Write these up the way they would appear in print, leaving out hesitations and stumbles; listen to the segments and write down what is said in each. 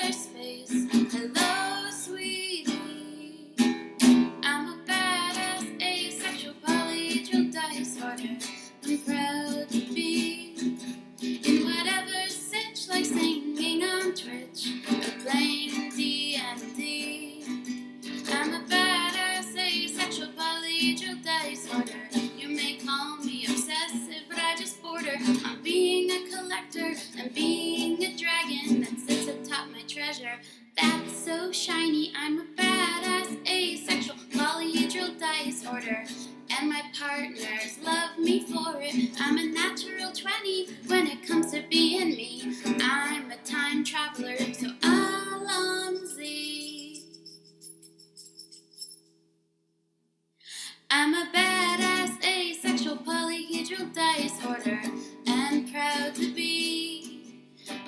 outer space. Hello, sweetie. I'm a badass, asexual, polyhedral disorder. I'm proud to be in whatever sitch, like singing on Twitch or playing D&D. I'm a badass, asexual, polyhedral disorder. You may call me obsessive, but I just border on being a collector and being a dragon that sits atop my treasure. That's so shiny. I'm a badass, asexual, polyhedral disorder, and my partners love me for it. I'm a natural 20 when it comes to being me. I'm a time traveler, so Alonzi. I'm a badass, asexual, polyhedral disorder, and proud to be.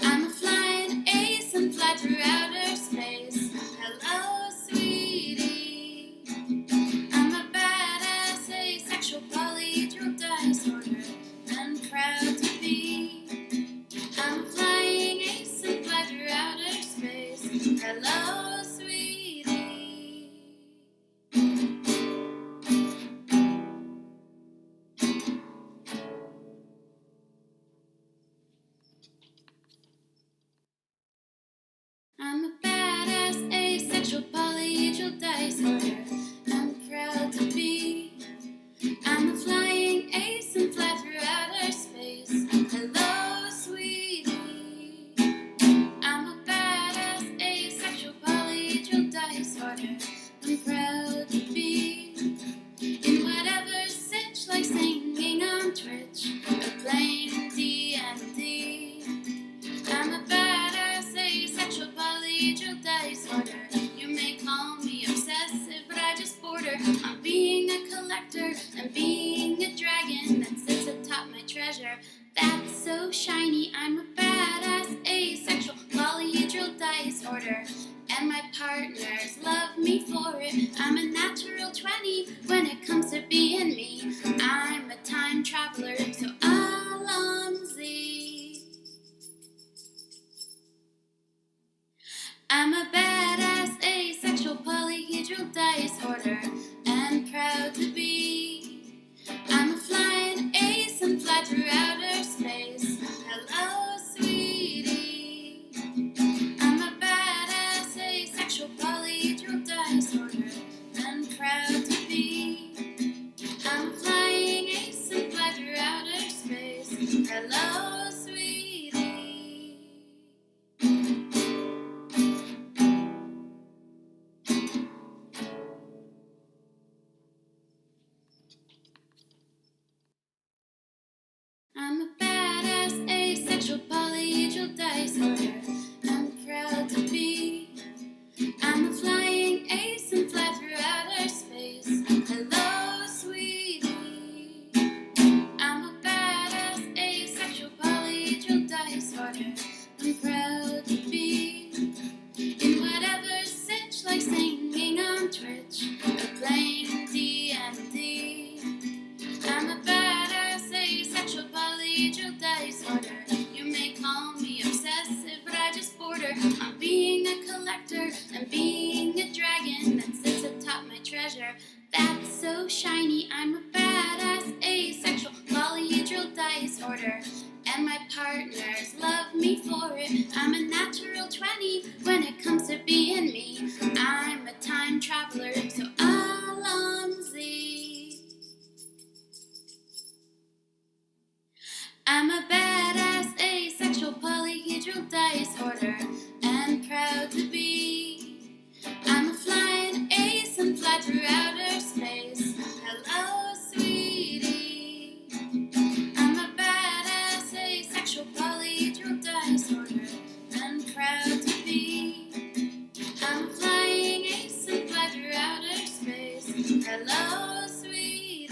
I'm a flying ace and fly through outer space. Hello, sweetie. I'm a badass, asexual, polyhedral disorder, and proud to be. I'm a flying ace and fly through outer space. Hello, sweetie. I'm a badass, asexual, polyhedral disorder. I'm proud to be. I'm a flying ace and fly through outer space. Hello, sweetie. I'm a badass, asexual, polyhedral disorder. I'm proud to be in whatever sitch, like singing on Twitch or playing D&D. I'm a badass, asexual, polyhedral disorder. You may call me obsessive, but I just border on being a collector and being a dragon that sits atop my treasure. That's so shiny. I'm a badass, asexual, polyhedral disorder, and my partners love me for it. I'm a natural 20 when it comes to being me. I'm a time traveler, so Alonzi. I'm a badass, asexual, polyhedral disorder, and proud to be. I'm a flying ace and fly through outer space. Hello, sweetie. I'm a badass, asexual, polyhedral disorder, and proud to be. I'm a flying ace and fly through outer space. Hello, sweetie. I'm a badass, asexual, polyhedral disorder. I'm proud to be. I'm a flying ace and fly through outer space. Hello, sweetie. I'm a badass, asexual, polyhedral disorder. I'm proud to be in whatever sitch, like singing on Twitch or playing D&D. I'm a badass, asexual, polyhedral disorder. You may call me obsessive, but I just border on being a collector and being a dragon that sits atop my treasure. That's so shiny. I'm a badass, asexual, polyhedral disorder, and my partners love me for it. I'm a natural 20 when it comes to being me. I'm a time traveler, so Alonzi. I'm a badass, asexual, polyhedral disorder, and proud to be. I'm a flying ace and fly through outer space. Hello, sweetie. I'm a badass, asexual, polyhedral disorder, and proud to be. I'm a flying ace and fly through outer space. Hello, sweetie.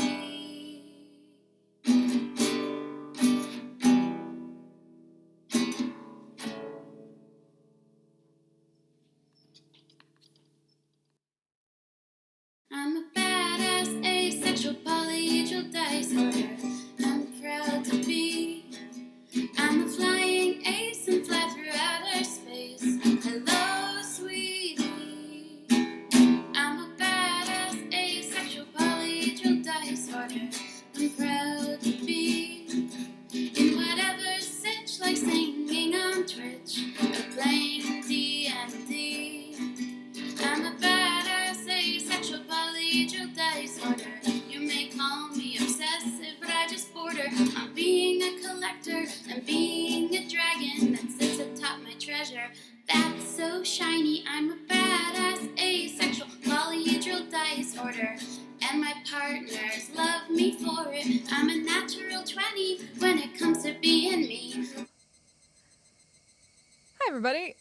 I'm a badass, asexual, polyhedral disorder. I'm proud to be. I'm a flying ace and fly through outer space. Hello, that's so shiny. I'm a badass asexual polyhedral disorder, and my partners love me for it. I'm a natural 20 when it comes to being me. Hi everybody,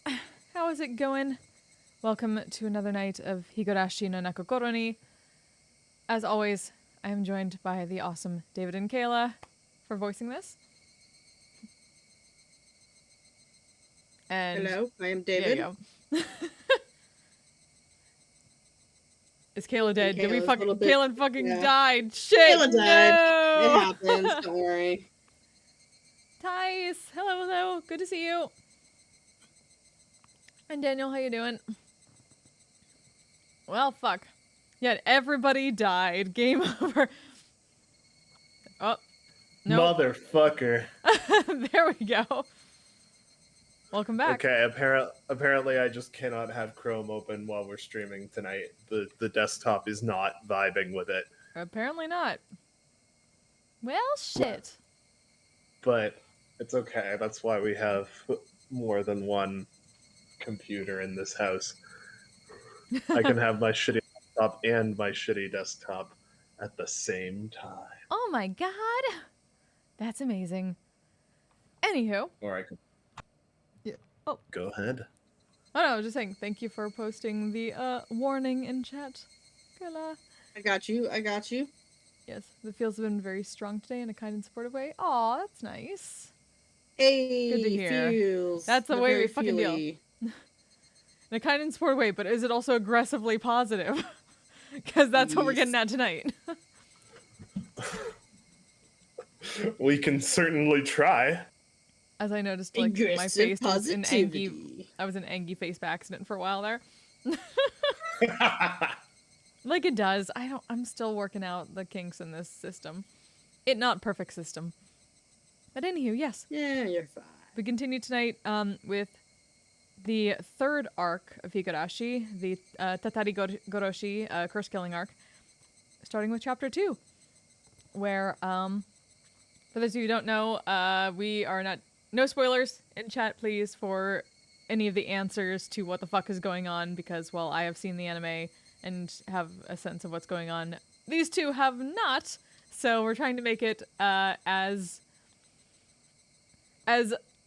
how is it going? Welcome to another night of Higurashi no Nakokoro ni. As always, I am joined by the awesome David and Kayla for voicing this. And hello, I am there David. you go. Is Kayla dead? Did we fucking... Kayla fucking died. Shit, Kayla died. no! It happens, don't worry. Thais, hello. Good to see you. And Daniel, how you doing? Well, fuck. Yet everybody died. Game over. Oh. No. Motherfucker. There we go. Welcome back. Okay, apparently I just cannot have Chrome open while we're streaming tonight. The desktop is not vibing with it. Apparently not. Well, shit. But it's okay. That's why we have more than one computer in this house. I can have my shitty laptop and my shitty desktop at the same time. Oh my god. That's amazing. Anywho. Or I could... Yeah. Oh. Go ahead. Oh no, I was just saying thank you for posting the warning in chat. Kayla. I got you. Yes, the feels have been very strong today in a kind and supportive way. Aw, that's nice. Hey, good to hear. Feels. That's the way we fucking deal. feely. In a kind and supportive way, but is it also aggressively positive? Because that's what we're getting at tonight. We can certainly try. As I noticed, like, my face was in Angie. I was in Angie face by accident for a while there. Like it does. I'm still working out the kinks in this system. It not perfect system. But anywho, yes. Yeah, you're fine. We continue tonight with the third arc of Higurashi, the Tatari Goroshi curse killing arc, starting with chapter 2, where for those of you who don't know, we are not... No spoilers in chat, please, for any of the answers to what the fuck is going on, because, well, I have seen the anime and have a sense of what's going on. These two have not, so we're trying to make it as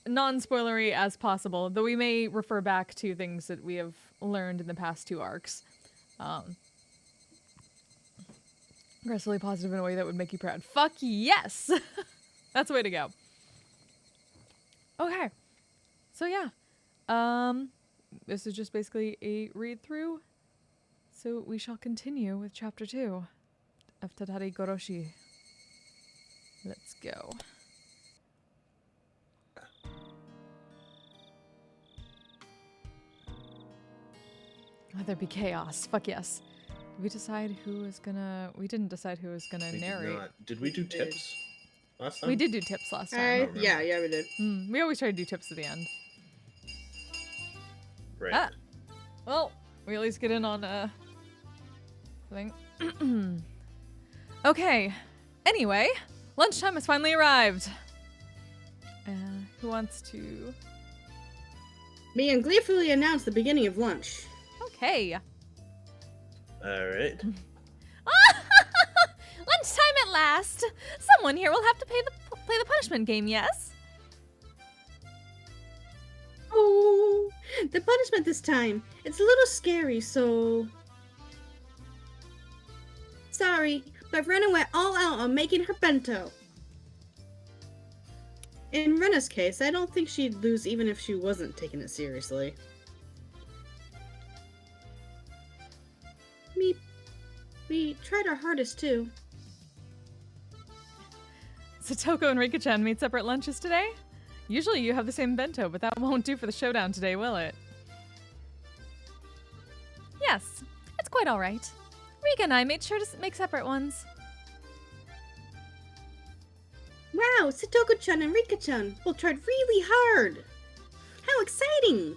non-spoilery as possible, though we may refer back to things that we have learned in the past two arcs. Aggressively positive in a way that would make you proud. Fuck yes! That's the way to go. Okay. So yeah. This is just basically a read-through. So we shall continue with chapter 2 of Tatari Goroshi. Let's go. Let there be chaos. Fuck yes. Did we decide who is gonna... We didn't decide who was gonna narrate. Did we do tips last time? We did do tips last time. Yeah, we did. We always try to do tips at the end. Right. Ah. Well, we at least get in on thing. Okay. Anyway, lunchtime has finally arrived. Who wants to... Me and gleefully announced the beginning of lunch. Okay. Alright. Lunchtime at last. Someone here will have to play the punishment game, yes? Oh, the punishment this time. It's a little scary, so... Sorry, but Rena went all out on making her bento. In Rena's case, I don't think she'd lose even if she wasn't taking it seriously. We tried our hardest too. Satoko and Rika-chan meet separate lunches today? Usually you have the same bento, but that won't do for the showdown today, will it? Yes, it's quite alright. Rika and I made sure to make separate ones. Wow, Satoko-chan and Rika-chan both tried really hard! How exciting!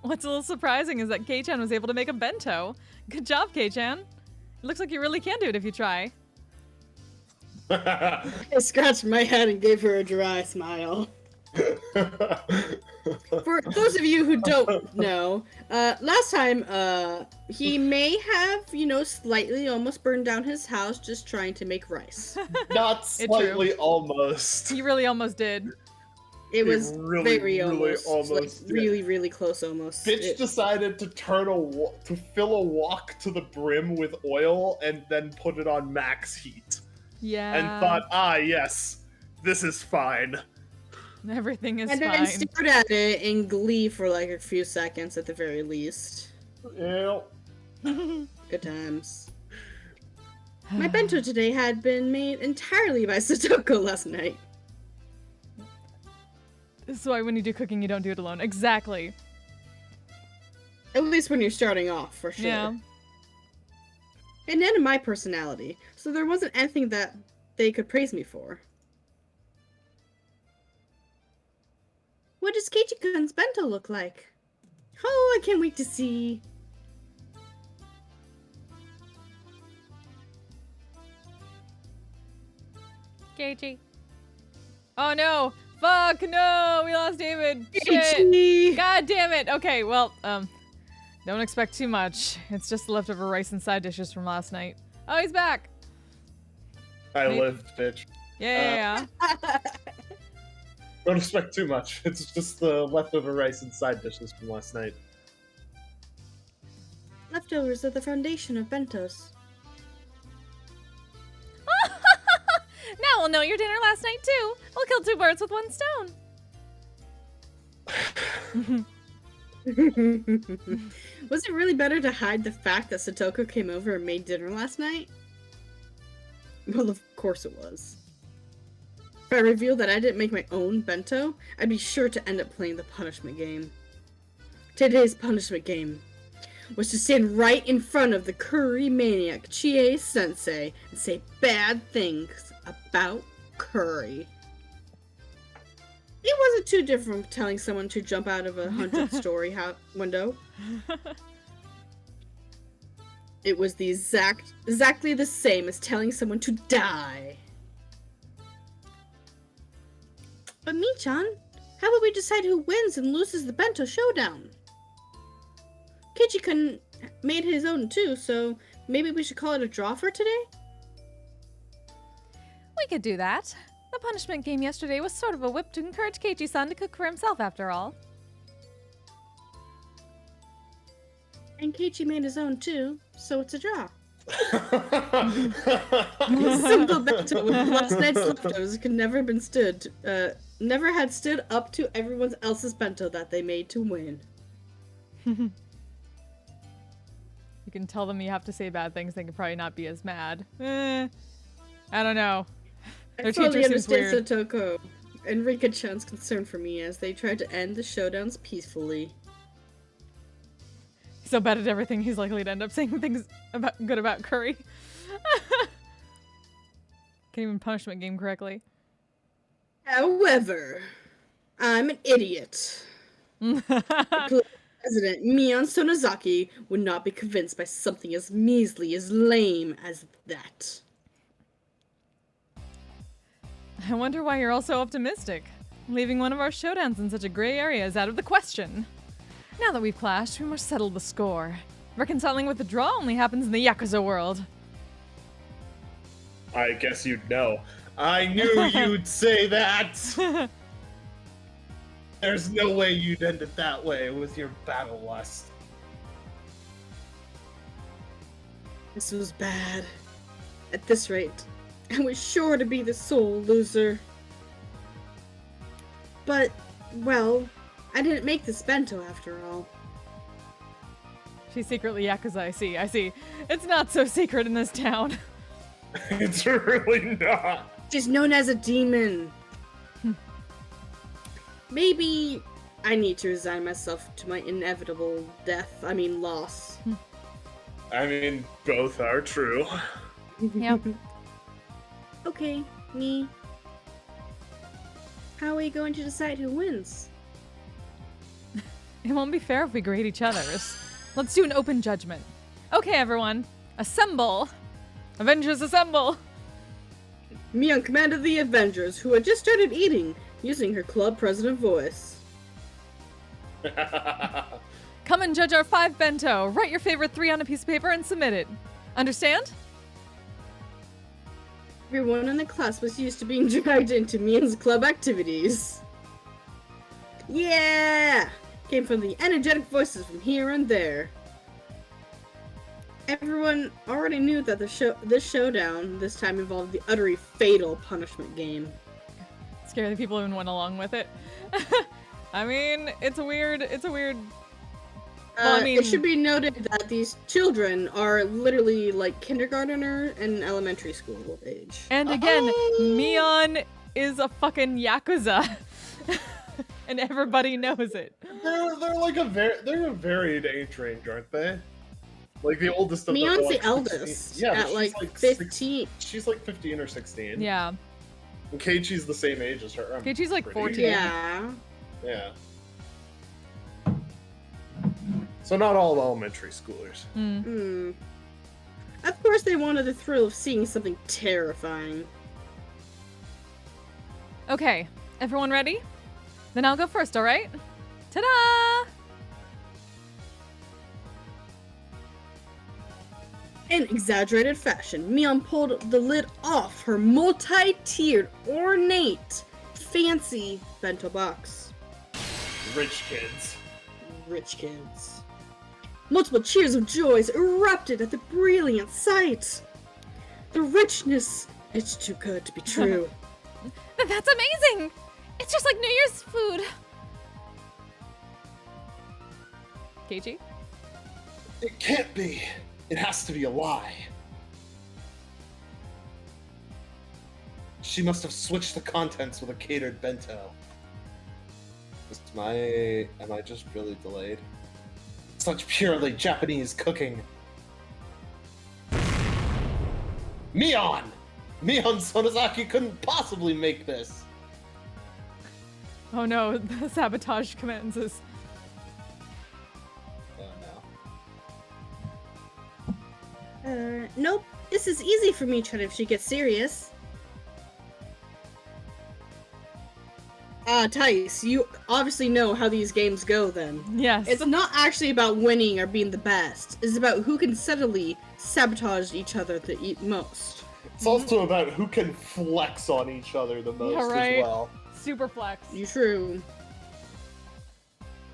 What's a little surprising is that Kei-chan was able to make a bento. Good job, Kei-chan. It looks like you really can do it if you try. I scratched my head and gave her a dry smile. For those of you who don't know, last time, he may have, slightly almost burned down his house just trying to make rice. Not slightly, almost. He really almost did. It was really, very really almost, did. really, really close almost. Bitch decided to to fill a wok to the brim with oil and then put it on max heat. Yeah. And thought, yes, this is fine. Everything is and fine. then stared at it in glee for like a few seconds at the very least. Yeah. Good times. My bento today had been made entirely by Satoko last night. This is why when you do cooking, you don't do it alone. Exactly. At least when you're starting off, for sure. Yeah. And none of my personality, so there wasn't anything that they could praise me for. What does Keiichi-kun's bento look like? Oh, I can't wait to see. Keiichi. Oh no! Fuck no! We lost David. Shit. Keiichi! God damn it. Okay, well, don't expect too much. It's just leftover rice and side dishes from last night. Oh, he's back. I Hey. lived, bitch. Yeah. Don't expect too much. It's just the leftover rice and side dishes from last night. Leftovers are the foundation of bentos. Now we'll know your dinner last night too. We'll kill two birds with one stone. Was it really better to hide the fact that Satoko came over and made dinner last night? Well, of course it was. If I revealed that I didn't make my own bento, I'd be sure to end up playing the punishment game. Today's punishment game was to stand right in front of the curry maniac Chie Sensei and say bad things about curry. It wasn't too different from telling someone to jump out of a 100-story window. It was exactly the same as telling someone to die. But Mi-chan, how about we decide who wins and loses the bento showdown? Keiichi-kun made his own too, so maybe we should call it a draw for today? We could do that. The punishment game yesterday was sort of a whip to encourage Keiichi-san to cook for himself after all. And Keiichi made his own too, so it's a draw. Simple bento with last night's leftovers could never had stood up to everyone else's bento that they made to win. You can tell them you have to say bad things, they can probably not be as mad. I don't know. I Their fully teacher seems understand weird. Satoko and Rika-chan's concern for me as they tried to end the showdowns peacefully. He's so bad at everything, he's likely to end up saying things good about curry. Can't even punishment game correctly. However, I'm an idiot. President Mion Sonozaki would not be convinced by something as measly, as lame as that. I wonder why you're all so optimistic. Leaving one of our showdowns in such a gray area is out of the question. Now that we've clashed, we must settle the score. Reconciling with the draw only happens in the Yakuza world. I guess you'd know. I knew you'd say that! There's no way you'd end it that way with your battle lust. This was bad. At this rate, I was sure to be the sole loser. But, well, I didn't make this bento after all. She's secretly Yakuza, I see. It's not so secret in this town. It's really not. She's known as a demon. Maybe I need to resign myself to my inevitable loss. I mean, both are true. Yep. Okay, me. How are we going to decide who wins? It won't be fair if we grade each other's. Let's do an open judgment. Okay, everyone. Assemble! Avengers assemble! Me on command of the Avengers, who had just started eating, using her club president voice. Come and judge our 5 bento. Write your favorite 3 on a piece of paper and submit it. Understand? Everyone in the class was used to being dragged into Mian's club activities. Yeah! Came from the energetic voices from here and there. Everyone already knew that this showdown this time involved the utterly fatal punishment game. Scare the people who went along with it. I mean, it's a weird. Well, I mean, it should be noted that these children are literally like kindergartner and elementary school age. And again, Mion is a fucking yakuza, and everybody knows it. They're like they're a varied age range, aren't they? Like the oldest of them. Mion's Like the eldest. 16. Yeah, at like 15. She's like 15 or 16. Yeah. And Keiichi's the same age as her. Keiichi's like pretty. 14. Yeah. Yeah. So not all elementary schoolers. Of course they wanted the thrill of seeing something terrifying. Okay, everyone ready? Then I'll go first, alright? Ta-da! In exaggerated fashion, Mion pulled the lid off her multi-tiered, ornate, fancy bento box. Rich kids. Rich kids. Multiple cheers of joy erupted at the brilliant sight. The richness, it's too good to be true. That's amazing! It's just like New Year's food. Keiichi? It can't be. It has to be a lie. She must have switched the contents with a catered bento. Am I just really delayed? Such purely Japanese cooking. Mion! Mion Sonozaki couldn't possibly make this. Oh no, the sabotage commences. Oh no. Nope. This is easy for me, if she gets serious. Tice, you obviously know how these games go then. Yes. It's not actually about winning or being the best. It's about who can subtly sabotage each other the most. It's also about who can flex on each other the most Yeah, right. as well. Super flex. You true.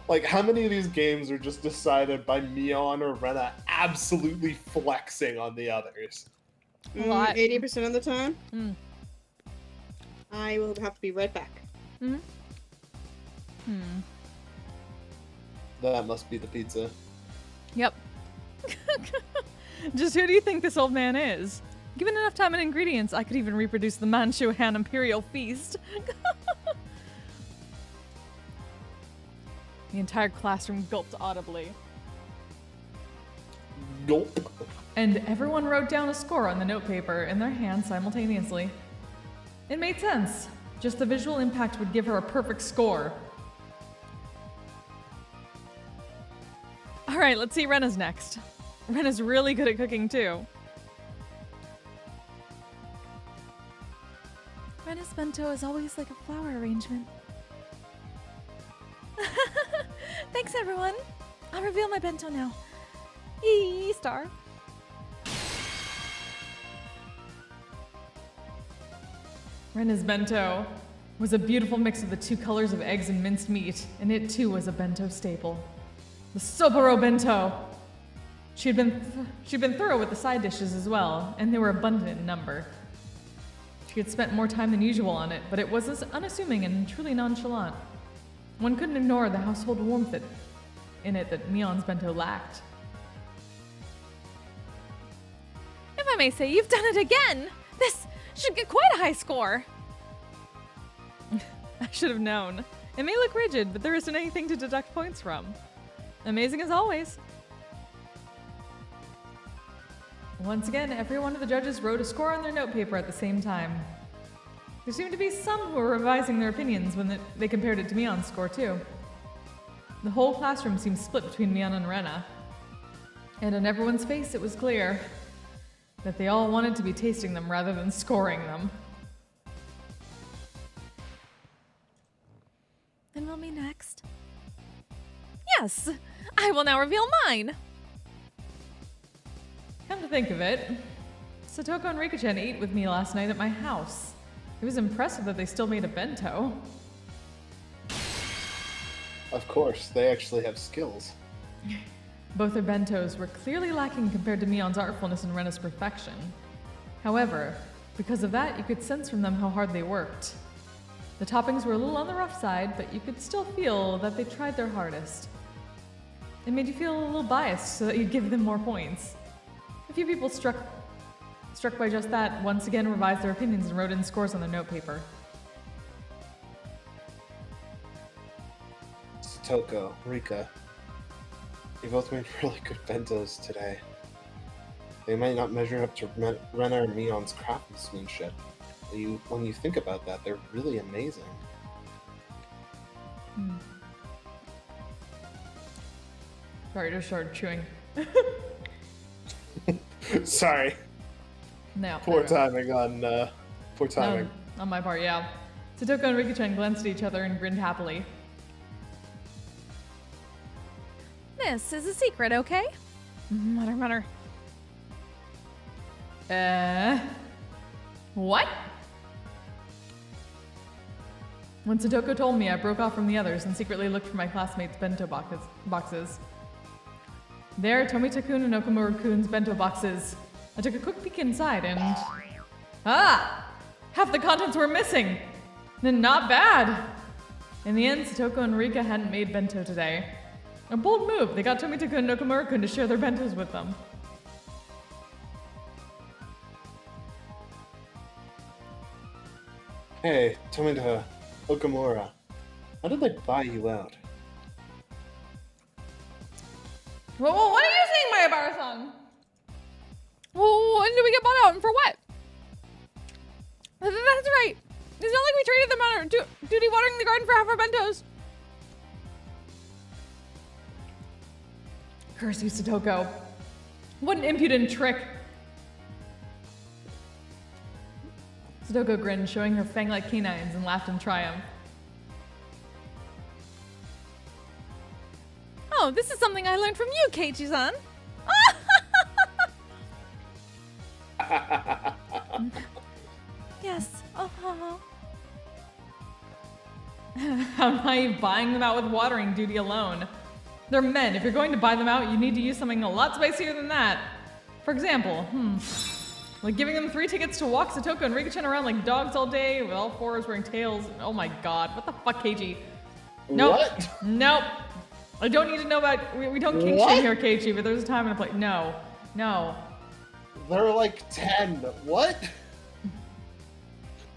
Like, how many of these games are just decided by Mion or Rena absolutely flexing on the others? A lot. 80% of the time. Mm. I will have to be right back. That must be the pizza. Yep. Just who do you think this old man is? Given enough time and ingredients, I could even reproduce the Manchu Han Imperial Feast. The entire classroom gulped audibly. Gulp. And everyone wrote down a score on the notepaper in their hands simultaneously. It made sense. Just the visual impact would give her a perfect score. Alright, let's see Rena's next. Rena's really good at cooking too. Rena's bento is always like a flower arrangement. Thanks everyone. I'll reveal my bento now. Eee, star. Rena's bento was a beautiful mix of the 2 colors of eggs and minced meat, and it too was a bento staple. The Soboro bento! She'd been thorough with the side dishes as well, and they were abundant in number. She had spent more time than usual on it, but it was as unassuming and truly nonchalant. One couldn't ignore the household warmth in it that Mion's bento lacked. If I may say, you've done it again! This should get quite a high score! I should have known. It may look rigid, but there isn't anything to deduct points from. Amazing as always. Once again, every one of the judges wrote a score on their notepaper at the same time. There seemed to be some who were revising their opinions when they compared it to Mion's score too. The whole classroom seemed split between Mion and Rena. And on everyone's face it was clear that they all wanted to be tasting them rather than scoring them. Yes, I will now reveal mine. Come to think of it, Satoko and Rika-chan ate with me last night at my house. It was impressive that they still made a bento. Of course, they actually have skills. Both their bentos were clearly lacking compared to Mion's artfulness and Rena's perfection. However, because of that, you could sense from them how hard they worked. The toppings were a little on the rough side, but you could still feel that they tried their hardest. It made you feel a little biased so that you'd give them more points. A few people struck by just that once again revised their opinions and wrote in scores on their notepaper. Satoko, Rika, you both made really good bentos today. They might not measure up to Rena or Mion's craftsmanship. When you think about that, they're really amazing. Sorry, just started chewing. Sorry. No. Poor there we go. timing poor timing. On my part, yeah. Satoko and Rika-chan glanced at each other and grinned happily. This is a secret, okay? Mutter. What? When Satoko told me, I broke off from the others and secretly looked for my classmates' bento boxes. There, Tomita-kun and Okamura-kun's bento boxes. I took a quick peek inside and... Half the contents were missing! Then not bad! In the end, Satoko and Rika hadn't made bento today. A bold move. They got Tomita-kun and Okamura-kun to share their bentos with them. Hey, Tomita, Okamura, how did they buy you out? What are you saying, my Ibarra-san? Well, when did we get bought out and for what? That's right. It's not like we traded them on our duty watering the garden for half our bentos. Curse you, Satoko. What an impudent trick. Satoko grinned, showing her fang-like canines, and laughed in triumph. Oh, this is something I learned from you, Keiichi-san. Yes. How naive, buying them out with watering duty alone. They're men. If you're going to buy them out, you need to use something a lot spicier than that. For example, like giving them 3 tickets to walk Satoko and Rika-chan around like dogs all day with all 4s wearing tails. Oh my god, what the fuck, Keiichi? Nope. What? Nope. I don't need to know about. We don't kink shame here, Keiichi, but there's a time and a place. No. They're like 10. What?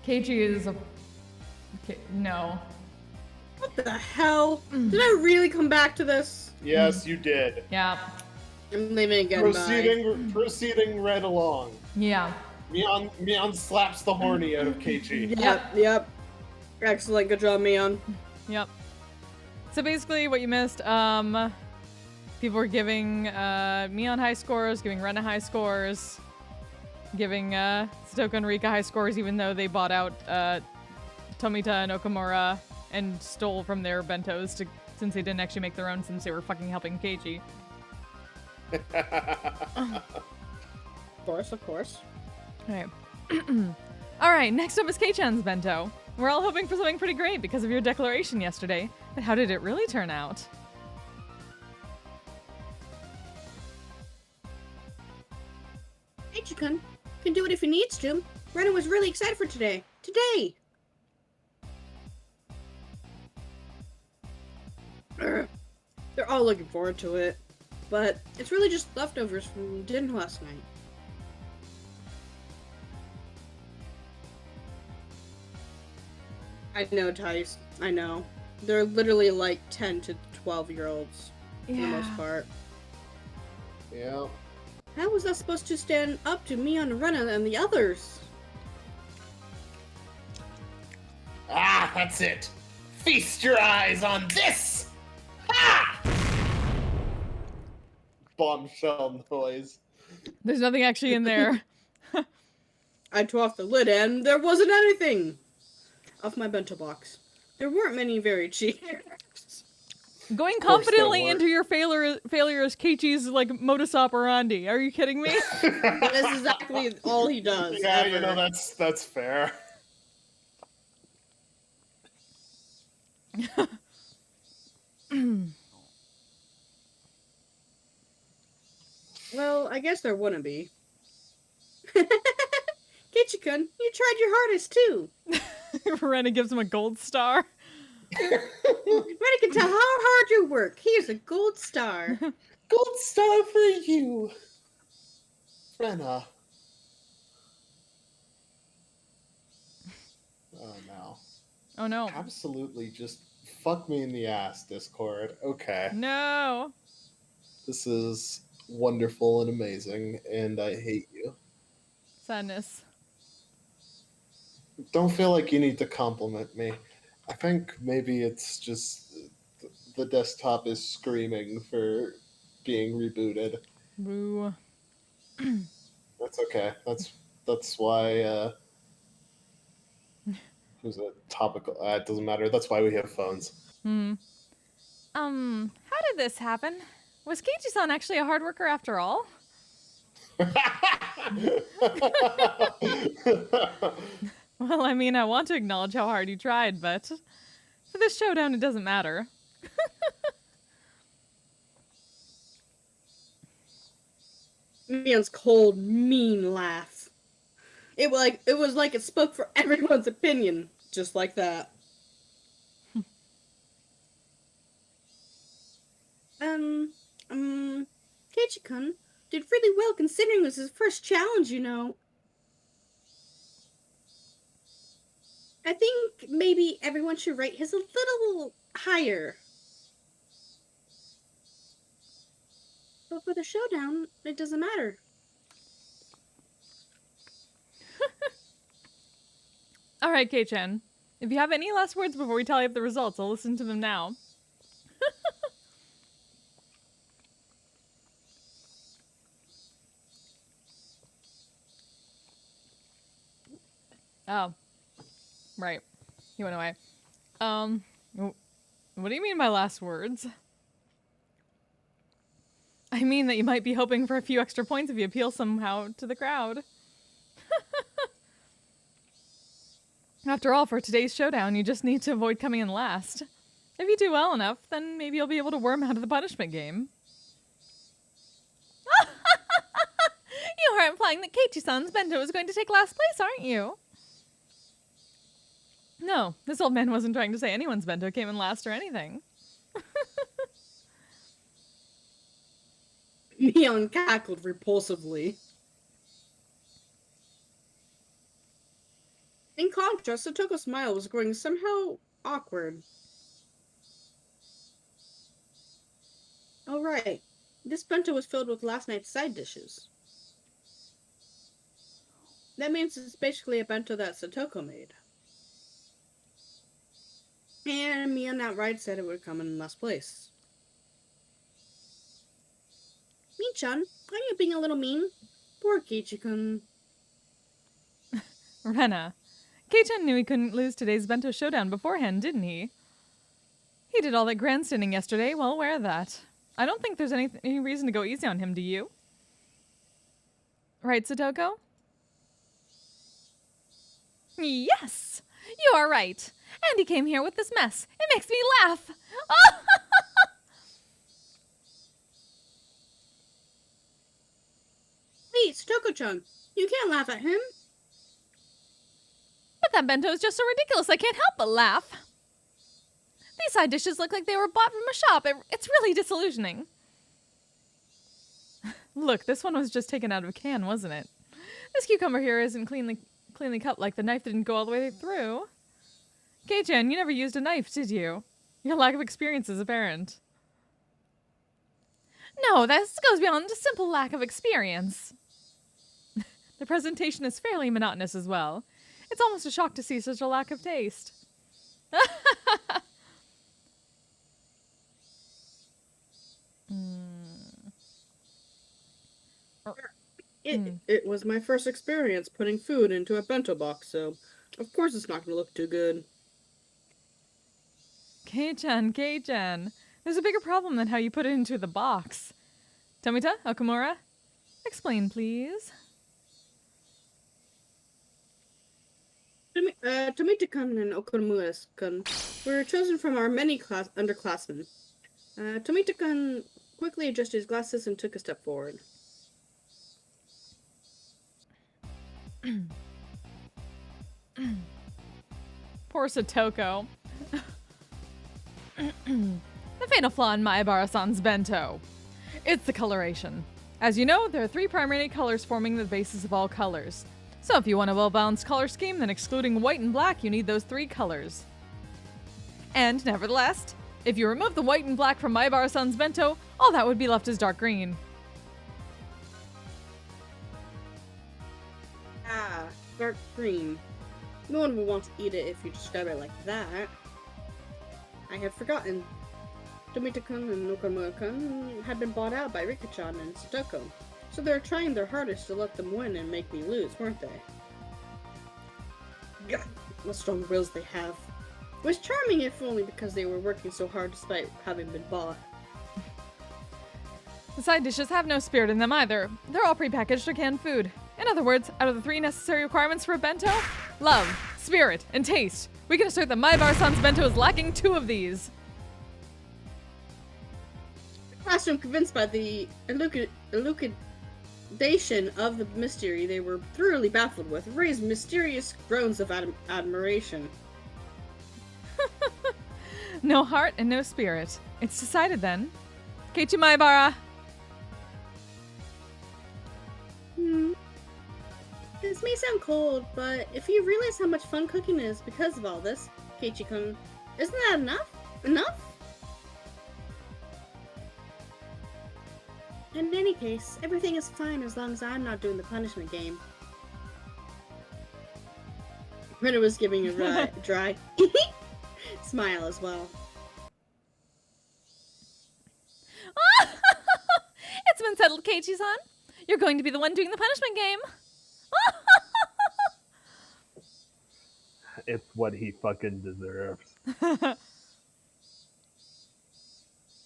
Keiichi is a. No. What the hell? Did I really come back to this? Yes, you did. Yeah. I'm leaving again. Proceeding right along. Yeah. Mion slaps the horny out of Keiichi. Yep. Excellent. Good job, Mion. Yep. So basically, what you missed, people were giving Mion high scores, giving Rena high scores, giving Satoko and Rika high scores, even though they bought out Tomita and Okamura and stole from their bentos since they didn't actually make their own, since they were fucking helping Keiichi. Of course. Alright. Alright, next up is Kei-chan's bento. We're all hoping for something pretty great because of your declaration yesterday, but how did it really turn out? Keiichi-kun can do it if he needs to. Rena was really excited for today. They're all looking forward to it, but it's really just leftovers from dinner last night. I know, Tice. I know. They're literally like 10 to 12-year-olds for the most part. Yeah. How was that supposed to stand up to me on Rena and the others? Ah, that's it. Feast your eyes on this! Ha! Bombshell noise. There's nothing actually in there. I tore off the lid and there wasn't anything off my bento box. There weren't many very cheap. Going Of course they confidently weren't. into your failure is Keiichi's like modus operandi. Are you kidding me? That is exactly all he does. Yeah, ever. that's fair. Well, I guess there wouldn't be. Kichikun, you tried your hardest too. Rena gives him a gold star. Rennie can tell how hard you work. Here's a gold star. Gold star for you, Frenna. Oh no. Oh no. Absolutely just fuck me in the ass, Discord. Okay. No. This is wonderful and amazing, and I hate you. Sadness. Don't feel like you need to compliment me. I think maybe it's just the desktop is screaming for being rebooted. Boo. That's okay. That's why who's a topical it doesn't matter. That's why we have phones. How did this happen? Was Keiichi-san actually a hard worker after all? Well, I mean, I want to acknowledge how hard you tried, but for this showdown, it doesn't matter. Mion's cold, mean laugh. It was like it spoke for everyone's opinion, just like that. Keiichi-kun did really well considering it was his first challenge, you know. I think maybe everyone should rate his a little higher. But for the showdown, it doesn't matter. All right, Kei-chan. If you have any last words before we tally up the results, I'll listen to them now. Oh. Right. He went away. What do you mean by last words? I mean that you might be hoping for a few extra points if you appeal somehow to the crowd. After all, for today's showdown, you just need to avoid coming in last. If you do well enough, then maybe you'll be able to worm out of the punishment game. You are implying that Keiichi-san's bento is going to take last place, aren't you? No, this old man wasn't trying to say anyone's bento came in last or anything. Mion cackled repulsively. In contrast, Satoko's smile was growing somehow awkward. Oh right, this bento was filled with last night's side dishes. That means it's basically a bento that Satoko made. And Mion outright said it would come in last place. Min-chan, are you being a little mean? Poor Keiichi-kun. Rena, Kei-chan knew he couldn't lose today's bento showdown beforehand, didn't he? He did all that grandstanding yesterday, well aware of that. I don't think there's any reason to go easy on him, do you? Right, Satoko? Yes! You are right. And he came here with this mess. It makes me laugh. Hey, Satoko-chan, you can't laugh at him. But that bento is just so ridiculous I can't help but laugh. These side dishes look like they were bought from a shop. It's really disillusioning. Look, this one was just taken out of a can, wasn't it? This cucumber here isn't cleanly cut like the knife didn't go all the way through. Kei-chan, you never used a knife, did you? Your lack of experience is apparent. No, this goes beyond a simple lack of experience. The presentation is fairly monotonous as well. It's almost a shock to see such a lack of taste. It was my first experience putting food into a bento box, so of course it's not going to look too good. Kei-chan, Kei-chan. There's a bigger problem than how you put it into the box. Tomita, Okamura, explain, please. Tomita-kun and Okamura-kun were chosen from our many underclassmen. Tomita-kun quickly adjusted his glasses and took a step forward. Poor Satoko. The fatal flaw in Maebara-san's bento. It's the coloration. As you know, there are 3 primary colors forming the basis of all colors. So if you want a well-balanced color scheme, then excluding white and black, you need those 3 colors. And nevertheless, if you remove the white and black from Maebara-san's bento, all that would be left is dark green. Ah, dark green. No one would want to eat it if you describe it like that. I had forgotten. Tomita-kun and Okamura-kun had been bought out by Rika-chan and Satoko, so they were trying their hardest to let them win and make me lose, weren't they? God, what strong wills they have. It was charming if only because they were working so hard despite having been bought. The side dishes have no spirit in them either. They're all prepackaged or canned food. In other words, out of the 3 necessary requirements for a bento, love, spirit, and taste, we can assert that Maebara-san's bento is lacking 2 of these. The classroom, convinced by the elucidation of the mystery they were thoroughly baffled with, raised mysterious groans of admiration. No heart and no spirit. It's decided then. Keiichi Maebara! This may sound cold, but if you realize how much fun cooking is because of all this, Keiichi-kun, isn't that enough? Enough? In any case, everything is fine as long as I'm not doing the punishment game. Rina was giving a dry smile as well. It's been settled, Keiichi-san. You're going to be the one doing the punishment game. It's what he fucking deserves.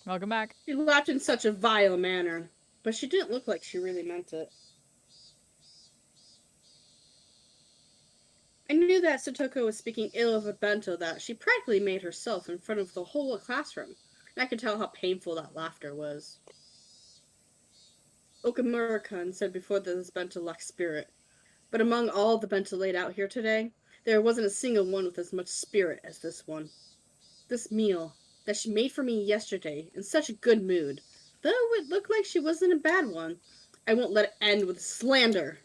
Welcome back. She laughed in such a vile manner, but she didn't look like she really meant it. I knew that Satoko was speaking ill of a bento that she practically made herself in front of the whole classroom, and I could tell how painful that laughter was. Okamura-kun said before that this bento lacked spirit, but among all the bento laid out here today, there wasn't a single one with as much spirit as this one. This meal that she made for me yesterday in such a good mood, though it looked like she wasn't a bad one, I won't let it end with slander.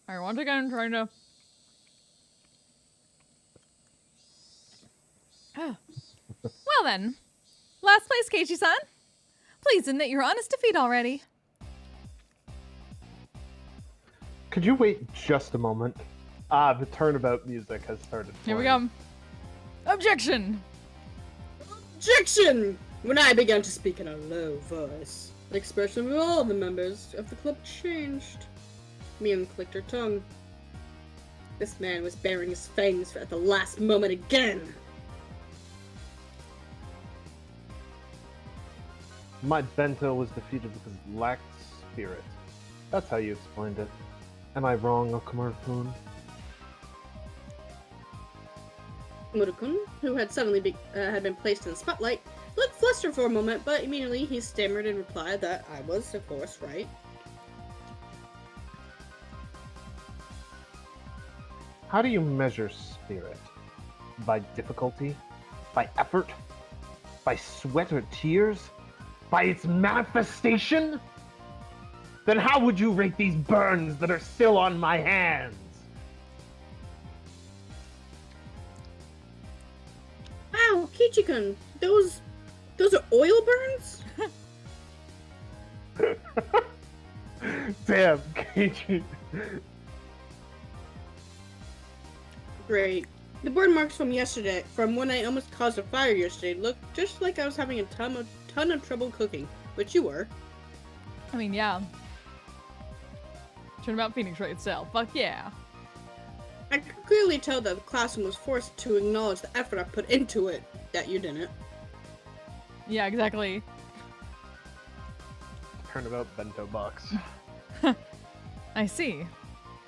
Alright, once again, trying to... Oh. Well then, last place, Keiichi-san. Please admit your honest defeat already. Could you wait just a moment? The turnabout music has started Here we playing. go. Objection! Objection! When I began to speak in a low voice, the expression of all the members of the club changed. Mian clicked her tongue. This man was baring his fangs at the last moment again. My bento was defeated because it lacked spirit. That's how you explained it. Am I wrong, Okamura-kun? Murukun, who had suddenly had been placed in the spotlight, looked flustered for a moment, but immediately he stammered and replied that I was, of course, right. How do you measure spirit? By difficulty? By effort? By sweat or tears? By its manifestation? Then how would you rate these burns that are still on my hands? Wow, Keiichi-kun, those are oil burns? Damn, Keiichi. Great. The burn marks from yesterday, from when I almost caused a fire yesterday, looked just like I was having a ton of trouble cooking, which you were. I mean, yeah. Turnabout Phoenix right itself. Fuck yeah. I could clearly tell that the classroom was forced to acknowledge the effort I put into it, that you didn't. Yeah, exactly. Turnabout bento box. I see.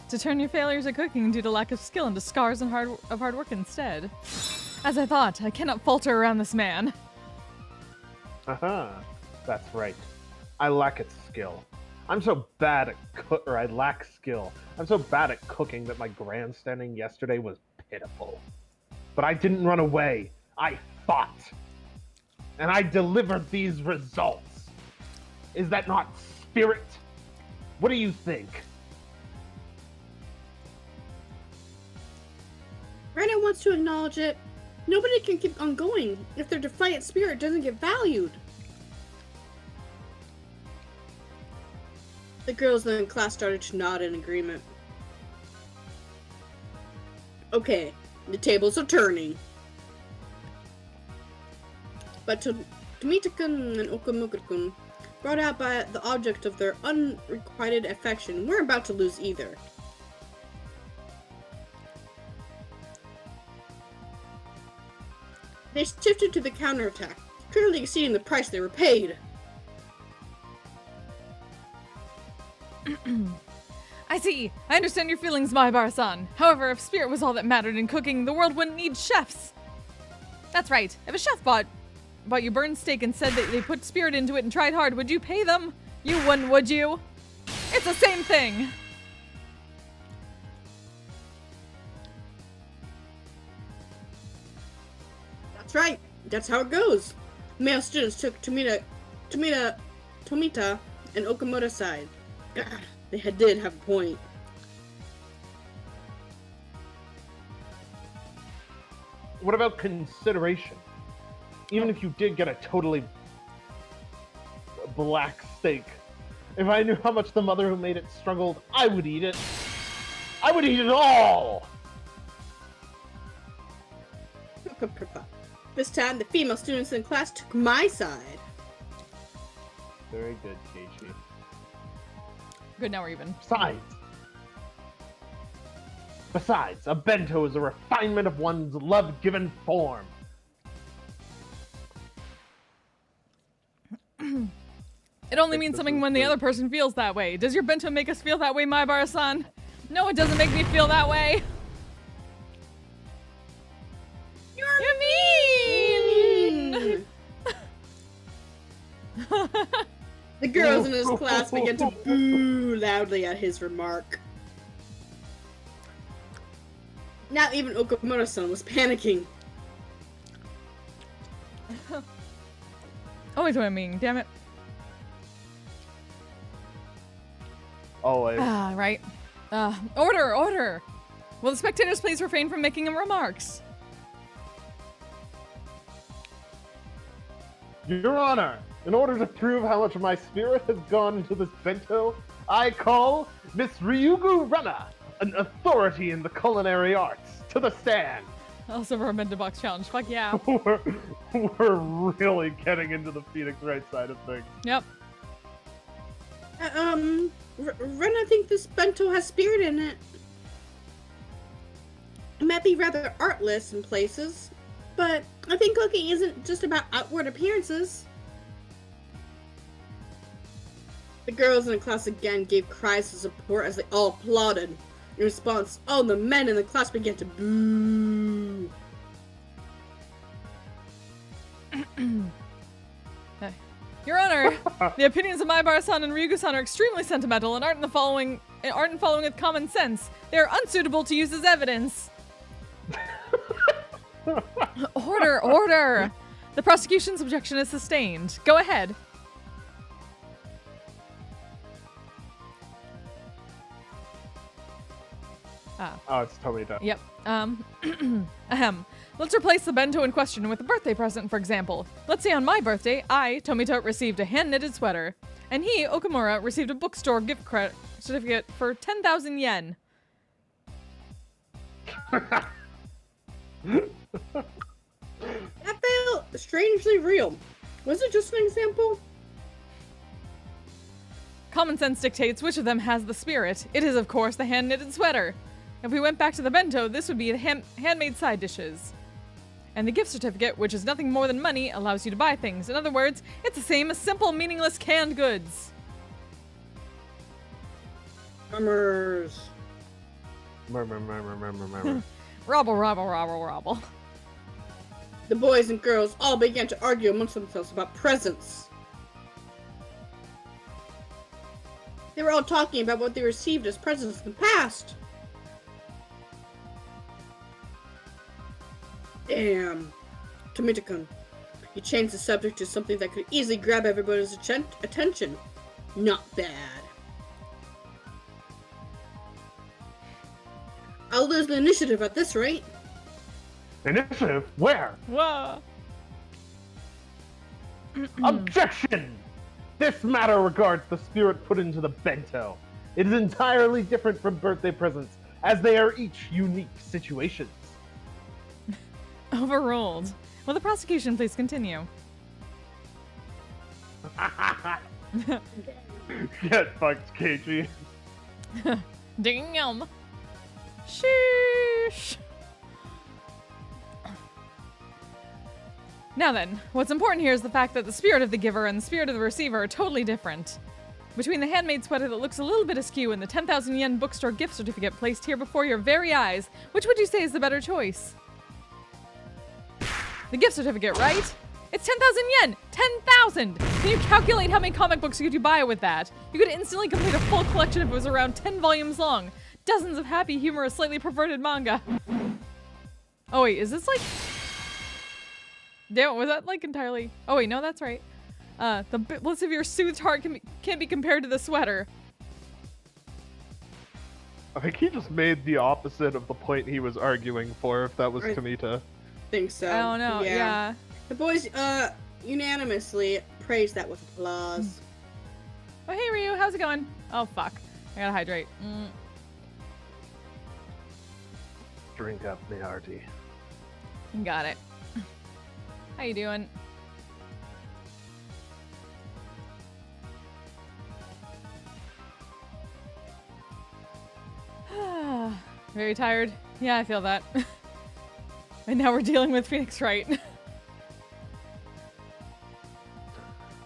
To turn your failures at cooking due to lack of skill into scars and hard work instead. As I thought, I cannot falter around this man. That's right. I lack its skill. I'm so bad at I lack skill. I'm so bad at cooking that my grandstanding yesterday was pitiful. But I didn't run away. I fought. And I delivered these results. Is that not spirit? What do you think? Rena wants to acknowledge it. Nobody can keep on going if their defiant spirit doesn't get valued. The girls in the class started to nod in agreement. Okay, the tables are turning. But Tomita-kun and Okamuka-kun, brought out by the object of their unrequited affection, weren't about to lose either. They shifted to the counterattack, clearly exceeding the price they were paid. I see. I understand your feelings, Maibara-san. However, if spirit was all that mattered in cooking, the world wouldn't need chefs. That's right. If a chef bought you burned steak and said that they put spirit into it and tried hard, would you pay them? You wouldn't, would you? It's the same thing. That's right. That's how it goes. Male students took Tomita, and Okamoto's side. God, they did have a point. What about consideration? Even if you did get a totally black steak, if I knew how much the mother who made it struggled, I would eat it. I would eat it all! This time, the female students in class took my side. Very good, Keiichi. Good, now we're even. Besides, a bento is a refinement of one's love-given form. It only means something when the other person feels that way. Does your bento make us feel that way, Maibara-san? No, it doesn't make me feel that way. You're mean! The girls in his class began to boo loudly at his remark. Now even Okamoto-san was panicking. Always what I mean, damn it. Always. Ah, right. Order! Will the spectators please refrain from making remarks? Your Honor, in order to prove how much of my spirit has gone into this bento, I call Miss Ryugu Rena, an authority in the culinary arts, to the stand. Also for a bento box challenge, fuck yeah. We're really getting into the Phoenix Wright side of things. Yep. Ren, I think this bento has spirit in it. It might be rather artless in places, but I think cooking isn't just about outward appearances. The girls in the class again gave cries of support as they all applauded. In response, all the men in the class began to boo. Your Honor, the opinions of Maibara-san and Ryugu-san are extremely sentimental and aren't following with common sense. They are unsuitable to use as evidence. Order! The prosecution's objection is sustained. Go ahead. Oh, it's Tomita. Yep. Ahem. Let's replace the bento in question with a birthday present, for example. Let's say on my birthday, I, Tomita, received a hand-knitted sweater, and he, Okamura, received a bookstore gift certificate for 10,000 yen. That felt strangely real. Was it just an example? Common sense dictates which of them has the spirit. It is, of course, the hand-knitted sweater. If we went back to the bento, this would be the handmade side dishes. And the gift certificate, which is nothing more than money, allows you to buy things. In other words, it's the same as simple, meaningless canned goods. Mummers. Murmur. Robble, robble, robble, robble. The boys and girls all began to argue amongst themselves about presents. They were all talking about what they received as presents in the past. Damn. Tomita-kun. You changed the subject to something that could easily grab everybody's attention. Not bad. I'll lose the initiative at this rate. Initiative? Where? Whoa. Objection! This matter regards the spirit put into the bento. It is entirely different from birthday presents, as they are each unique situations. Overruled. Will the prosecution please continue? Get fucked, KG. Damn. Sheesh. Now then, what's important here is the fact that the spirit of the giver and the spirit of the receiver are totally different. Between the handmade sweater that looks a little bit askew and the 10,000 yen bookstore gift certificate placed here before your very eyes, which would you say is the better choice? The gift certificate, right? It's 10,000 yen! 10,000! Can you calculate how many comic books could you buy with that? You could instantly complete a full collection if it was around 10 volumes long. Dozens of happy, humorous, slightly perverted manga. Oh wait, is this like... Damn, was that like entirely... Oh wait, no, that's right. The bliss of your soothed heart can't be compared to the sweater. I think he just made the opposite of the point he was arguing for, if that was Right. Tomita. Think so. I don't know, yeah. The boys, unanimously praised that with applause. Oh, hey Ryu, how's it going? Oh, fuck. I gotta hydrate. Drink up, me hearty. Got it. How you doing? Very tired. Yeah, I feel that. And now we're dealing with Phoenix Wright.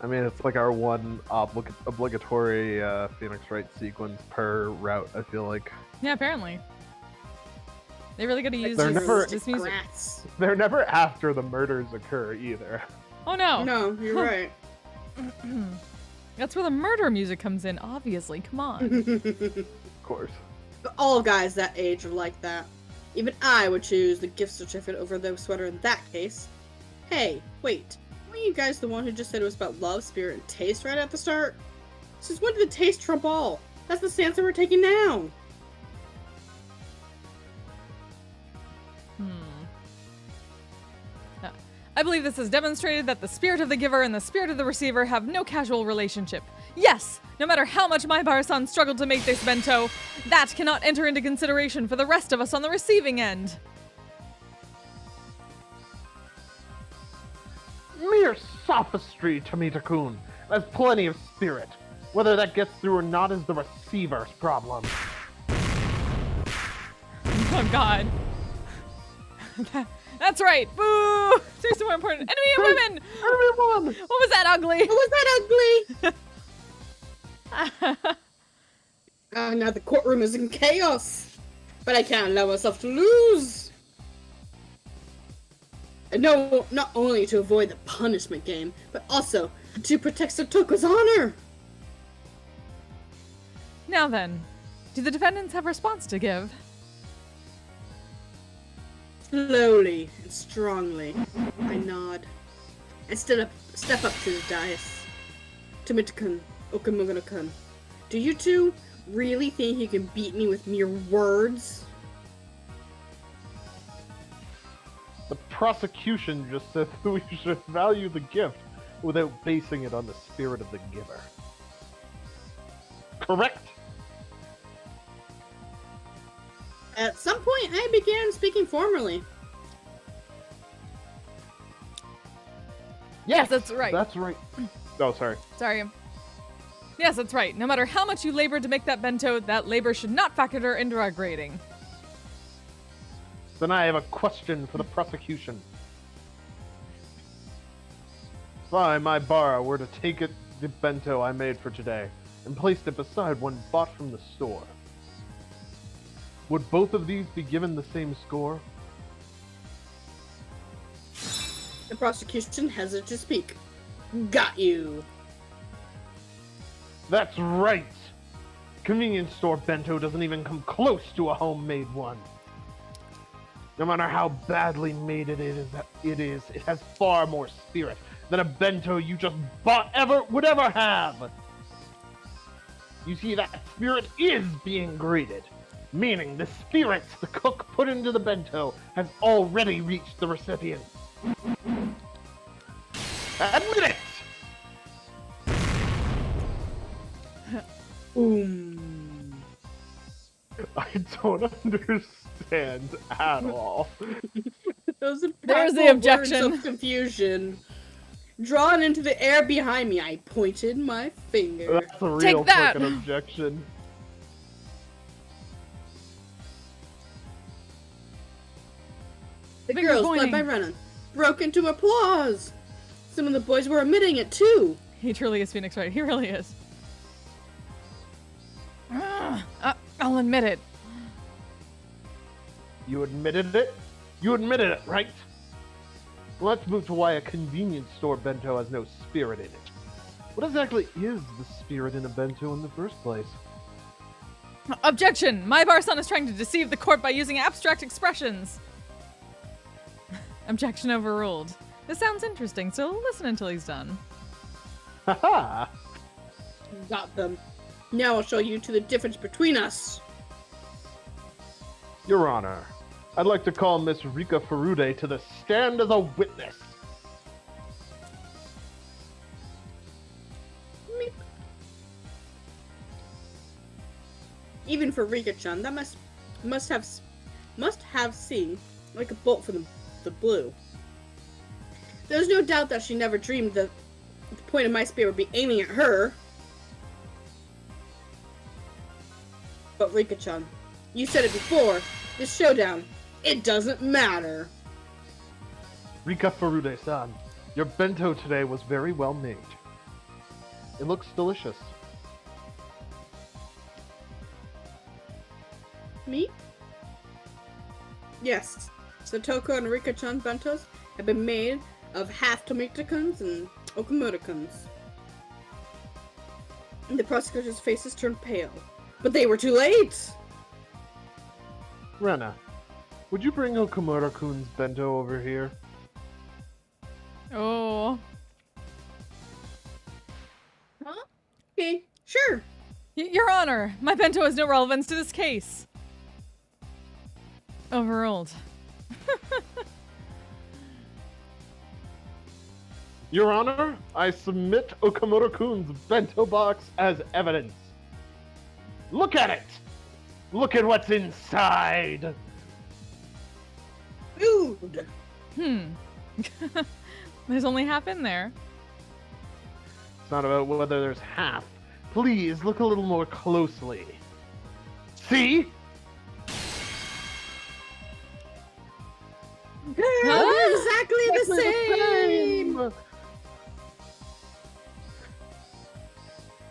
I mean, it's like our one obligatory Phoenix Wright sequence per route, I feel like. Yeah, apparently. They really gotta use They're never- this music. Rats. They're never after the murders occur, either. Oh no! No, you're right. That's where the murder music comes in, obviously. Come on. Of course. But all guys that age are like that. Even I would choose the gift certificate over the sweater in that case. Hey, wait. Weren't you guys the one who just said it was about love, spirit, and taste right at the start? Since when did the taste trump all? That's the stance that we're taking now. I believe this has demonstrated that the spirit of the giver and the spirit of the receiver have no casual relationship. Yes, no matter how much my Bar-san struggled to make this bento, that cannot enter into consideration for the rest of us on the receiving end. Mere sophistry, Tomita-kun. There's plenty of spirit. Whether that gets through or not is the receiver's problem. Oh god. That's right. Boo! Seriously more important. Enemy of women! Everyone! What was that ugly? What was that ugly? Now the courtroom is in chaos. But I can't allow myself to lose. And no, not only to avoid the punishment game, but also to protect Satoko's honor. Now then, do the defendants have a response to give? Slowly and strongly, I nod. And step up to the dais. Tomita-kun, Okamura-kun, do you two really think you can beat me with mere words? The prosecution just said that we should value the gift without basing it on the spirit of the giver. Correct? At some point, I began speaking formally. Yes, that's right. That's right. Oh, sorry. Sorry. Yes, that's right. No matter how much you labor to make that bento, that labor should not factor into our grading. Then I have a question for the prosecution. If I, my bar, were to take the bento I made for today and placed it beside one bought from the store, would both of these be given the same score? The prosecution hesitated to speak. Got you. That's right! Convenience store bento doesn't even come close to a homemade one. No matter how badly made it has far more spirit than a bento you just would ever have. You see, that spirit is being greeted, meaning the spirit the cook put into the bento has already reached the recipient. Admit it! I don't understand at all. Those There's the impactful objection. words of confusion. Drawn into the air behind me, I pointed my finger. That's a real Take that! fucking objection. The Finger girls pointing. led by Renan broke into applause. Some of the boys were admitting it too. He truly is Phoenix Wright. He really is. I'll admit it. You admitted it? You admitted it, right? Let's move to why a convenience store bento has no spirit in it. What exactly is the spirit in a bento in the first place? Objection! My bar-son is trying to deceive the court by using abstract expressions. Objection overruled. This sounds interesting, so listen until he's done. Haha! Got them. Now I'll show you two the difference between us. Your Honor, I'd like to call Miss Rika Ferude to the stand as a witness. Meep. Even for Rika-chan, that must have seemed like a bolt from the blue. There's no doubt that she never dreamed that the point of my spear would be aiming at her. But Rika-chan, you said it before, this showdown, it doesn't matter. Rika Ferude-san, your bento today was very well made. It looks delicious. Me? Yes, Satoko and Rika-chan bentos have been made of half Tomita-kuns and Okamoto-kuns. The prosecutor's faces turned pale. But they were too late! Rena, would you bring Okamoto-kun's bento over here? Oh. Huh? Okay, sure. Your Honor, my bento has no relevance to this case. Overruled. Your Honor, I submit Okamoto-kun's bento box as evidence. Look at it! Look at what's inside! Food! There's only half in there. It's not about whether there's half. Please look a little more closely. See? They're exactly the same!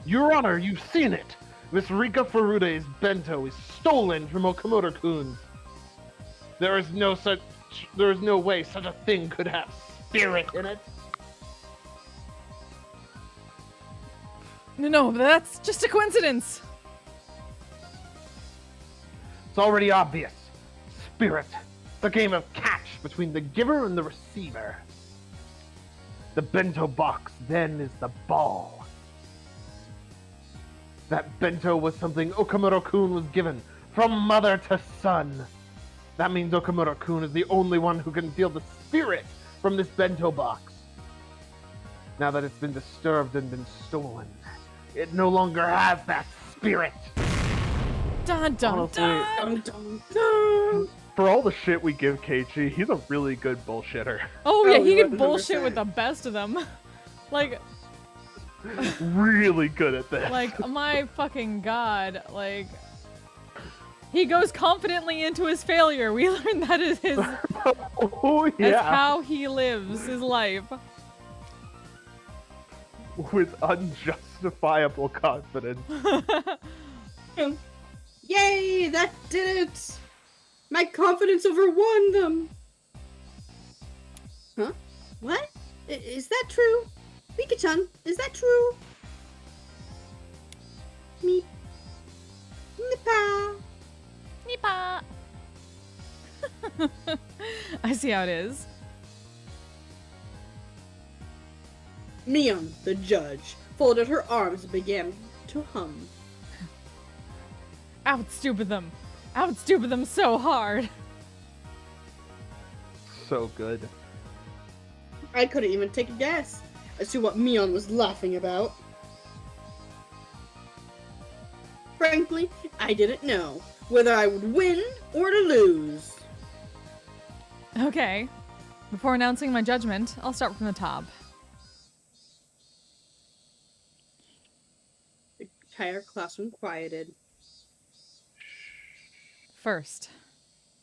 Your Honor, you've seen it! Miss Rika Ferude's bento is stolen from Okamoto-kun's. There is no way such a thing could have spirit in it. No, that's just a coincidence. It's already obvious. Spirit. It's a game of catch between the giver and the receiver. The bento box then is the ball. That bento was something Okamoto-kun was given from mother to son. That means Okamoto-kun is the only one who can feel the spirit from this bento box. Now that it's been disturbed and been stolen, it no longer has that spirit. Dun dun Honestly, dun. Dun, dun, dun. for all the shit we give Keiichi, he's a really good bullshitter. Oh yeah, Oh, he can bullshit 100%. with the best of them. Like, Really good at this. my fucking god, like, He goes confidently into his failure. We learned that is his Oh as yeah. how he lives his life. With unjustifiable confidence. Yay, that did it! My confidence overwon them! Huh? What? Is that true? Rika-chan, is that true? Me. Nippa. Nipa. I see how it is. Mion, the judge, folded her arms and began to hum. Outstupid them. Outstupid them so hard. So good. I couldn't even take a guess as to what Mion was laughing about. Frankly, I didn't know whether I would win or to lose. Okay. Before announcing my judgment, I'll start from the top. The entire classroom quieted. First,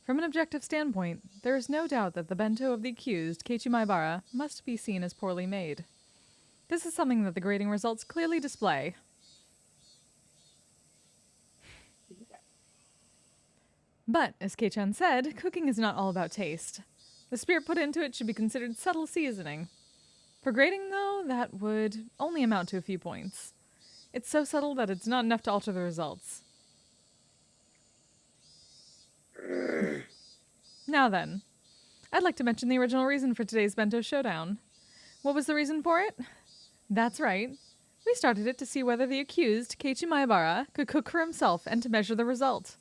from an objective standpoint, there is no doubt that the bento of the accused, Keiichi Maebara, must be seen as poorly made. This is something that the grading results clearly display. But, as Kei-chan said, cooking is not all about taste. The spirit put into it should be considered subtle seasoning. For grading, though, that would only amount to a few points. It's so subtle that it's not enough to alter the results. Now then, I'd like to mention the original reason for today's bento showdown. What was the reason for it? That's right. We started it to see whether the accused, Keiichi Maebara, could cook for himself and to measure the result.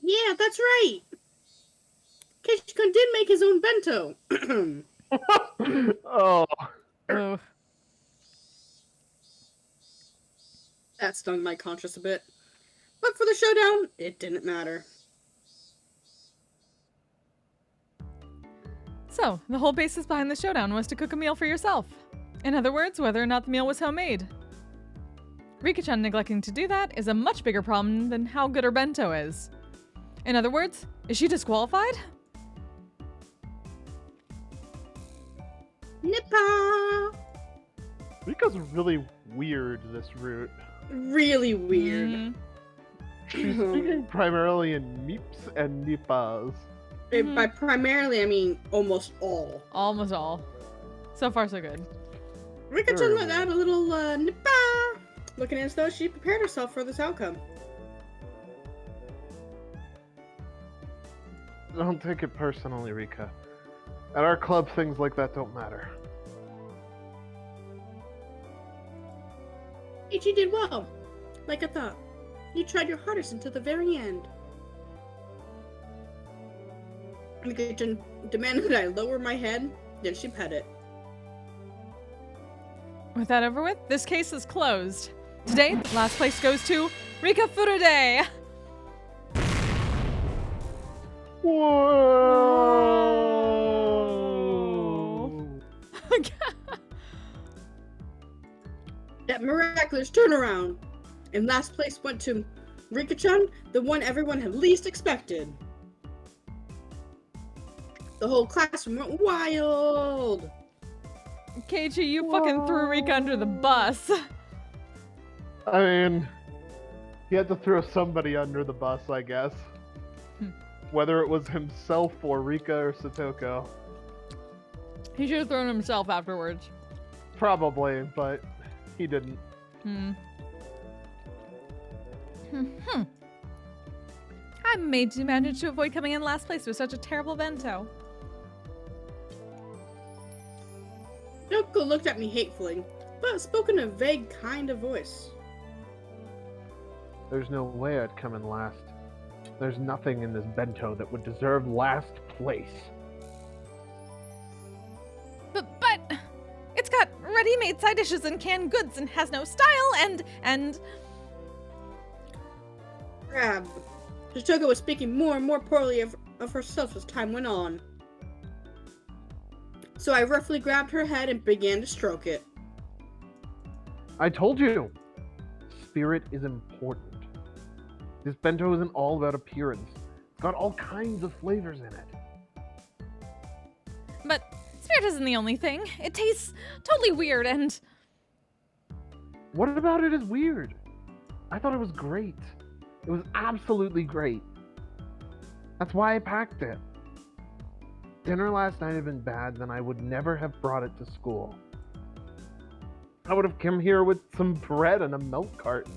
Yeah, that's right. Keiichi-kun did make his own bento. Oh. Ugh. That stung my conscience a bit. But for the showdown, it didn't matter. So, the whole basis behind the showdown was to cook a meal for yourself. In other words, whether or not the meal was homemade. Rika-chan neglecting to do that is a much bigger problem than how good her bento is. In other words, is she disqualified? Nippa! Rika's really weird, this route. Really weird. Mm, She's speaking primarily in meeps and nippas. By primarily, I mean almost all. almost all. So far, so good. Rika-chan let out a little nippa, looking as though she prepared herself for this outcome. Don't take it personally, Rika. At our club, things like that don't matter. Ichi did well. Like I thought. You tried your hardest until the very end. Rika-chan demanded that I lower my head, then she pet it. With that over with, this case is closed. Today, last place goes to Rika Furude. Whoa! That miraculous turnaround! And last place went to Rika-chan, the one everyone had least expected. The whole classroom went wild! Keiichi, you fucking threw Rika under the bus. I mean, he had to throw somebody under the bus, I guess. Whether it was himself or Rika or Satoko. He should have thrown himself afterwards. Probably, but he didn't. I'm amazed you managed to avoid coming in last place with such a terrible bento. Yoko looked at me hatefully, but spoke in a vague kind of voice. There's no way I'd come in last. There's nothing in this bento that would deserve last place. But it's got ready-made side dishes and canned goods and has no style and Crab. Satoko was speaking more and more poorly of herself as time went on. So I roughly grabbed her head and began to stroke it. I told you! spirit is important. This bento isn't all about appearance. It's got all kinds of flavors in it. But spirit isn't the only thing. It tastes totally weird and... What about it is weird? I thought it was great. It was absolutely great. That's why I packed it. Dinner last night had been bad, then I would never have brought it to school. I would have come here with some bread and a milk carton.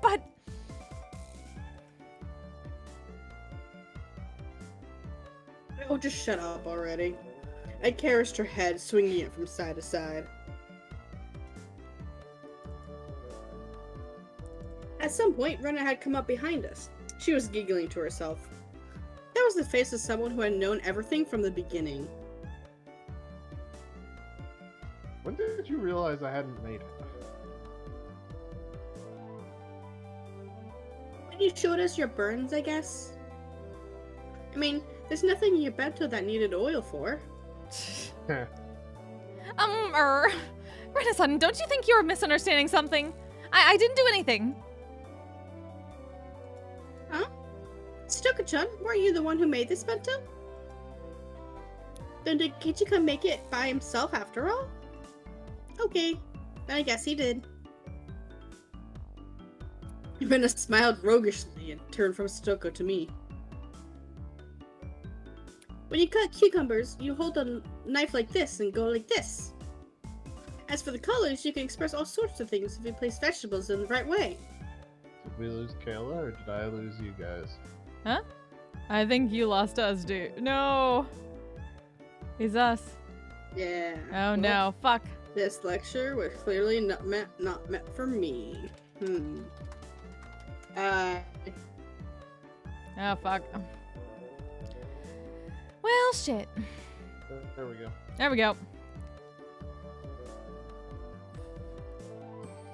But... Oh, just shut up already. I caressed her head, swinging it from side to side. At some point, Rena had come up behind us. She was giggling to herself. That was the face of someone who had known everything from the beginning. When did you realize I hadn't made it? When you showed us your burns, I guess? I mean, there's nothing in your bento that needed oil for. Rena-san, don't you think you're misunderstanding something? I didn't do anything. Huh? Stoka-chan, weren't you the one who made this bento? Then did Kichika make it by himself after all? Okay, I guess he did. Rena smiled roguishly and turned from Stoko to me. When you cut cucumbers, you hold a knife like this and go like this. As for the colors, you can express all sorts of things if you place vegetables in the right way. Did we lose Kayla or did I lose you guys? Huh? I think you lost us, dude. No. It's us. Yeah. Oh Well, no, fuck. This lecture was clearly not meant for me. Oh fuck. Well, shit. There we go. There we go.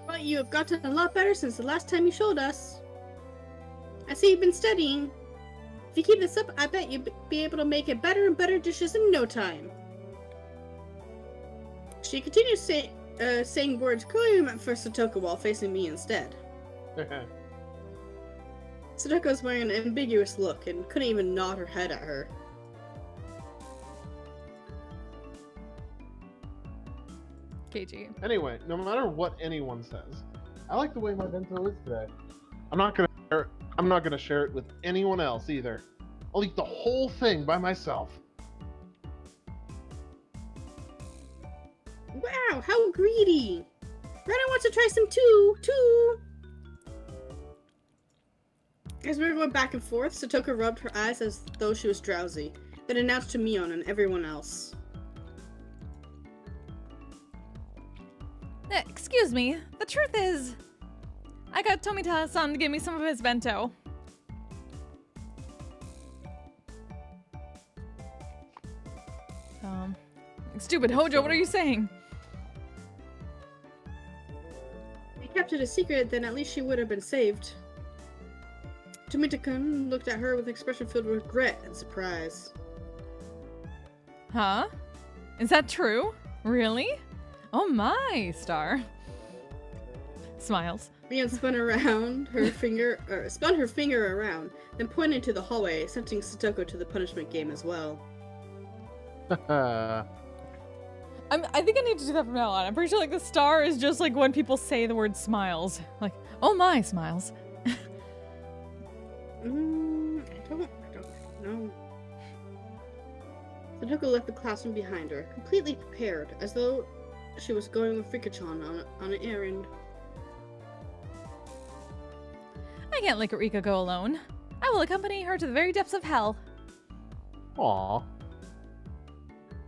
Well, you have gotten a lot better since the last time you showed us. I see you've been studying. If you keep this up, I bet you'll be able to make it better and better dishes in no time. She continues saying words clearly meant for Satoko while facing me instead. Satoko was wearing an ambiguous look and couldn't even nod her head at her. KG. Anyway, no matter what anyone says, I like the way my bento is today. I'm not gonna share it with anyone else either. I'll eat the whole thing by myself. Wow, how greedy! Rena wants to try some too! As we were going back and forth, Satoko rubbed her eyes as though she was drowsy, then announced to Mion and everyone else. Excuse me. The truth is, I got Tomita-san to give me some of his bento. Stupid Hojo, what are you saying? If you kept it a secret, then at least she would have been saved. Tomita-kun looked at her with an expression filled with regret and surprise. Huh? Is that true? Really? Oh my, Star. Smiles. Mion spun her finger around, then pointed to the hallway, sending Satoko to the punishment game as well. I think I need to do that from now on. I'm pretty sure like the star is just like when people say the word smiles. Like, oh my, smiles. I don't know. Satoko left the classroom behind her, completely prepared, as though she was going with Rika-chan on an errand. I can't let Rika go alone. I will accompany her to the very depths of hell. Aw.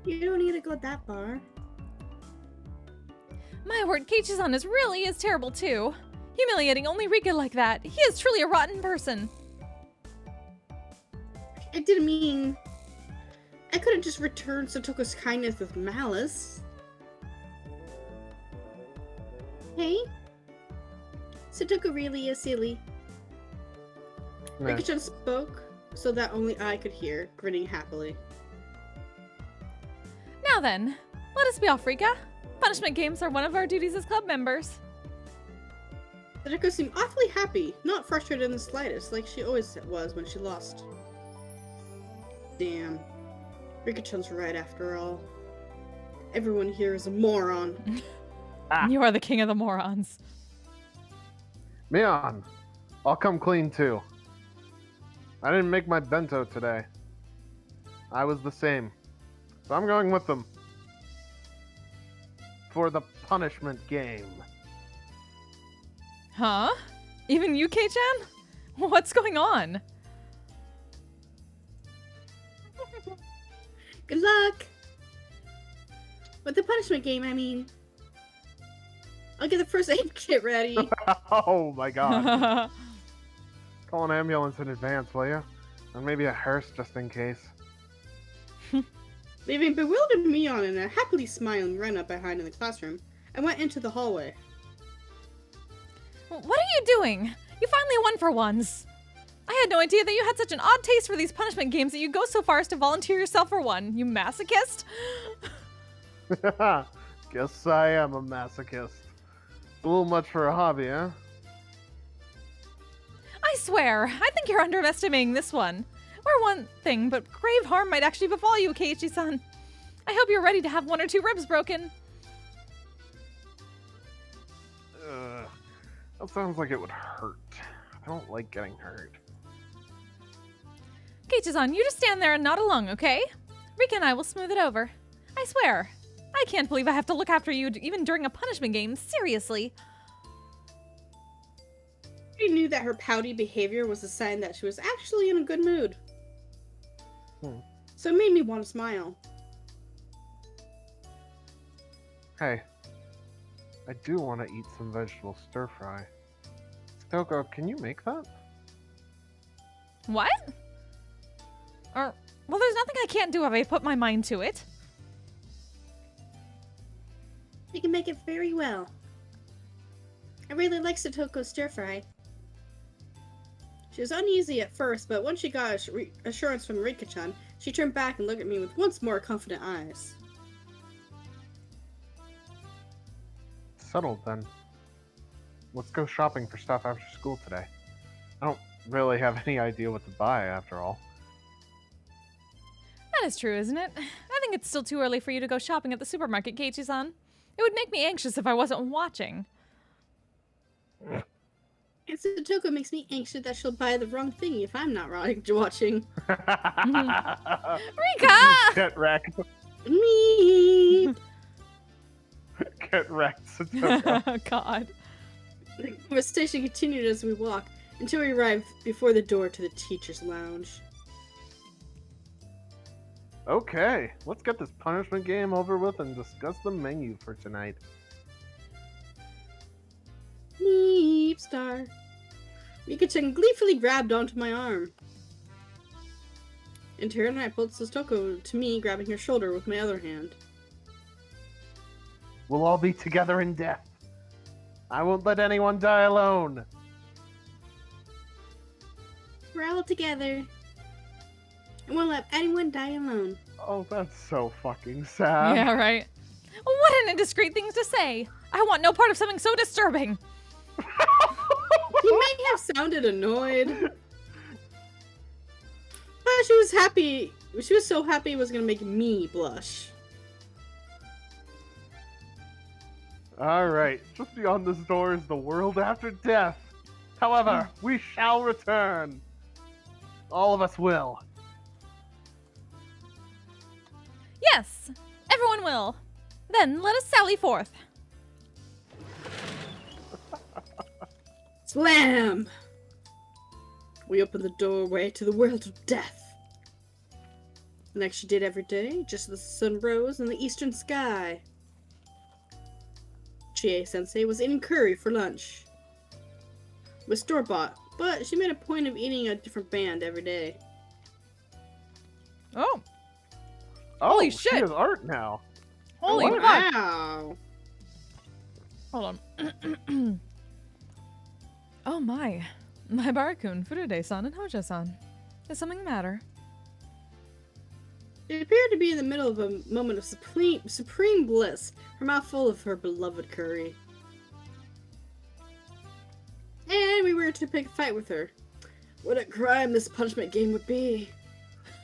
You don't need to go that far. My word, Keiichi-san is terrible too. Humiliating only Rika like that. He is truly a rotten person. I didn't mean... I couldn't just return Satoko's kindness with malice. Hey? Satoko really is silly. Nah. Rika-chan spoke so that only I could hear, grinning happily. Now then, let us be off, Rika. Punishment games are one of our duties as club members. Sadako seemed awfully happy, not frustrated in the slightest, like she always was when she lost. Damn. Rika-chan's right after all. Everyone here is a moron. Ah. You are the king of the morons. Mion, I'll come clean too. I didn't make my bento today. I was the same. So I'm going with them. For the punishment game. Huh? Even you, Kei-chan? What's going on? Good luck! With the punishment game, I mean. I'll get the first aid kit ready. Oh my god. Call an ambulance in advance, will you? And maybe a hearse just in case. Leaving bewildered Mion and a happily smiling Rena behind in the classroom, I went into the hallway. What are you doing? You finally won for once. I had no idea that you had such an odd taste for these punishment games that you go so far as to volunteer yourself for one. You masochist? Guess I am a masochist. A little much for a hobby, huh? I swear, I think you're underestimating this one. Or one thing, but grave harm might actually befall you, Keiichi-san. I hope you're ready to have 1 or 2 ribs broken. That sounds like it would hurt. I don't like getting hurt. Keiichi-san, you just stand there and nod along, okay? Rika and I will smooth it over. I swear. I can't believe I have to look after you even during a punishment game. Seriously. She knew that her pouty behavior was a sign that she was actually in a good mood. So it made me want to smile. Hey, I do want to eat some vegetable stir fry. Satoko, can you make that? What? Well, there's nothing I can't do if I put my mind to it. You can make it very well. I really like Satoko's stir fry. She was uneasy at first, but once she got assurance from Rika-chan, she turned back and looked at me with once more confident eyes. Settled then. Let's go shopping for stuff after school today. I don't really have any idea what to buy after all. That is true, isn't it? I think it's still too early for you to go shopping at the supermarket, Keiichi-san. It would make me anxious if I wasn't watching. And Satoko makes me anxious that she'll buy the wrong thing if I'm not watching. Rika! Get wrecked. Me! Get wrecked, Satoko. God. The conversation continued as we walked until we arrived before the door to the teacher's lounge. Okay, let's get this punishment game over with and discuss the menu for tonight. Meep star. Rika-chan gleefully grabbed onto my arm. In turn, I pulled Satoko to me, grabbing her shoulder with my other hand. We'll all be together in death. I won't let anyone die alone. We're all together. I won't let anyone die alone. Oh, that's so fucking sad. Yeah, right. What an indiscreet thing to say. I want no part of something so disturbing. He may have sounded annoyed. But she was happy. She was so happy it was going to make me blush. Alright, just beyond this door is the world after death. However, we shall return. All of us will. Yes, everyone will. Then let us sally forth. Slam! We opened the doorway to the world of death. Like she did every day, just as the sun rose in the eastern sky. Chie-sensei was eating curry for lunch. It was store-bought, but she made a point of eating a different band every day. Oh, Oh, Holy she shit. has art now. holy What? fuck. Wow! Hold on. Oh my. My Barakun, Furude-san, and Hojo-san. Does something matter? She appeared to be in the middle of a moment of supreme bliss, her mouth full of her beloved curry. and we were to pick a fight with her. What a crime this punishment game would be.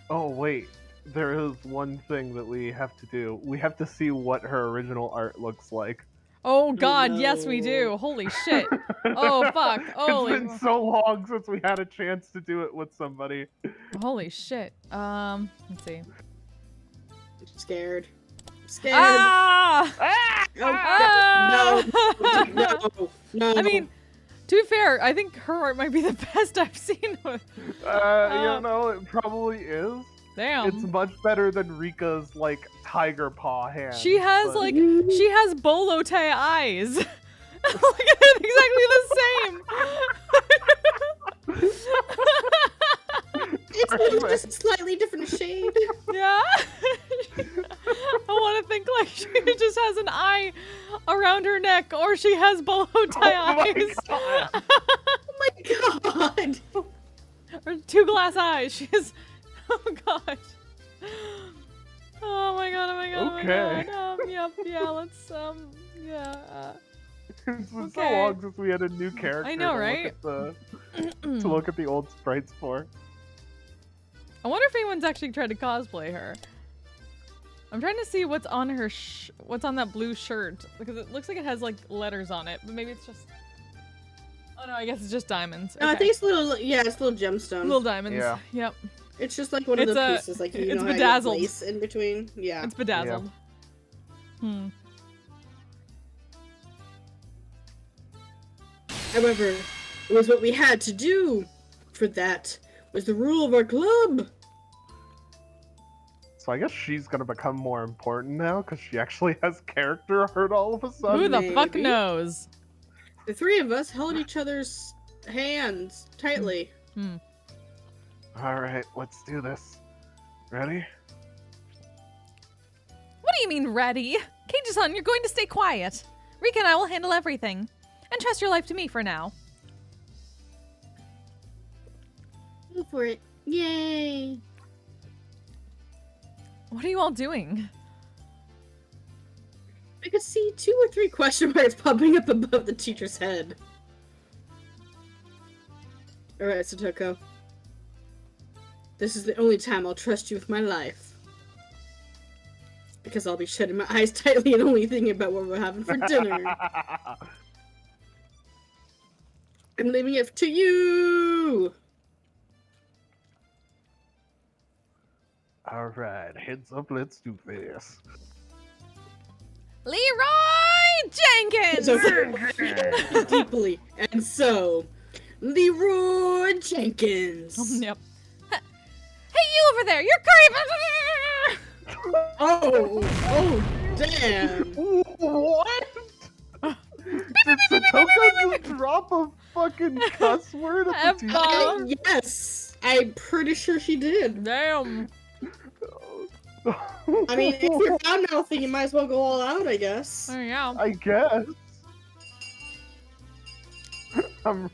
Oh wait, there is one thing that we have to do. We have to see what her original art looks like. Oh God, yes we do. no. Holy shit. Oh fuck. Holy. It's been so long since we had a chance to do it with somebody. Holy shit. Let's see. I'm scared. I'm scared. Ah! Oh, Ah! no, no. I mean, to be fair, I think her art might be the best I've seen. You know, it probably is. Damn. It's much better than Rika's like tiger paw hand. She has but- like she has bolo tie eyes. Look at it, exactly the same. It's literally just a slightly different shade. Yeah. I want to think like she just has an eye around her neck, or she has bolo tie eyes, God. Oh my god. or 2 glass eyes. She has. Oh gosh. Oh my god. Oh my god. Okay. Oh my god. Yep. Yeah. Let's. Yeah. It's been so Okay. long since we had a new character. I know, to right? Look at to look at the old sprites for. I wonder if anyone's actually tried to cosplay her. I'm trying to see what's on her what's on that blue shirt, because it looks like it has like letters on it, but maybe it's just. Oh no, I guess it's just diamonds. No, I Okay. think it's little. Yeah, it's little gemstones. Little diamonds. Yeah. Yep. It's just like one of It's those a- pieces, like you it's know how you have bedazzled. lace in between. Yeah. It's bedazzled. Hmm. However, it was what we had to do. For that was the rule of our club. So I guess she's gonna become more important now because she actually has character art all of a sudden. Who the fuck maybe. knows? The three of us held each other's hands tightly. Hmm. All right, let's do this. Ready? What do you mean, ready? Keiji-san, you're going to stay quiet. Rika and I will handle everything. And trust your life to me for now. Go for it. Yay. What are you all doing? I could see 2 or 3 question marks popping up above the teacher's head. Alright, Satoko. This is the only time I'll trust you with my life. Because I'll be shutting my eyes tightly and only thinking about what we're having for dinner. I'm leaving it to you! All right, heads up, let's do this. Leroy Jenkins! So deeply. And so, Leroy Jenkins. Yep. Hey, you over there! You're curry! Oh, damn. What? Did Satoko just drop a fucking cuss word at the teacher? F-bomb. Yes, I'm pretty sure she did. Damn. I mean, if you're down mouthing, you might as well go all out, I guess. There you go. I guess. I'm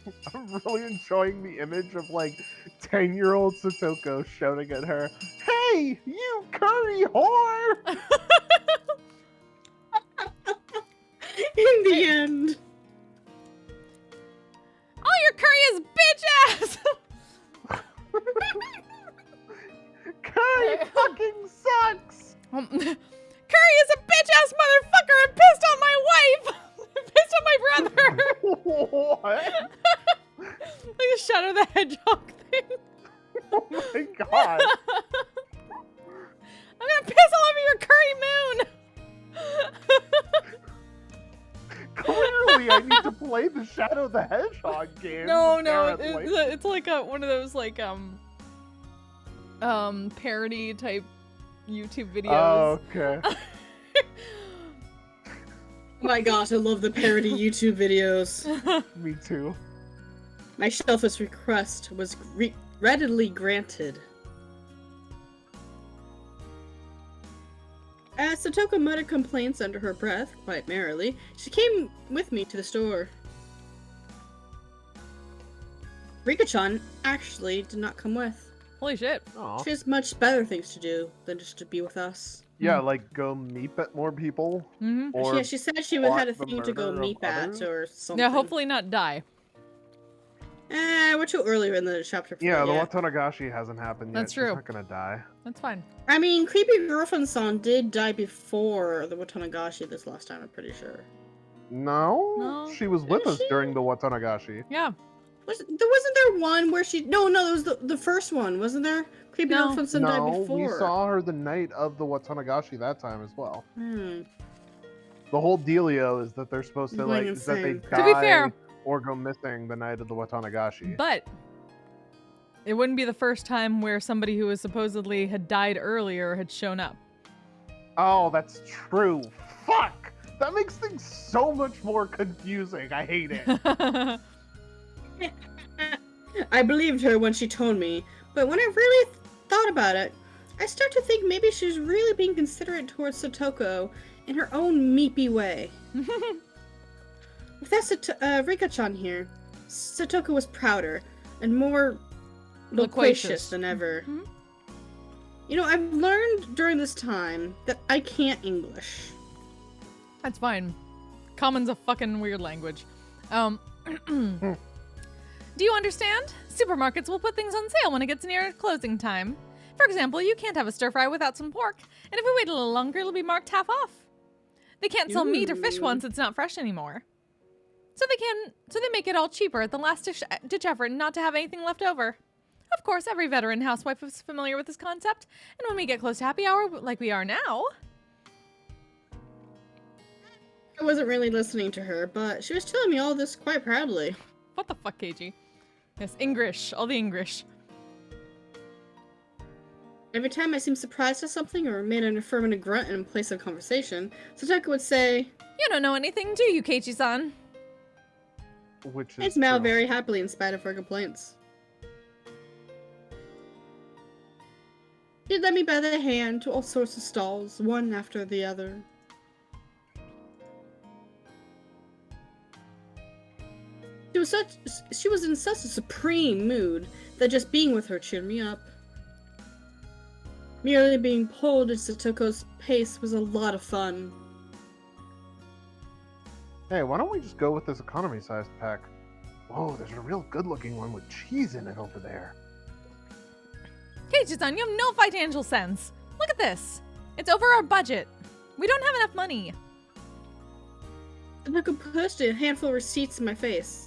really enjoying the image of like 10-year-old Satoko shouting at her, "Hey, you curry whore!" In the end. All your curry is bitch ass! Curry fucking sucks! Curry is a bitch ass motherfucker and pissed on my wife! Pissed on my brother! What? Like a Shadow the Hedgehog thing. Oh my god. I'm gonna piss all over your curry moon! Clearly, I need to play the Shadow the Hedgehog game. No, apparently. it's like one of those like parody type YouTube videos. Oh, okay. My gosh, I love the parody YouTube videos. Me too. My shelfish request was readily granted. As Satoko muttered complaints under her breath, quite merrily, she came with me to the store. Rika-chan actually did not come with. Holy shit. Aw. She has much better things to do than just to be with us. Yeah, like go meep at more people. Mm-hmm. Or Yeah, she said she would had a plot the thing to go murder of meep at others? or something. Yeah, hopefully not die. We're too early in the chapter for Yeah, that the yet. Watanagashi hasn't happened yet. That's She's true. not gonna die. That's fine. I mean, Creepy Girlfriend Song did die before the Watanagashi this last time, I'm pretty sure. No. She was with Is us she? during the Watanagashi. Yeah. Wasn't there one where she... No, it was the first one, wasn't there? Creepy No. Girlfriend Song died No, before. we saw her the night of the Watanagashi that time as well. Hmm. The whole dealio is that they're supposed to Going is that they insane. die To be fair- or go missing the night of the Watanagashi. But it wouldn't be the first time where somebody who was supposedly had died earlier had shown up. Oh, that's true. Fuck! That makes things so much more confusing. I hate it. I believed her when she told me, but when I really thought about it, I start to think maybe she's really being considerate towards Satoko in her own meepy way. With that Rika-chan here, Satoko was prouder and more loquacious than ever. Mhm. You know, I've learned during this time that I can't English. That's fine. Common's a fucking weird language. Do you understand? Supermarkets will put things on sale when it gets near closing time. For example, you can't have a stir fry without some pork, and if we wait a little longer, it'll be marked half off. They can't sell meat or fish Ooh. once it's not fresh anymore. So they make it all cheaper at the last ditch effort not to have anything left over. Of course, every veteran housewife is familiar with this concept, and when we get close to happy hour, like we are now, I wasn't really listening to her, but she was telling me all this quite proudly. what the fuck, KG? Yes, English, all the English. Every time I seemed surprised at something or made an affirmative grunt in place of conversation, Satoko would say, You don't know anything, do you, Keiichi-san? Which I is smiled true. very happily in spite of her complaints. She led me by the hand to all sorts of stalls, one after the other. She was in such a supreme mood that just being with her cheered me up. Merely being pulled at Satoko's pace was a lot of fun. Hey, why don't we just go with this economy-sized pack? Whoa, there's a real good-looking one with cheese in it over there. Keiichi-san, you have no financial sense. Look at this. It's over our budget. We don't have enough money. Satoko pushed a handful of receipts in my face.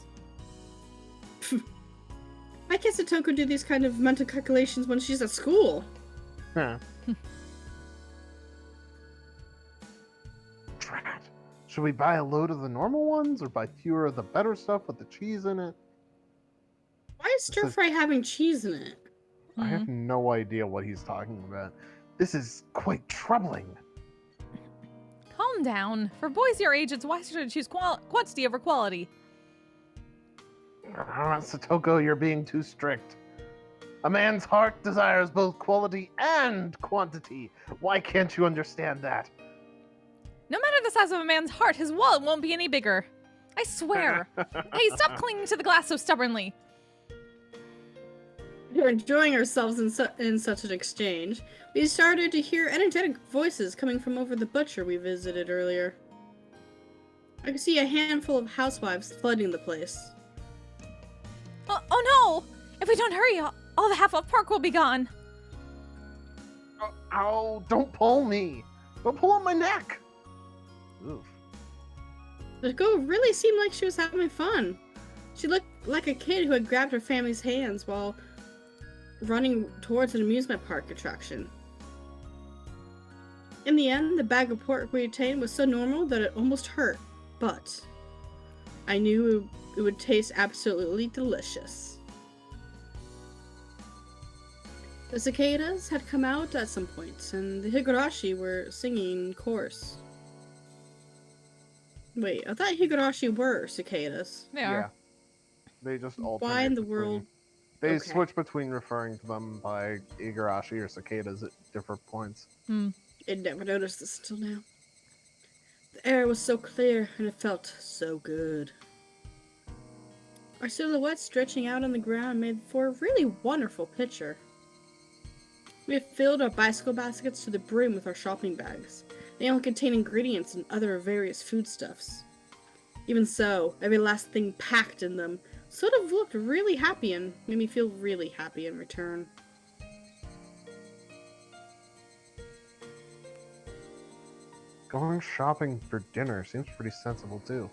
Why can't Satoko do these kind of mental calculations when she's at school? Huh. Drat. Should we buy a load of the normal ones or buy fewer of the better stuff with the cheese in it? Why is stir fry having cheese in it? I have no idea what he's talking about. This is quite troubling. Calm down. For boys your age, it's wiser to choose quantity over quality. Satoko, you're being too strict. A man's heart desires both quality and quantity. Why can't you understand that? No matter the size of a man's heart, his wallet won't be any bigger. I swear. Hey, stop clinging to the glass so stubbornly. We were enjoying ourselves in such an exchange. We started to hear energetic voices coming from over the butcher we visited earlier. I could see a handful of housewives flooding the place. Oh no! If we don't hurry, all the half-off pork will be gone. Ow, don't pull me. Don't pull on my neck. Oof. The girl really seemed like she was having fun. She looked like a kid who had grabbed her family's hands while running towards an amusement park attraction. In the end, the bag of pork we obtained was so normal that it almost hurt, but I knew it would taste absolutely delicious. The cicadas had come out at some point, and the Higurashi were singing in chorus. Wait, I thought Higurashi were cicadas. They are. Yeah. They just alternate. Why in the between- world? They Okay. switch between referring to them by Higurashi or cicadas at different points. I'd never noticed this till now. The air was so clear, and it felt so good. Our silhouettes stretching out on the ground made for a really wonderful picture. We had filled our bicycle baskets to the brim with our shopping bags. They all contain ingredients and other various foodstuffs. Even so, every last thing packed in them sort of looked really happy and made me feel really happy in return. Going shopping for dinner seems pretty sensible too.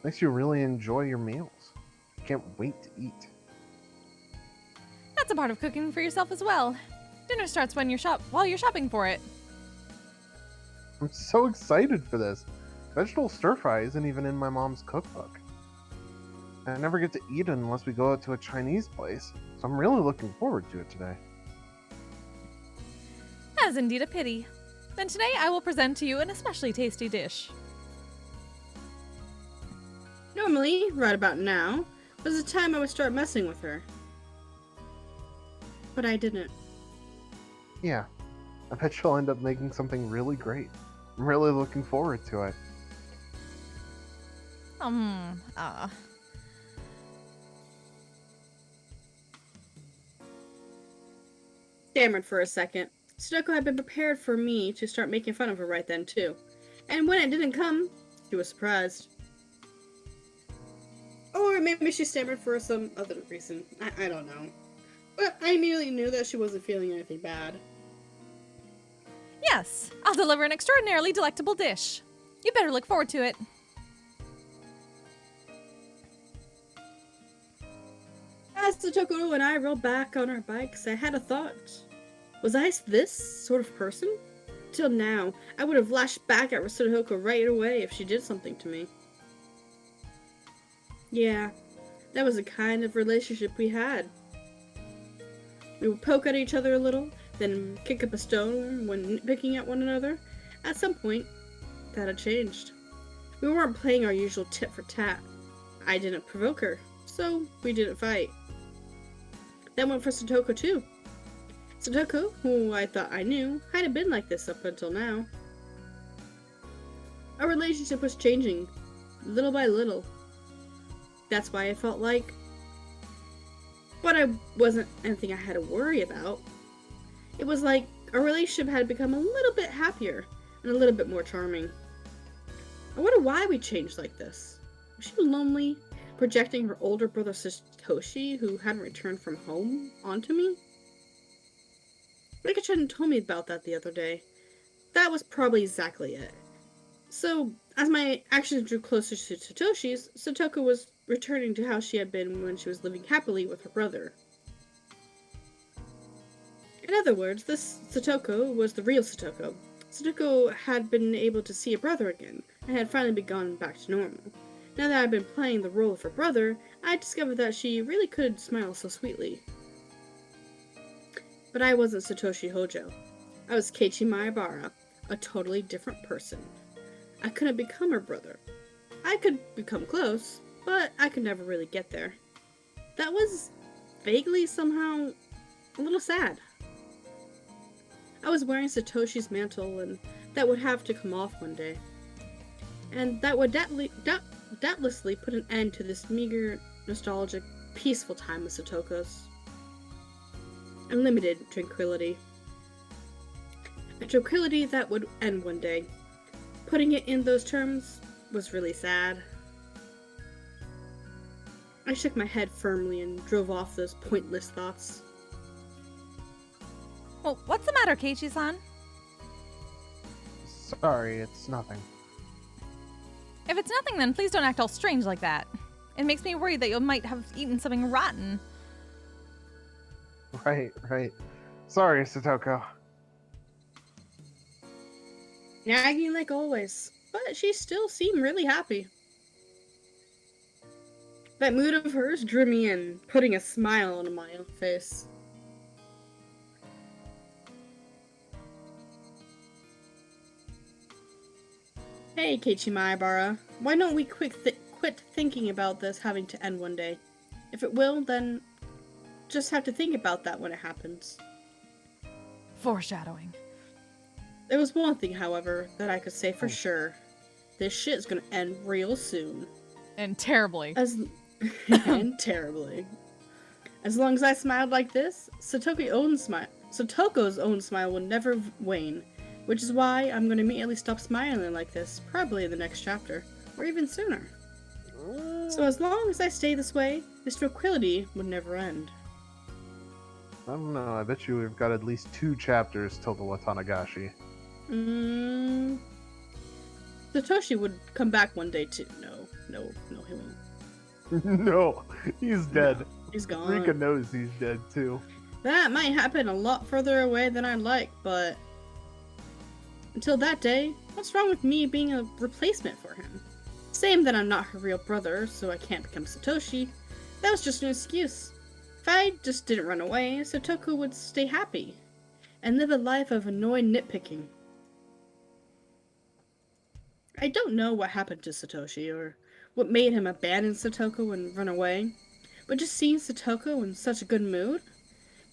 Makes you really enjoy your meals. Can't wait to eat. That's a part of cooking for yourself as well. Dinner starts when while you're shopping for it. I'm so excited for this. Vegetable stir fry isn't even in my mom's cookbook. I never get to eat it unless we go out to a Chinese place, so I'm really looking forward to it today. That is indeed a pity. Then today I will present to you an especially tasty dish. Normally, right about now, was the time I would start messing with her. But I didn't. Yeah, I bet she'll end up making something really great. I'm really looking forward to it. Stammered for a second. Sadako had been prepared for me to start making fun of her right then, too. And when it didn't come, she was surprised. Or maybe she stammered for some other reason. I don't know. But I immediately knew that she wasn't feeling anything bad. Yes, I'll deliver an extraordinarily delectable dish. You better look forward to it. As Satoko and I rolled back on our bikes, I had a thought. Was I this sort of person? Till now, I would have lashed back at Satoko right away if she did something to me. Yeah, that was the kind of relationship we had. We would poke at each other a little, then kick up a stone when picking at one another. At some point, that had changed. We weren't playing our usual tit for tat. I didn't provoke her, so we didn't fight. That went for Satoko too. Satoko, who I thought I knew, hadn't been like this up until now. Our relationship was changing, little by little. That's why I felt like... But I wasn't anything I had to worry about. It was like our relationship had become a little bit happier and a little bit more charming. I wonder why we changed like this. Was she lonely, projecting her older brother Satoshi, who hadn't returned from home, onto me? Rika hadn't told me about that the other day. That was probably exactly it. So, as my actions drew closer to Satoshi's, Satoko was returning to how she had been when she was living happily with her brother. In other words, this Satoko was the real Satoko. Satoko had been able to see her brother again, and had finally gone back to normal. Now that I'd been playing the role of her brother, I discovered that she really could smile so sweetly. But I wasn't Satoshi Hojo. I was Keiichi Maebara, a totally different person. I couldn't become her brother. I could become close, but I could never really get there. That was vaguely somehow a little sad. I was wearing Satoshi's mantle, and that would have to come off one day. And that would doubtlessly put an end to this meager, nostalgic, peaceful time with Satoko's. Unlimited tranquility. A tranquility that would end one day. Putting it in those terms was really sad. I shook my head firmly and drove off those pointless thoughts. Well, what's the matter, Keiichi-san? Sorry, it's nothing. If it's nothing, then please don't act all strange like that. It makes me worried that you might have eaten something rotten. Right. Sorry, Satoko. Nagging like always, but she still seemed really happy. That mood of hers drew me in, putting a smile on my own face. Hey, Keiichi Maebara, why don't we quit thinking about this having to end one day? If it will, then just have to think about that when it happens. Foreshadowing. There was one thing, however, that I could say for sure. This shit's gonna end real soon. And terribly. And terribly. As long as I smiled like this, Satoko's own smile will never wane. Which is why I'm gonna immediately stop smiling like this, probably in the next chapter. Or even sooner. So as long as I stay this way, this tranquility would never end. I don't know. I bet you we've got at least 2 chapters till the Watanagashi. Satoshi would come back one day too. No, he won't. No, he's dead. He's gone. Rika knows he's dead too. That might happen a lot further away than I'd like, but until that day, what's wrong with me being a replacement for him? Saying that I'm not her real brother, so I can't become Satoshi, that was just an excuse. If I just didn't run away, Satoku would stay happy and live a life of annoyed nitpicking. I don't know what happened to Satoshi or what made him abandon Satoku and run away, but just seeing Satoku in such a good mood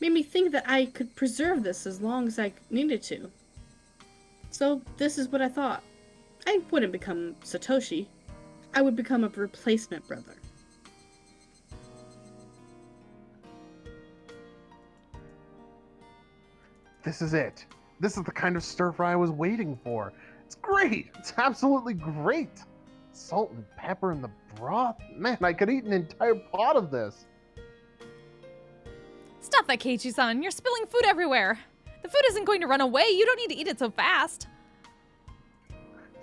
made me think that I could preserve this as long as I needed to. So this is what I thought. I wouldn't become Satoshi. I would become a replacement brother. This is it. This is the kind of stir fry I was waiting for. It's great. It's absolutely great. Salt and pepper in the broth. Man, I could eat an entire pot of this. Stop that, Keiichi-san. You're spilling food everywhere. The food isn't going to run away. You don't need to eat it so fast.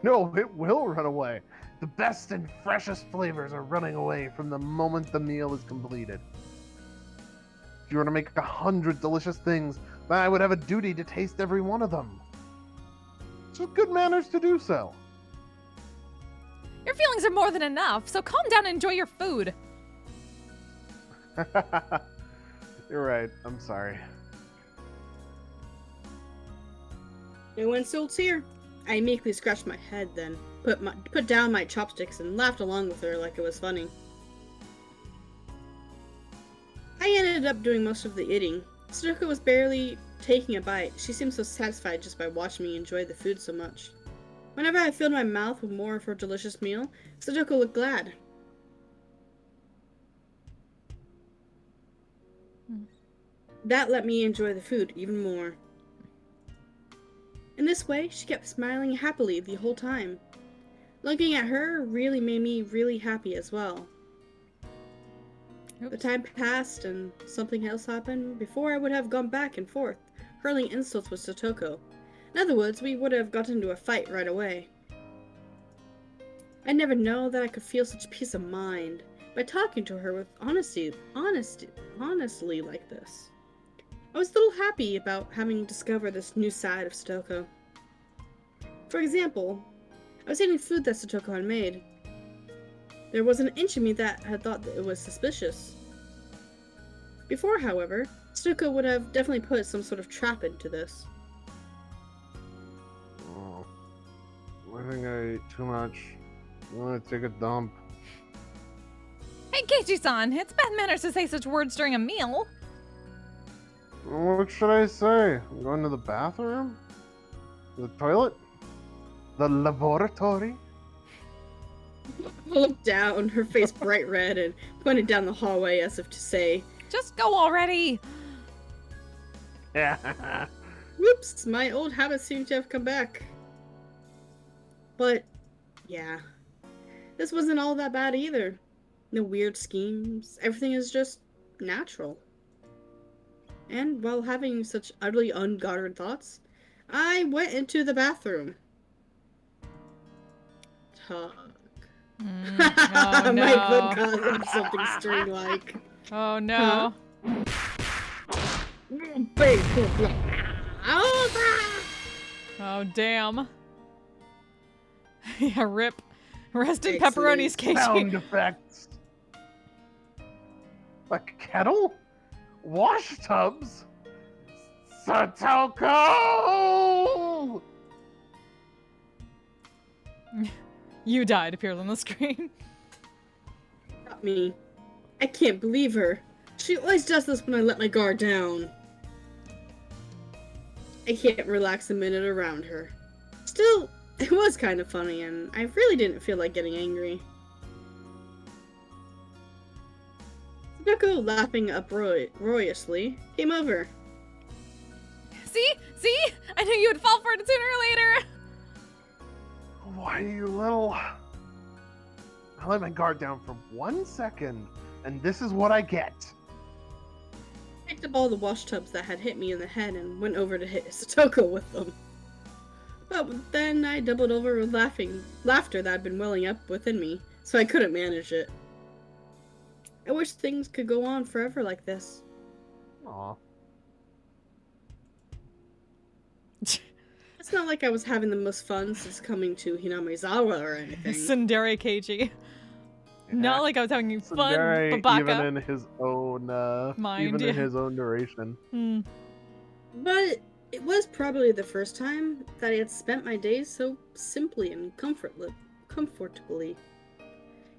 No, it will run away. The best and freshest flavors are running away from the moment the meal is completed. If you were to make 100 delicious things, then I would have a duty to taste every one of them. It's just good manners to do so. Your feelings are more than enough, so calm down and enjoy your food. You're right. I'm sorry. No insults here. I meekly scratched my head, then put down my chopsticks and laughed along with her like it was funny. I ended up doing most of the eating. Sudoku was barely taking a bite. She seemed so satisfied just by watching me enjoy the food so much. Whenever I filled my mouth with more of her delicious meal, Sudoku looked glad. That let me enjoy the food even more. In this way, she kept smiling happily the whole time. Looking at her really made me really happy as well. The time passed and something else happened before I would have gone back and forth, hurling insults with Sotoko. In other words, we would have gotten into a fight right away. I never know that I could feel such peace of mind by talking to her with honestly like this. I was a little happy about having discovered this new side of Sotoko. For example, I was eating food that Sotoko had made. There wasn't an inch of me that had thought that it was suspicious. Before, however, Sotoko would have definitely put some sort of trap into this. Oh, I think I ate too much. I'm gonna take a dump. Hey, Keiichi-san, it's bad manners to say such words during a meal. What should I say? I'm going to the bathroom? The toilet? The laboratory? I looked down, her face bright red, and pointed down the hallway as if to say, Just go already. Yeah. whoops, my old habits seem to have come back. But, yeah. This wasn't all that bad either. No weird schemes. Everything is just natural. And while having such utterly unguarded thoughts, I went into the bathroom. Talk. Oh, My no. foot caused something string-like. Oh, no. Oh, damn. Yeah, rip. Rest in Excellent. pepperonis, Sound Keiichi. effects. A kettle? Wash tubs? Satoko! You died appears on the screen. Not me. I can't believe her. She always does this when I let my guard down. I can't relax a minute around her. Still, it was kind of funny, and I really didn't feel like getting angry. Sudoku, laughing uproariously, came over. See? See? I knew you would fall for it sooner or later. Why, you little... I let my guard down for 1 second, and this is what I get. Picked up all the wash tubs that had hit me in the head and went over to hit Satoko with them. But then I doubled over with laughter that had been welling up within me, so I couldn't manage it. I wish things could go on forever like this. Aw. It's not like I was having the most fun since coming to Hinamizawa or anything. Tsundere Keiichi. Not like I was having fun, Tsundere, Babaka. even in his own Mind, even yeah. in his own narration. But it was probably the first time that I had spent my days so simply and comfortably.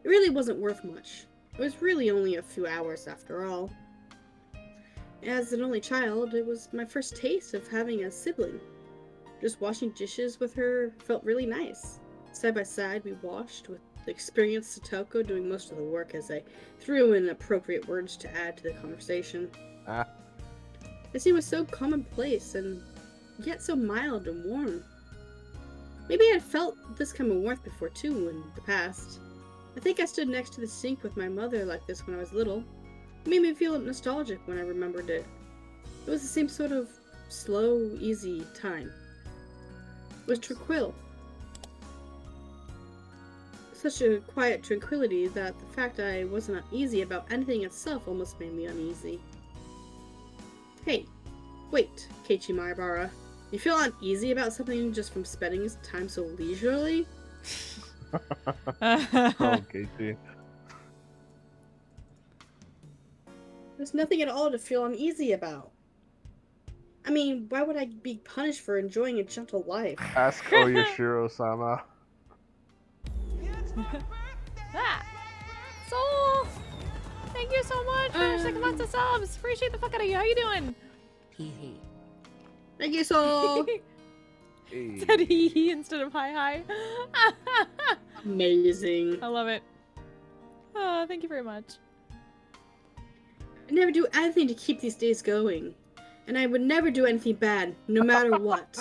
It really wasn't worth much. It was really only a few hours after all. As an only child, it was my first taste of having a sibling. Just washing dishes with her felt really nice. Side by side, we washed, with the experienced Satoko doing most of the work as I threw in appropriate words to add to the conversation. The scene was so commonplace and yet so mild and warm. Maybe I had felt this kind of warmth before too in the past. I think I stood next to the sink with my mother like this when I was little. It made me feel nostalgic when I remembered it. It was the same sort of slow, easy time. It was tranquil. Such a quiet tranquility that the fact I wasn't uneasy about anything itself almost made me uneasy. Hey, wait, Keiichi Maibara. You feel uneasy about something just from spending his time so leisurely? Oh, Keiichi. There's nothing at all to feel uneasy about. I mean, why would I be punished for enjoying a gentle life? Ask Oyashiro-sama. Soul! Thank you so much for sticking lots of subs. Appreciate the fuck out of you. How you doing? Thank you, Soul! Hey. Said hee instead of hi. Amazing. I love it. Oh, thank you very much. I never do anything to keep these days going. And I would never do anything bad, no matter what.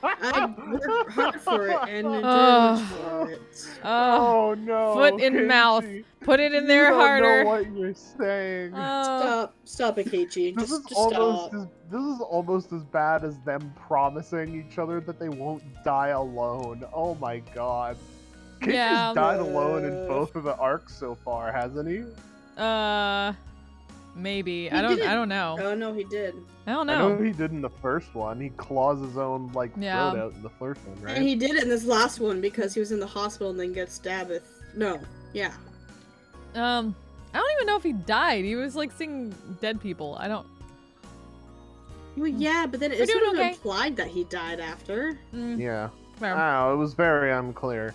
I'd work hard for it and endure much for it. Oh no! Foot in mouth. Keiichi. Put it in You there don't harder. know what you're saying. Stop it, Keiichi. This Just is almost stop. this is almost as bad as them promising each other that they won't die alone. Oh my god. Keiichi's Yeah. died alone in both of the arcs so far, hasn't he? Maybe. He I didn't. don't know. Oh no, he did. I don't I know. know he did in the first one. He claws his own Yeah. throat out in the first one, right? And he did it in this last one because he was in the hospital and then gets stabbed with... No. Yeah. I don't even know if he died. He was like seeing dead people. I don't. Well, yeah, but then We're it sort doing of okay. implied that he died after. Yeah. Fair. Oh, it was very unclear.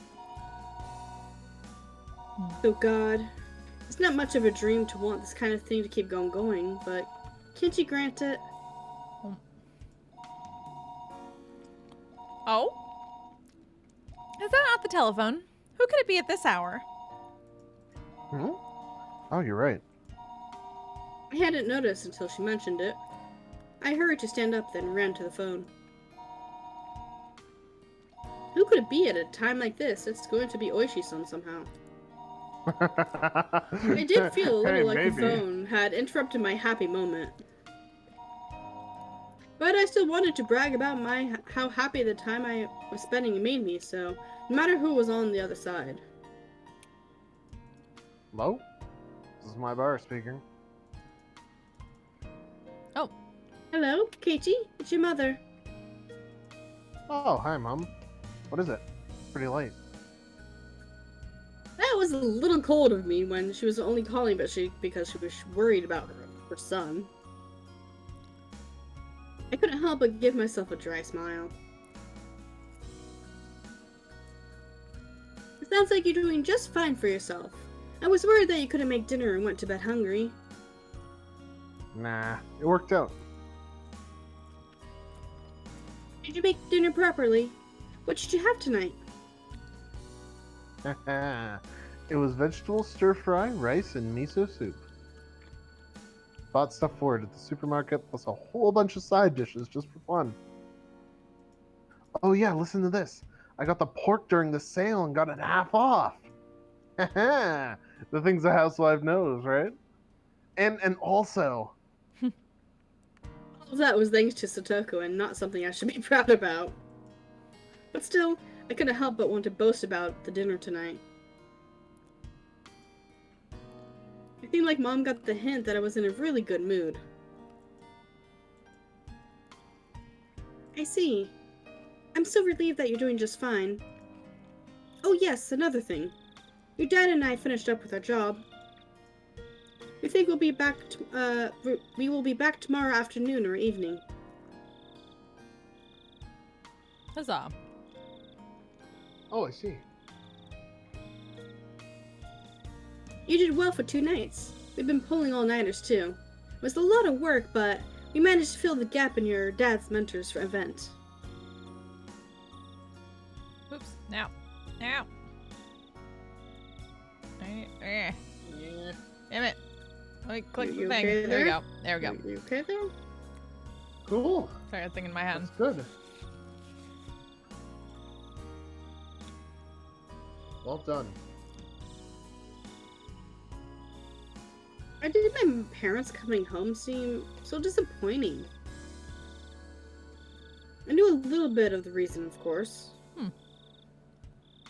Oh god. It's not much of a dream to want this kind of thing to keep going, but can't you grant it? Oh? Is that not the telephone? Who could it be at this hour? Hmm? Oh, you're right. I hadn't noticed until she mentioned it. I hurried to stand up, then ran to the phone. Who could it be at a time like this? It's going to be Oishi-san somehow. I did feel a little Hey, like the maybe. phone had interrupted my happy moment. But I still wanted to brag about how happy the time I was spending made me, so no matter who was on the other side. Hello? This is my bar speaking. Hello, Keiichi? It's your mother. Oh, hi, Mom. What is it? Pretty late. That was a little cold of me when she was only calling because she was worried about her son. I couldn't help but give myself a dry smile. It sounds like you're doing just fine for yourself. I was worried that you couldn't make dinner and went to bed hungry. Nah, it worked out. Did you make dinner properly? What did you have tonight? It was vegetable stir fry, rice, and miso soup. Bought stuff for it at the supermarket, plus a whole bunch of side dishes just for fun. Oh yeah, listen to this. I got the pork during the sale and got it half off. The things a housewife knows, right? And also, All of that was thanks to Satoko and not something I should be proud about. But still, I couldn't help but want to boast about the dinner tonight. I think like Mom got the hint that I was in a really good mood. I see. I'm so relieved that you're doing just fine. Oh yes, another thing. Your dad and I finished up with our job. We think we'll be back. We will be back tomorrow afternoon or evening. Huzzah. oh, I see. You did well for 2 nights. We've been pulling all-nighters too. It was a lot of work, but we managed to fill the gap in your dad's mentors for event. Oops. Now. Now. Yeah. Damn it. Let me click You the thing. okay There we there? go. There we go. You okay there? Cool. Sorry, that thing in my hand. That's good. Well done. Why did my parents coming home seem so disappointing? I knew a little bit of the reason, of course.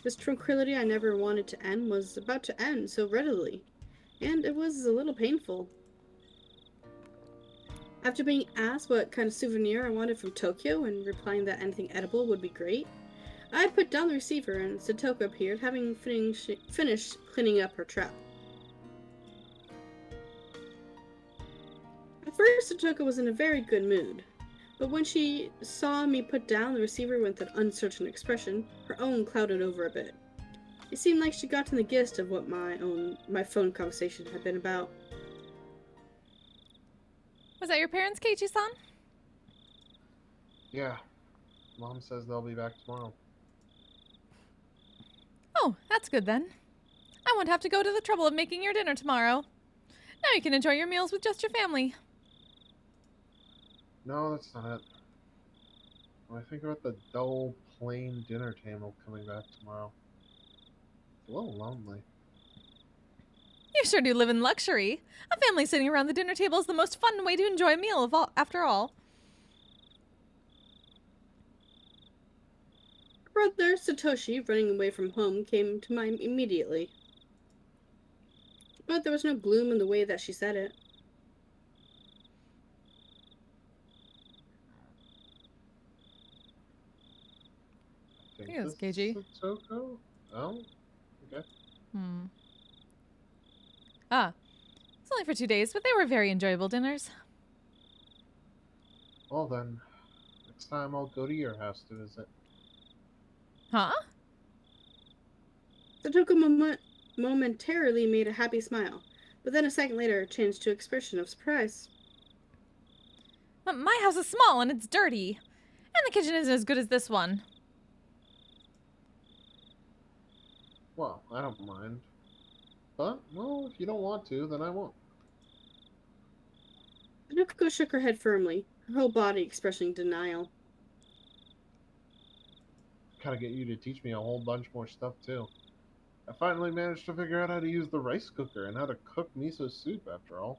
This tranquility I never wanted to end was about to end so readily, and it was a little painful. After being asked what kind of souvenir I wanted from Tokyo and replying that anything edible would be great, I put down the receiver and Satoko appeared, having finished cleaning up her trap. At first, Satoko was in a very good mood, but when she saw me put down the receiver with an uncertain expression, her own clouded over a bit. It seemed like she'd gotten the gist of what my phone conversation had been about. Was that your parents, Keiichi-san? Yeah. Mom says they'll be back tomorrow. Oh, that's good then. I won't have to go to the trouble of making your dinner tomorrow. Now you can enjoy your meals with just your family. No, that's not it. When I think about the dull, plain dinner table coming back tomorrow, it's a little lonely. You sure do live in luxury. A family sitting around the dinner table is the most fun way to enjoy a meal after all. Brother Satoshi, running away from home, came to mind immediately. But there was no gloom in the way that she said it. I think Yes, this KG. is Satoko? Oh? Okay. Ah, it's only for 2 days, but they were very enjoyable dinners. Well then, next time I'll go to your house to visit. Huh? Satoko momentarily made a happy smile, but then a second later changed to an expression of surprise. But my house is small and it's dirty. And the kitchen isn't as good as this one. Well, I don't mind. But, well, if you don't want to, then I won't. Satoko shook her head firmly, her whole body expressing denial. Gotta get you to teach me a whole bunch more stuff, too. I finally managed to figure out how to use the rice cooker and how to cook miso soup, after all.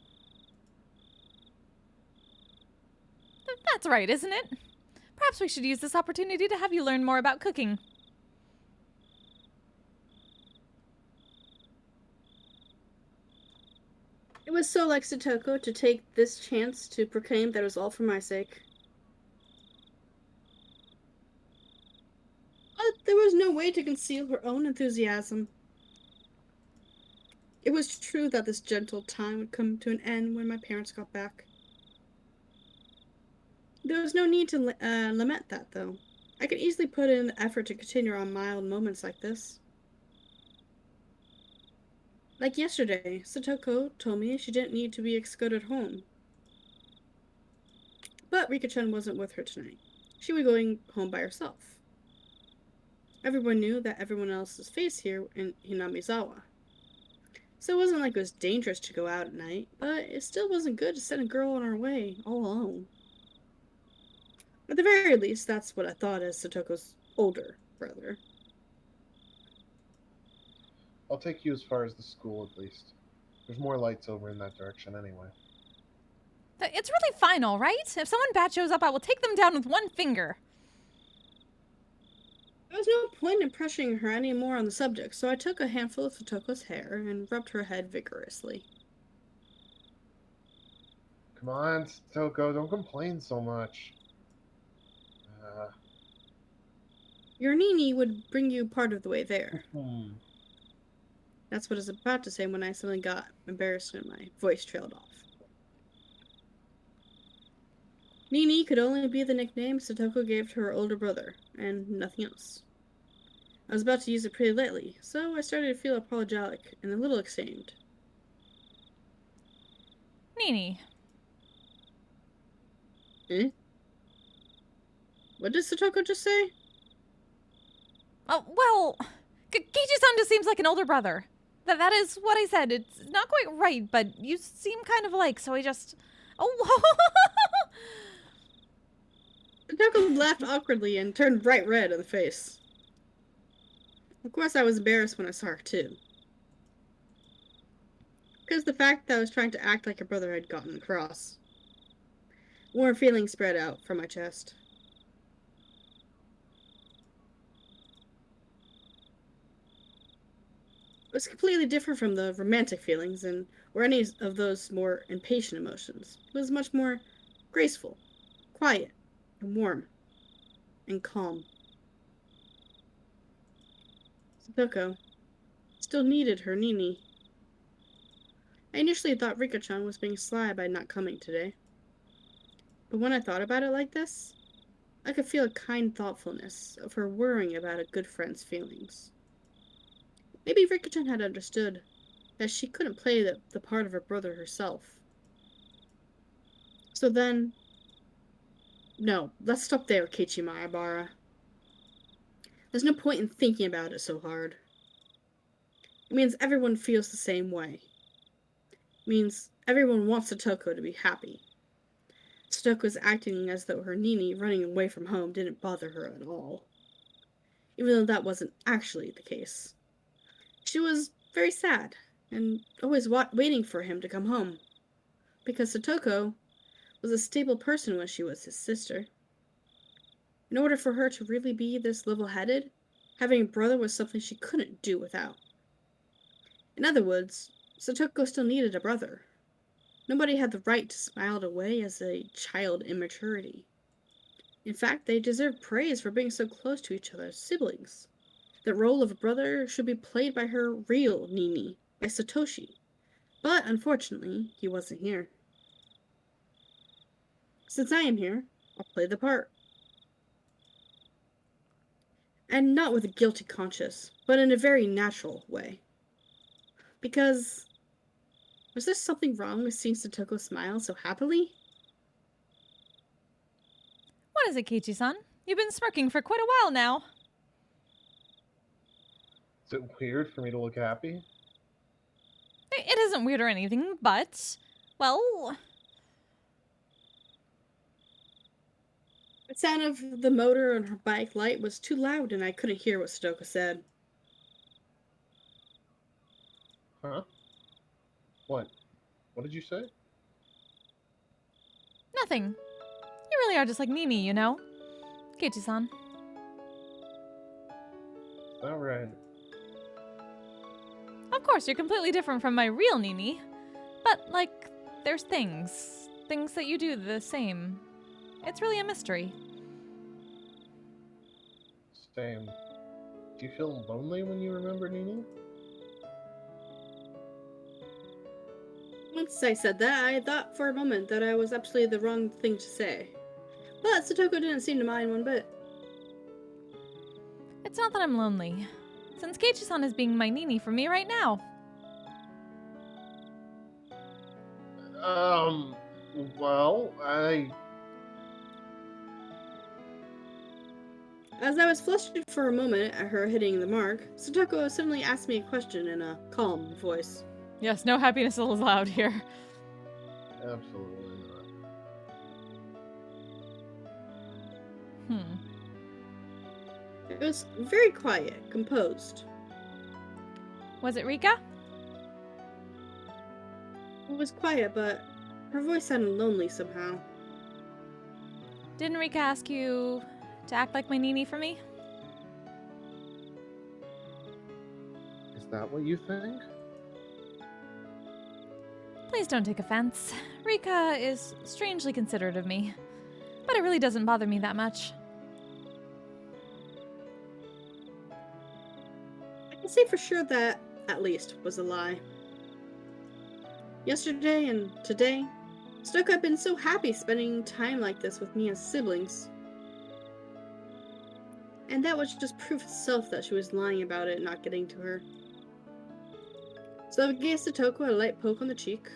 That's right, isn't it? Perhaps we should use this opportunity to have you learn more about cooking. It was so like Satoko to take this chance to proclaim that it was all for my sake. But there was no way to conceal her own enthusiasm. It was true that this gentle time would come to an end when my parents got back. There was no need to lament that, though. I could easily put in the effort to continue on mild moments like this. Like yesterday, Satoko told me she didn't need to be escorted home. But Rika-chan wasn't with her tonight. She was going home by herself. Everyone knew that everyone else's face here in Hinamizawa. So it wasn't like it was dangerous to go out at night, but it still wasn't good to send a girl on her way, all alone. At the very least, that's what I thought as Satoko's older brother. I'll take you as far as the school at least. There's more lights over in that direction anyway. It's really fine, all right? If someone bad shows up, I will take them down with one finger. There was no point in pressuring her any more on the subject, so I took a handful of Satoko's hair and rubbed her head vigorously. Come on, Stoko, don't complain so much. Your Nini would bring you part of the way there. Hmm. That's what I was about to say when I suddenly got embarrassed and my voice trailed off. Nini could only be the nickname Satoko gave to her older brother, and nothing else. I was about to use it pretty lightly, so I started to feel apologetic and a little ashamed. Nini. Eh? What did Satoko just say? Oh, well, Keiichi-san just seems like an older brother. That is what I said. It's not quite right, but you seem kind of alike, so I just... Oh, Satoko laughed awkwardly and turned bright red in the face. Of course I was embarrassed when I saw her too. Because the fact that I was trying to act like a brother had gotten across. Warm feelings spread out from my chest. It was completely different from the romantic feelings or any of those more impatient emotions. It was much more graceful, quiet, and warm, and calm. Satoko still needed her Nini. I initially thought Rika-chan was being sly by not coming today. But when I thought about it like this, I could feel a kind thoughtfulness of her worrying about a good friend's feelings. Maybe Rika-chan had understood that she couldn't play the part of her brother herself. So then... No, let's stop there, Keiichi Maebara. There's no point in thinking about it so hard. It means everyone feels the same way. It means everyone wants Satoko to be happy. Satoko was acting as though her Nini running away from home didn't bother her at all. Even though that wasn't actually the case. She was very sad, and always waiting for him to come home. Because Satoko was a stable person when she was his sister. In order for her to really be this level-headed, having a brother was something she couldn't do without. In other words, Satoko still needed a brother. Nobody had the right to smile it away as a child immaturity. In fact, they deserve praise for being so close to each other as siblings. The role of a brother should be played by her real Nini, by Satoshi. But unfortunately, he wasn't here. Since I am here, I'll play the part. And not with a guilty conscience, but in a very natural way. Because... was there something wrong with seeing Satoko smile so happily? what is it, Keiichi-san? You've been smirking for quite a while now. Is it weird for me to look happy? It isn't weird or anything, but... well... The sound of the motor on her bike light was too loud and I couldn't hear what Satoko said. Huh? What? What did you say? nothing. You really are just like Nini, you know? Keiichi-san. All right. Of course, you're completely different from my real Nini. But, like, there's things. Things that you do the same. It's really a mystery. Same. Do you feel lonely when you remember Nini? Once I said that, I thought for a moment that I was absolutely the wrong thing to say. But Satoko didn't seem to mind one bit. It's not that I'm lonely. Since Keiichi-san is being my Nini for me right now. Well, As I was flustered for a moment at her hitting the mark, Satoko suddenly asked me a question in a calm voice. Yes, no happiness is allowed here. Absolutely not. It was very quiet, composed. Was it Rika? It was quiet, but her voice sounded lonely somehow. Didn't Rika ask you to act like my Nini for me? Is that what you think? Please don't take offense. Rika is strangely considerate of me, but it really doesn't bother me that much. I can say for sure that, at least, was a lie. Yesterday and today, Stoka had been so happy spending time like this with me as siblings. And that was just proof itself that she was lying about it not getting to her. So I gave Satoko a light poke on the cheek.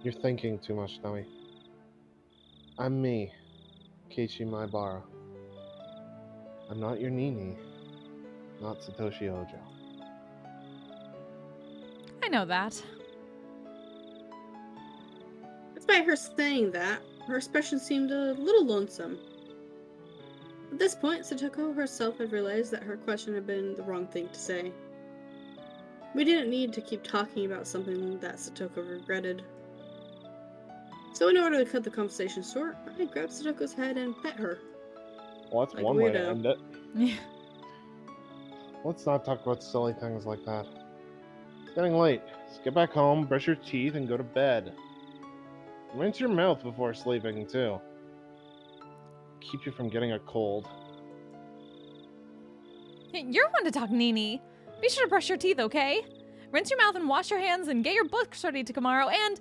You're thinking too much, Nami. I'm me, Keiichi Maibara. I'm not your Nini, not Satoshi Ojo. I know that. Despite her saying that, her expression seemed a little lonesome. At this point, Satoko herself had realized that her question had been the wrong thing to say. We didn't need to keep talking about something that Satoko regretted. So in order to cut the conversation short, I grabbed Satoko's head and pet her. Well, that's Like a one way to weirdo. end it. Yeah. Let's not talk about silly things like that. It's getting late. Let's get back home, brush your teeth, and go to bed. Rinse your mouth before sleeping, too. Keep you from getting a cold. You're one to talk, Nini. Be sure to brush your teeth, okay? Rinse your mouth and wash your hands and get your books ready to tomorrow and...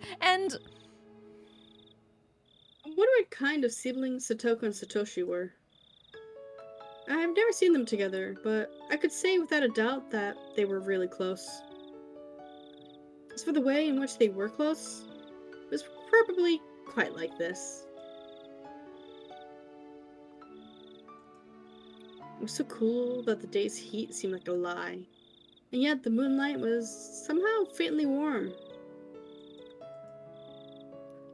I wonder what kind of siblings Satoko and Satoshi were. I've never seen them together, but I could say without a doubt that they were really close. As for the way in which they were close, it was probably quite like this. It was so cool that the day's heat seemed like a lie, and yet the moonlight was somehow faintly warm.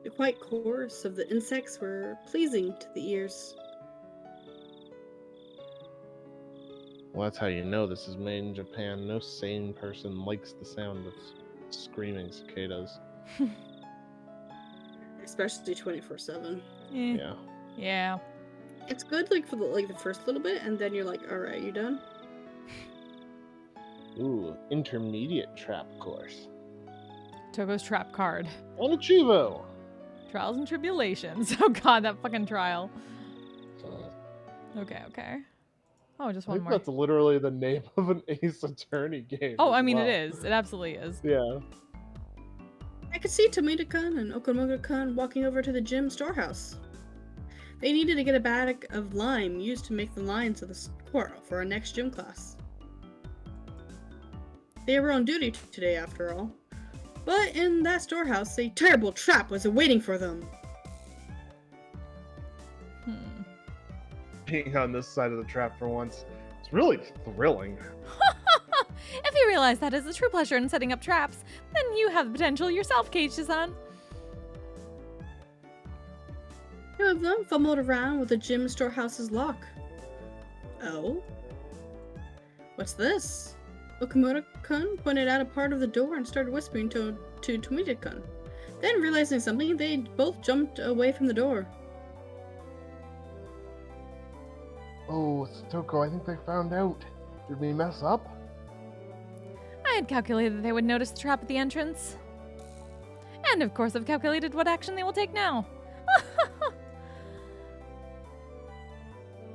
The quiet chorus of the insects were pleasing to the ears. Well, that's how you know this is made in Japan. No sane person likes the sound of screaming cicadas. Especially 24/7. Yeah. Yeah. It's good like for the first little bit, and then you're like, alright, you done? Ooh, intermediate trap course. Togo's trap card. On Achivo! Trials and tribulations. Oh god, that fucking trial. Okay, okay. Oh, just I one think more. that's literally the name of an Ace Attorney game. Oh, as I mean, well. it is. It absolutely is. Yeah. I could see Tomita-kun and Okamoto-kun walking over to the gym storehouse. They needed to get a bag of lime used to make the lines of the score for our next gym class. They were on duty today, after all. But in that storehouse, a terrible trap was awaiting for them. Being on this side of the trap for once, it's really thrilling. If you realize that is the true pleasure in setting up traps, then you have the potential yourself, Keiichi-san. Two of them fumbled around with the gym storehouse's lock. Oh? What's this? Okamoto-kun pointed out a part of the door and started whispering to Tomita-kun. Then, realizing something, they both jumped away from the door. Oh, Satoko, I think they found out. Did we mess up? I had calculated that they would notice the trap at the entrance. And of course I've calculated what action they will take now.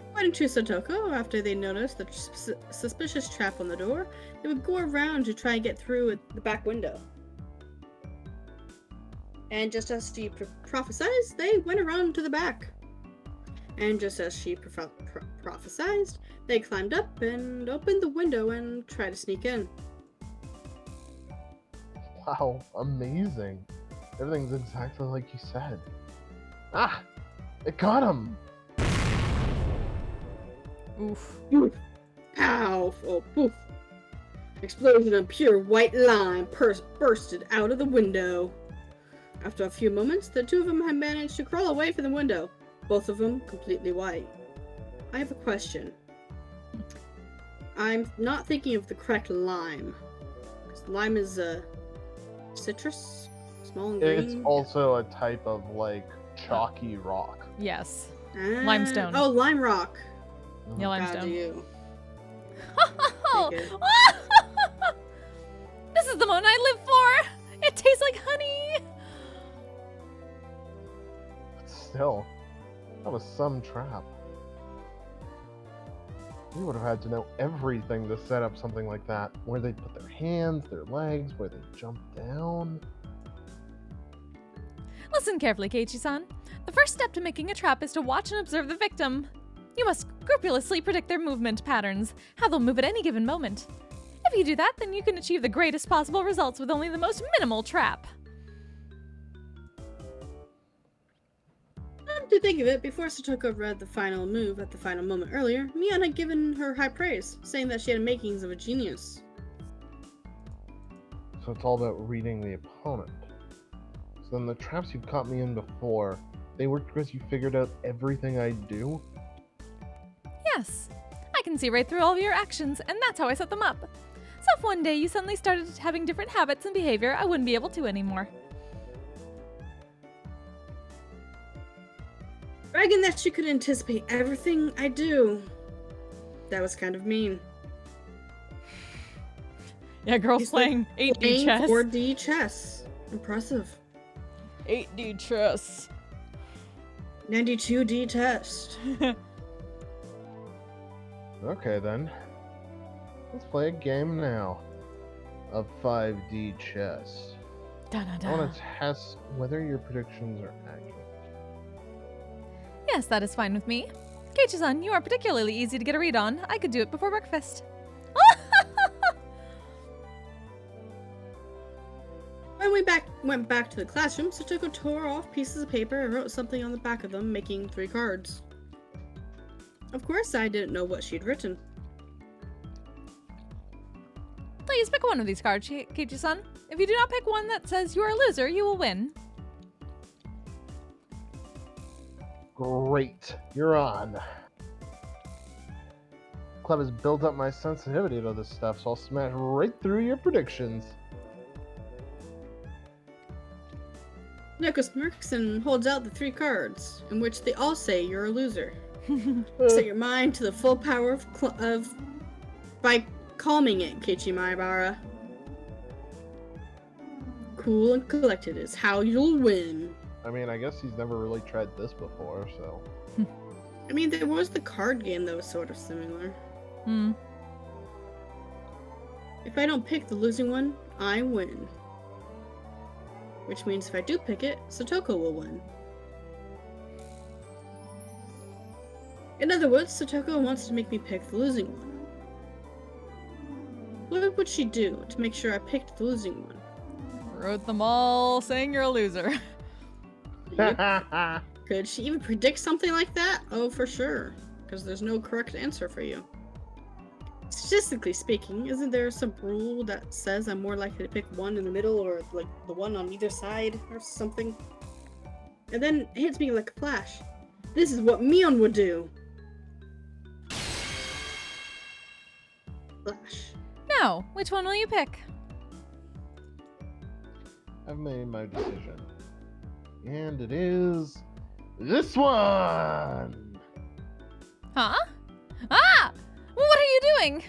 According to Satoko, after they noticed the suspicious trap on the door, they would go around to try and get through at the back window. And just as she prophesied, they went around to the back. And just as she prophesied, they climbed up and opened the window and tried to sneak in. Wow, amazing. Everything's exactly like you said. Ah! It got him! Oof. Poof! Pow! Oh, poof! Explosion of pure white lime bursted out of the window. After a few moments, the two of them had managed to crawl away from the window, both of them completely white. I have a question. I'm not thinking of the correct lime. 'Cause lime is a citrus, small and green. It's also a type of like chalky rock. Yes. Ah, limestone. Oh, lime rock. Yeah, God, limestone. you. Oh, Take it. this is the moment I live for. It tastes like honey. But still, that was some trap. We would have had to know everything to set up something like that. Where they put their hands, their legs, where they jump down. Listen carefully, Keiichi-san. The first step to making a trap is to watch and observe the victim. You must scrupulously predict their movement patterns, how they'll move at any given moment. If you do that, then you can achieve the greatest possible results with only the most minimal trap. Come to think of it, before Satoko read the final move at the final moment earlier, Mion had given her high praise, saying that she had makings of a genius. So it's all about reading the opponent. So then the traps you've caught me in before, they worked because you figured out everything I do? Yes, I can see right through all of your actions, and that's how I set them up. So if one day you suddenly started having different habits and behavior, I wouldn't be able to anymore. Bragging that she could anticipate everything I do. That was kind of mean. Yeah, girls He's like playing 8D Playing chess. 4D chess. Impressive. 8D chess. 92D test. Okay then. Let's play a game now. Of 5D chess. I want to test whether your predictions are accurate. Yes, that is fine with me. Keiichi-san, you are particularly easy to get a read on. I could do it before breakfast. When we went back to the classroom, Satoko tore off pieces of paper and wrote something on the back of them, making 3 cards. Of course, I didn't know what she'd written. Please pick one of these cards, Keiichi-san. If you do not pick one that says you are a loser, you will win. Great. You're on. Club has built up my sensitivity to this stuff, so I'll smash right through your predictions. Neko smirks and holds out the 3 cards, in which they all say you're a loser. Set your mind to the full power by calming it, Keiichi Maibara. Cool and collected is how you'll win. I mean, I guess he's never really tried this before, so... I mean, there was the card game that was sort of similar. If I don't pick the losing one, I win. Which means if I do pick it, Satoko will win. In other words, Satoko wants to make me pick the losing one. What would she do to make sure I picked the losing one? Wrote them all saying you're a loser. Could she even predict something like that? Oh, for sure. Because there's no correct answer for you. Statistically speaking, isn't there some rule that says I'm more likely to pick one in the middle or like the one on either side or something? And then it hits me like a flash. This is what Mion would do. Flash. Now, which one will you pick? I've made my decision. And it is... this one! Huh? Ah! What are you doing?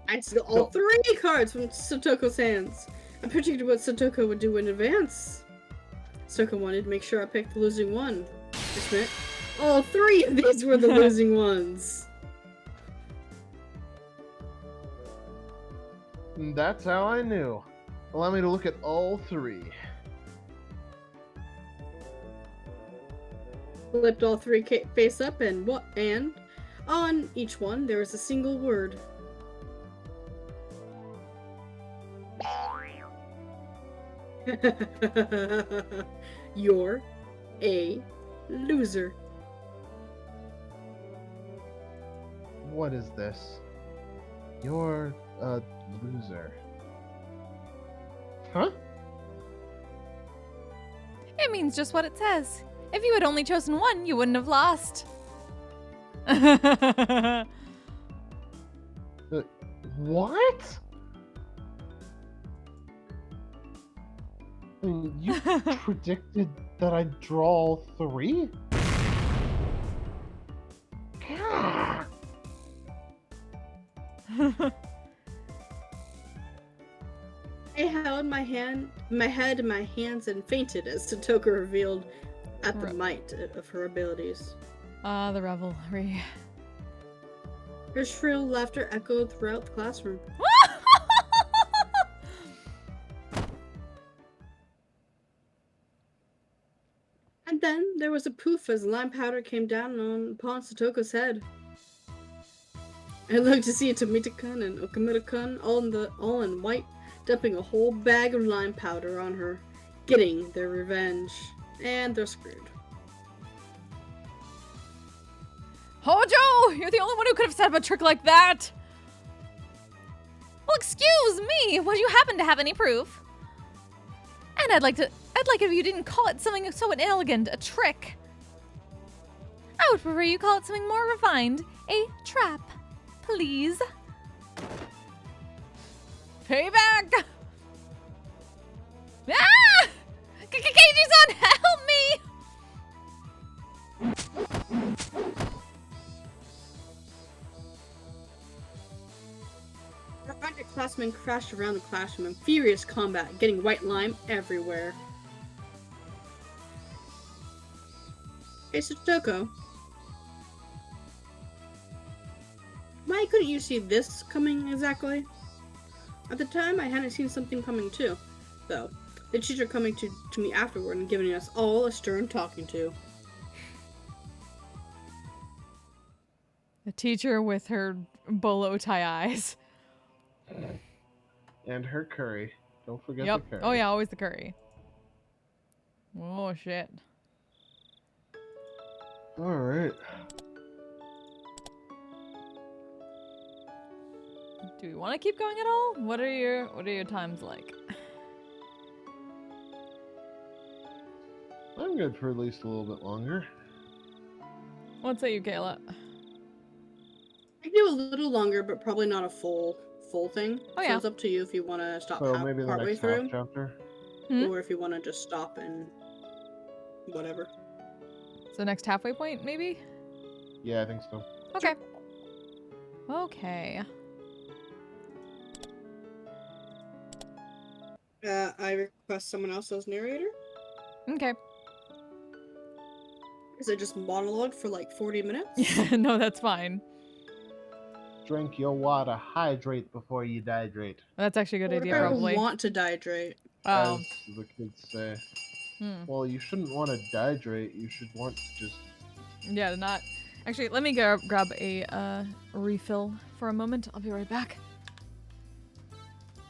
I steal all 3 cards from Satoko's hands. I predicted what Satoko would do in advance. Satoko wanted to make sure I picked the losing one. Which meant all 3 of these were the losing ones. And that's how I knew. Allow me to look at all 3. Flipped all 3 face up and on each one there was a single word. You're a loser. What is this? You're a loser. Huh? It means just what it says. If you had only chosen one, you wouldn't have lost. What? I mean, you predicted that I'd draw all 3? God. I held my head in my hands and fainted as Satoko revealed at the might of her abilities. Ah, the revelry. Her shrill laughter echoed throughout the classroom. And then there was a poof as lime powder came down upon Satoko's head. I looked to see Tomita-kun and Okamura-kun all in white, dumping a whole bag of lime powder on her, getting their revenge. And they're screwed. Hojo, you're the only one who could have set up a trick like that. Well, excuse me. Would you happen to have any proof? And I'd like it if you didn't call it something so inelegant, a trick. I would prefer you call it something more refined, a trap, please. Payback! Ah! Keiji-san, help me! Her underclassmen crashed around the classroom in furious combat, getting white lime everywhere. Hey, Satoko. Why couldn't you see this coming exactly? At the time, I hadn't seen something coming too, though. The teacher coming to me afterward and giving us all a stern talking to. The teacher with her bolo tie eyes. And her curry. Don't forget Yep. the curry. Oh yeah, always the curry. Oh shit. Alright. Do we want to keep going at all? What are your times like? I'm good for at least a little bit longer. What say you, Kayla? I can do a little longer, but probably not a full thing. Oh, So yeah. it's up to you if you want to stop So maybe the partway next through, half chapter. Hmm? or if you want to just stop and whatever. So next halfway point, maybe? Yeah, I think so. Okay. Okay. I request someone else as narrator. Okay. Is it just monologue for like 40 minutes? Yeah, no, that's fine. Drink your water, hydrate before you dehydrate, That's actually a good What idea, if I probably. want to dehydrate? Oh. as the kids say. Hmm. Well, you shouldn't want to dehydrate. You should want to just. Yeah, not. Actually, let me grab a refill for a moment. I'll be right back.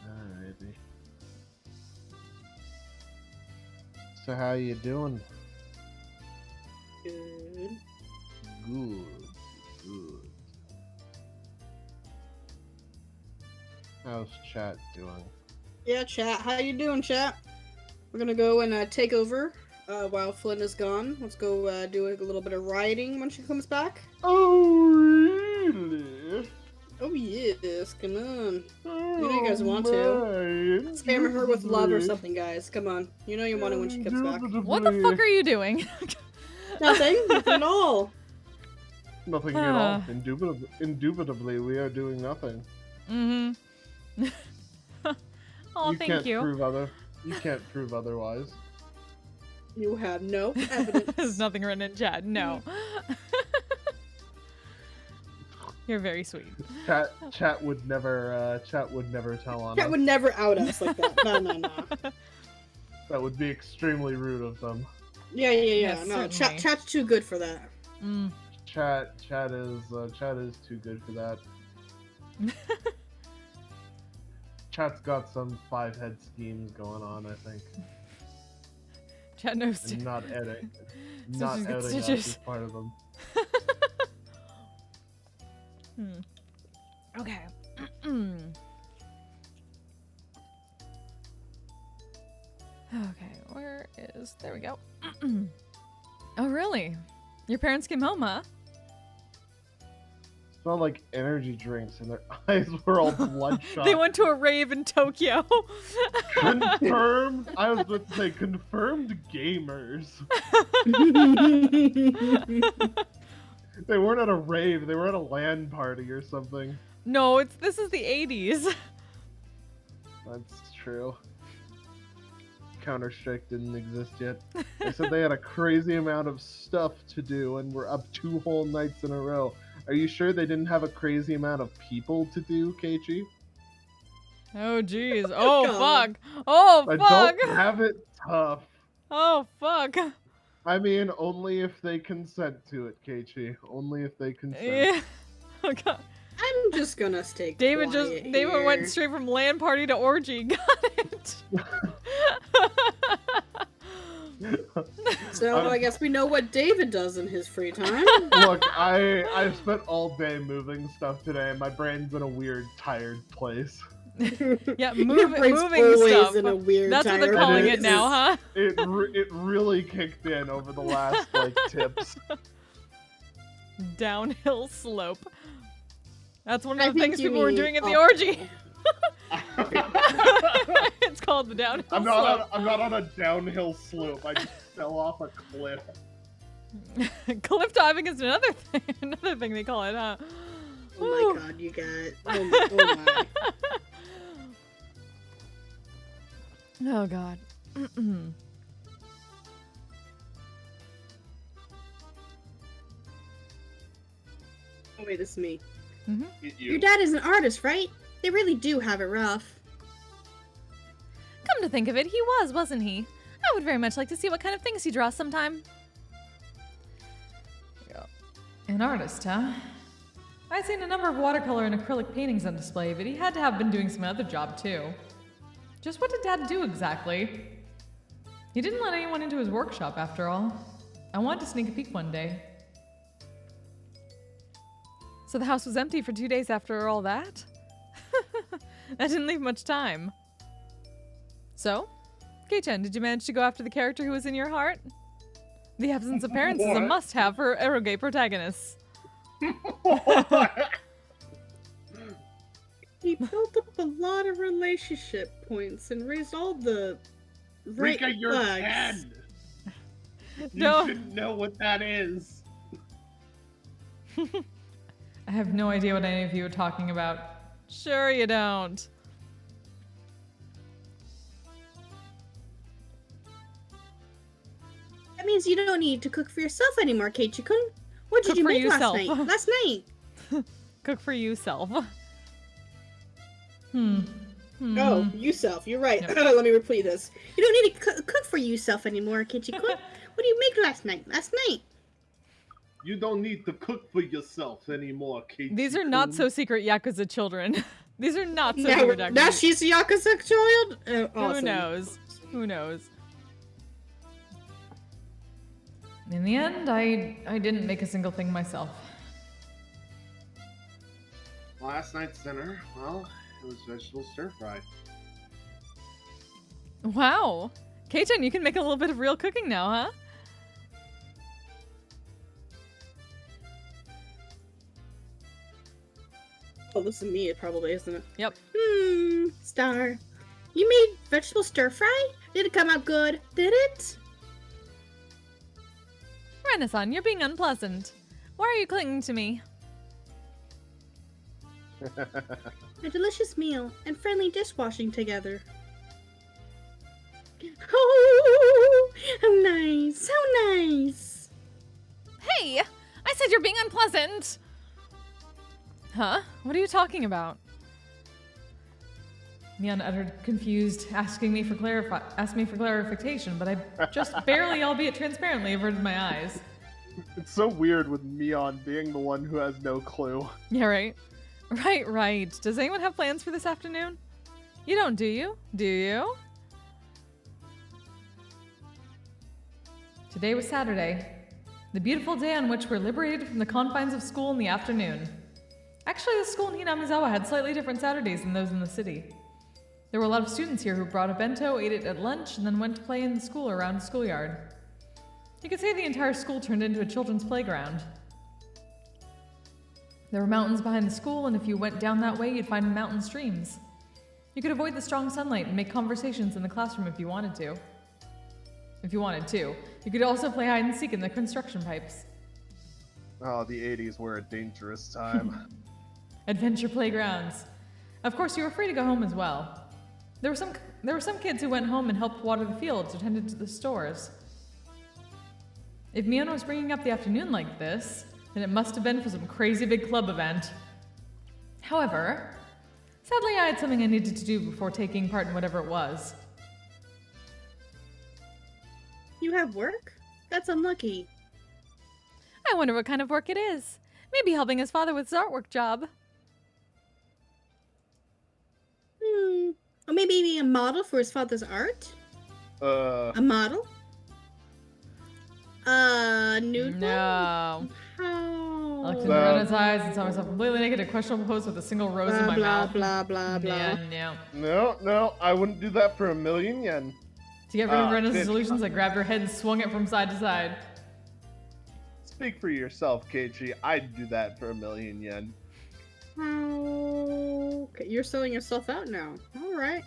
Alrighty. So how you doing? Good. Good. Good. How's chat doing? Yeah, chat. How you doing, chat? We're gonna go and take over while Flynn is gone. Let's go do a little bit of rioting when she comes back. Oh, really? Oh yes, come on. You know you guys want to. Spam her with love or something, guys. Come on. You know you want it when she comes back. What the fuck are you doing? Nothing. Nothing at all. Nothing at all. Indubitably, we are doing nothing. Mm-hmm. Oh, thank you. You can't prove otherwise. You have no evidence. There's nothing written in chat. No. You're very sweet. Chat would never tell on Chat us. would never out us like that. No. That would be extremely rude of them. Yeah. Yes, No, certainly. chat's too good for that. Mm. Chat is too good for that. Chat's got some 5-head schemes going on, I think. Chat knows too. And not editing. Stitches Not get outing us stitches. is part of them. Okay. Okay, where is... There we go. Oh, really? Your parents came home, huh? Smelled like energy drinks, and their eyes were all bloodshot. They went to a rave in Tokyo. Confirmed. I was about to say confirmed gamers. They weren't at a rave. They were at a LAN party or something. No, this is the 80s. That's true. Counter-Strike didn't exist yet. They said they had a crazy amount of stuff to do and were up 2 whole nights in a row. Are you sure they didn't have a crazy amount of people to do, Keiichi? Oh jeez. Oh God. fuck. Oh I fuck. don't have it tough. Oh fuck. I mean, only if they consent to it, Keiichi. Only if they consent. Yeah. Oh god. I'm just gonna stay David quiet David went here. straight from LAN party to orgy. Got it. So I guess we know what David does in his free time. Look, I spent all day moving stuff today, and my brain's in a weird, tired place. Yeah, Your brain's moving always stuff. in a weird, That's what they're tired calling place. it now, huh? It really kicked in over the last tips. Downhill slope. That's one I of the think things you people were mean doing at the uphill. orgy. It's called the downhill I'm slope. not on a downhill slope. I just fell off a cliff. Cliff diving is another thing they call it, huh? Oh Woo. my god, you got. Oh my. Oh god. Oh wait, this is me. Hit Your dad is an artist, right? They really do have it rough. Come to think of it, he was, wasn't he? I would very much like to see what kind of things he draws sometime. An artist, huh? I've seen a number of watercolor and acrylic paintings on display, but he had to have been doing some other job too. Just what did Dad do exactly? He didn't let anyone into his workshop after all. I wanted to sneak a peek one day. So the house was empty for 2 days after all that? That didn't leave much time. So, Kei-chan, did you manage to go after the character who was in your heart? The absence of parents is a What? must-have for eroge protagonists. He built up a lot of relationship points and raised all the right Rika, you're flags. 10. You No. should know what that is. I have no idea what any of you are talking about. Sure you don't. That means you don't need to cook for yourself anymore, Keiichi-kun. What did Cook you for make yourself. last night? Last night. Cook for you, self. Oh, yourself. You're right. Yep. Let me repeat this. You don't need to cook for yourself anymore, Keiichi-kun. What did you make last night? Last night. You don't need to cook for yourself anymore, Kate. These are not so secret Yakuza children. These are not so Now, secret Yakuza. now she's a Yakuza child? Awesome. Who knows? Who knows? In the end, I didn't make a single thing myself. Last night's dinner, well, it was vegetable stir fry. Wow. Kei-chan, you can make a little bit of real cooking now, huh? Oh, this is me, it probably, isn't it? Yep. Star. You made vegetable stir fry? Did it come out good? Did it? Renaissance, you're being unpleasant. Why are you clinging to me? A delicious meal and friendly dishwashing together. Oh, how nice! How nice! Hey! I said you're being unpleasant! Huh? What are you talking about? Mian uttered confused, asking me for clarification, but I just barely, albeit transparently, averted my eyes. It's so weird with Mion being the one who has no clue. Yeah, right? Right. Does anyone have plans for this afternoon? You don't, do you? Do you? Today was Saturday, the beautiful day on which we're liberated from the confines of school in the afternoon. Actually, the school in Hinamizawa had slightly different Saturdays than those in the city. There were a lot of students here who brought a bento, ate it at lunch, and then went to play in the school around the schoolyard. You could say the entire school turned into a children's playground. There were mountains behind the school, and if you went down that way, you'd find mountain streams. You could avoid the strong sunlight and make conversations in the classroom if you wanted to. You could also play hide and seek in the construction pipes. Oh, the 80s were a dangerous time. Adventure playgrounds. Of course, you were free to go home as well. There were some kids who went home and helped water the fields or tended to the stores. If Mion was bringing up the afternoon like this, then it must have been for some crazy big club event. However, sadly I had something I needed to do before taking part in whatever it was. You have work? That's unlucky. I wonder what kind of work it is. Maybe helping his father with his artwork job. Or maybe be a model for his father's art? A model? Nude model? No. How? I looked into Rena's eyes and saw myself completely naked in a questionable pose with a single rose in my mouth. Blah, blah, blah. Yeah, no. No, I wouldn't do that for 1,000,000 yen. To get rid of Rena's bitch. illusions, I grabbed her head and swung it from side to side. Speak for yourself, Keiichi. I'd do that for 1,000,000 yen. Okay, you're selling yourself out now. Alright.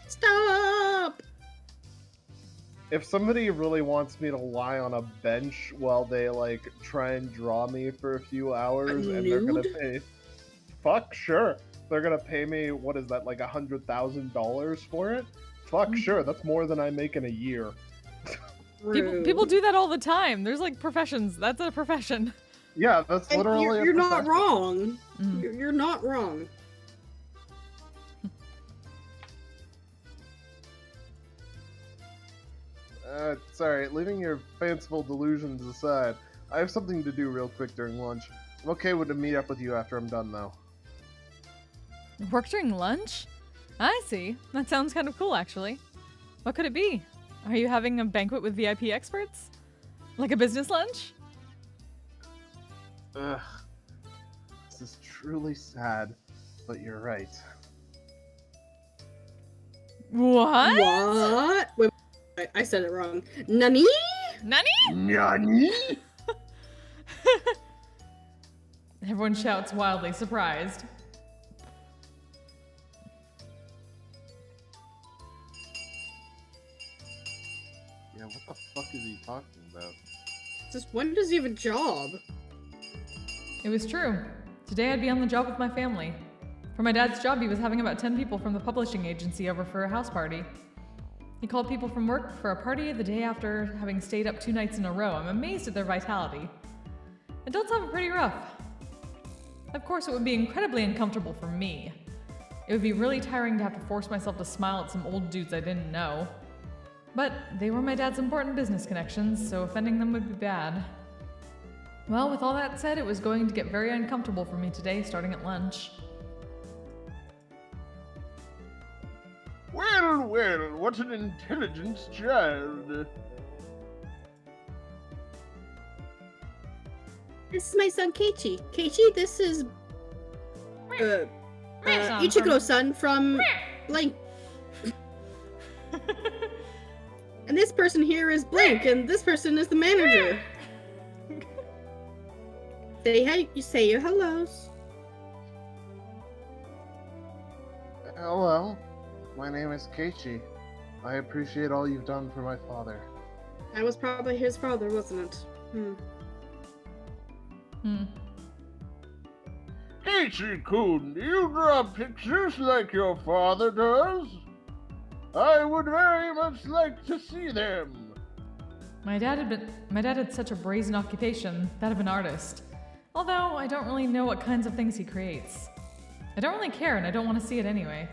Stop! If somebody really wants me to lie on a bench while they, like, try and draw me for a few hours and they're gonna nude? pay... Fuck, sure. They're gonna pay me, what is that, like $100,000 for it? Fuck, sure. That's more than I make in a year. People do that all the time. There's like professions. That's a profession. Yeah, that's And literally you're not profession. wrong. Mm. You're not wrong. Sorry, leaving your fanciful delusions aside, I have something to do real quick during lunch. I'm okay with to meet up with you after I'm done, though. Work during lunch? I see. That sounds kind of cool, actually. What could it be? Are you having a banquet with VIP experts? Like a business lunch? Ugh. This is truly sad, but you're right. What? What? Wait, I said it wrong. Nani? Nani? Nani? Everyone shouts wildly, surprised. Yeah, what the fuck is he talking about? Just when does he have a job? It was true. Today I'd be on the job with my family. For my dad's job, he was having about 10 people from the publishing agency over for a house party. He called people from work for a party the day after having stayed up 2 nights in a row. I'm amazed at their vitality. Adults have it pretty rough. Of course, it would be incredibly uncomfortable for me. It would be really tiring to have to force myself to smile at some old dudes I didn't know. But they were my dad's important business connections, so offending them would be bad. Well, with all that said, it was going to get very uncomfortable for me today, starting at lunch. Well, what an intelligent child. This is my son Keiichi. Keiichi, this is Ichigo-san from blank. And this person here is blank, and this person is the manager. Say your hellos. Hello, my name is Keiichi. I appreciate all you've done for my father. I was probably his father, wasn't it? Ichi-kun, do you draw pictures like your father does? I would very much like to see them. My dad had such a brazen occupation, that of an artist. Although I don't really know what kinds of things he creates. I don't really care, and I don't want to see it anyway.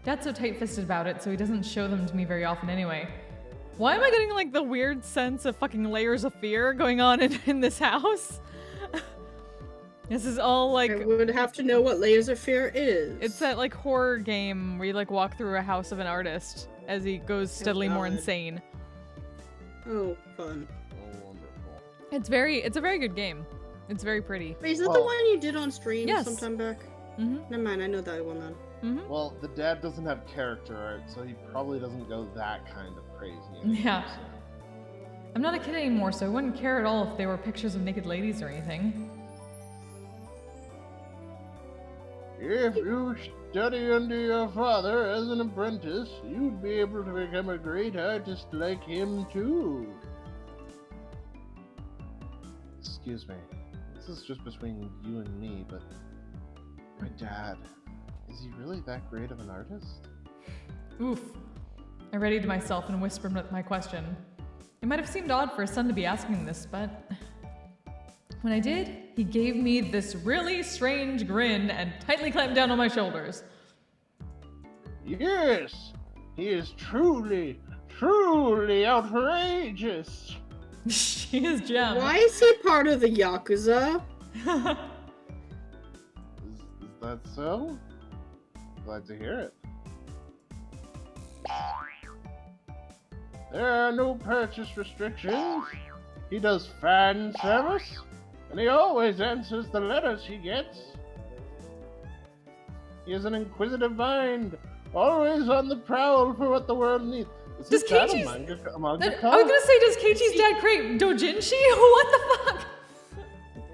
Dad's so tight-fisted about it, so he doesn't show them to me very often anyway. Why am I getting like the weird sense of fucking layers of fear going on in this house? This is all like... I would have to know what Layers of Fear is. It's that like horror game where you like walk through a house of an artist as he goes steadily more God. insane. Oh, fun. Oh, wonderful. It's a very good game. It's very pretty. Wait, is that the one you did on stream Yes. sometime back? Mm-hmm. Never mind, I know that one then. Well, the dad doesn't have character art, so he probably doesn't go that kind of crazy anymore, Yeah. so. I'm not a kid anymore, so I wouldn't care at all if they were pictures of naked ladies or anything. If you study under your father as an apprentice, you'd be able to become a great artist like him too. Excuse me. This is just between you and me, but my dad, is he really that great of an artist? Oof. I readied myself and whispered my question. It might have seemed odd for a son to be asking this, but when I did, he gave me this really strange grin and tightly clamped down on my shoulders. Yes, he is truly, truly outrageous. She is gem. Why is he part of the Yakuza? Is that so? Glad to hear it. There are no purchase restrictions. He does fan service, and he always answers the letters he gets. He has an inquisitive mind, always on the prowl for what the world needs. Is Does his dad Keiichi's- a manga I was gonna say, does Keiichi's dad create doujinshi? What the fuck?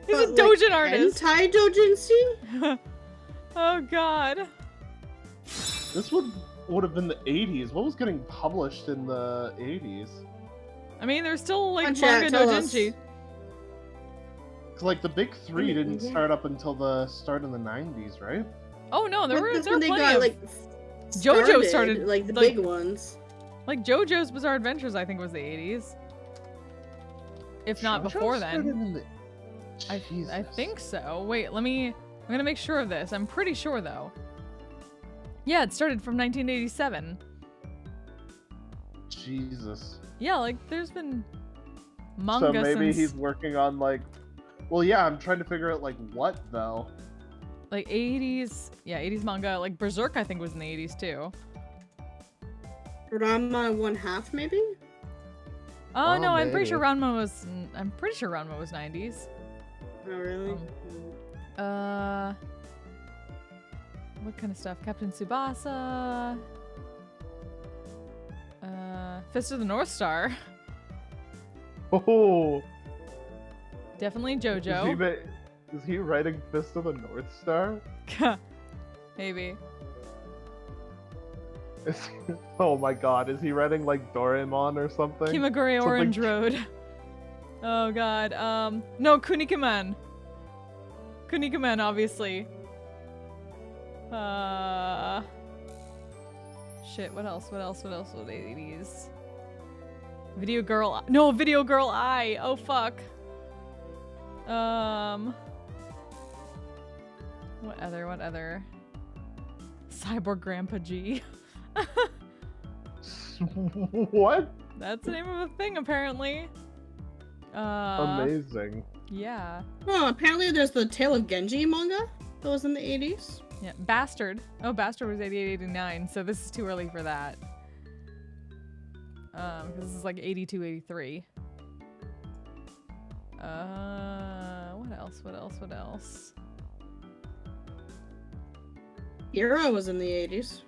He's a doujin artist. Hentai doujinshi? Oh god. This would have been the 80s. What was getting published in the 80s? I mean, there's still like Come on, chat, manga tell us. doujinshi. 'Cause, like, the big three didn't Yeah. start up until the start in the 90s, right? Oh no, there were That's there were when they plenty got of like JoJo started, like the like- big ones. like JoJo's Bizarre Adventures. I think was the 80s, if not JoJo before started then. in the... I Jesus. think so. Wait, I'm gonna make sure of this. I'm pretty sure though. Yeah, it started from 1987. Jesus. Yeah, like there's been manga So maybe since he's working on, like... Well, yeah, I'm trying to figure out, like, what, though? like 80s. Yeah, 80s manga. Like Berserk, I think was in the 80s too. Ranma 1/2 maybe? Oh Oh, no, I'm pretty sure maybe. Ranma was. I'm pretty sure Ranma was 90s. Oh really? What kind of stuff? Captain Tsubasa. Fist of the North Star. Oh! Definitely Is he, JoJo. is he writing Fist of the North Star? Maybe. Oh my god, is he writing, like, Doraemon or something? Kimagure Something- Orange Road. Oh god. No, Kunikuman. Kunikuman, obviously. Shit, what else? What else? What else? What 80s? Video Girl. No, Video Girl I. Oh fuck. What other? What other? Cyborg Grandpa G. What? That's the name of a thing, apparently. Amazing. Yeah. Oh, apparently there's the Tale of Genji manga that was in the 80s. Yeah. Bastard. Oh, Bastard was 88, 89, so this is too early for that. Because this is like 82, 83. What else? What else? What else? Akira was in the 80s.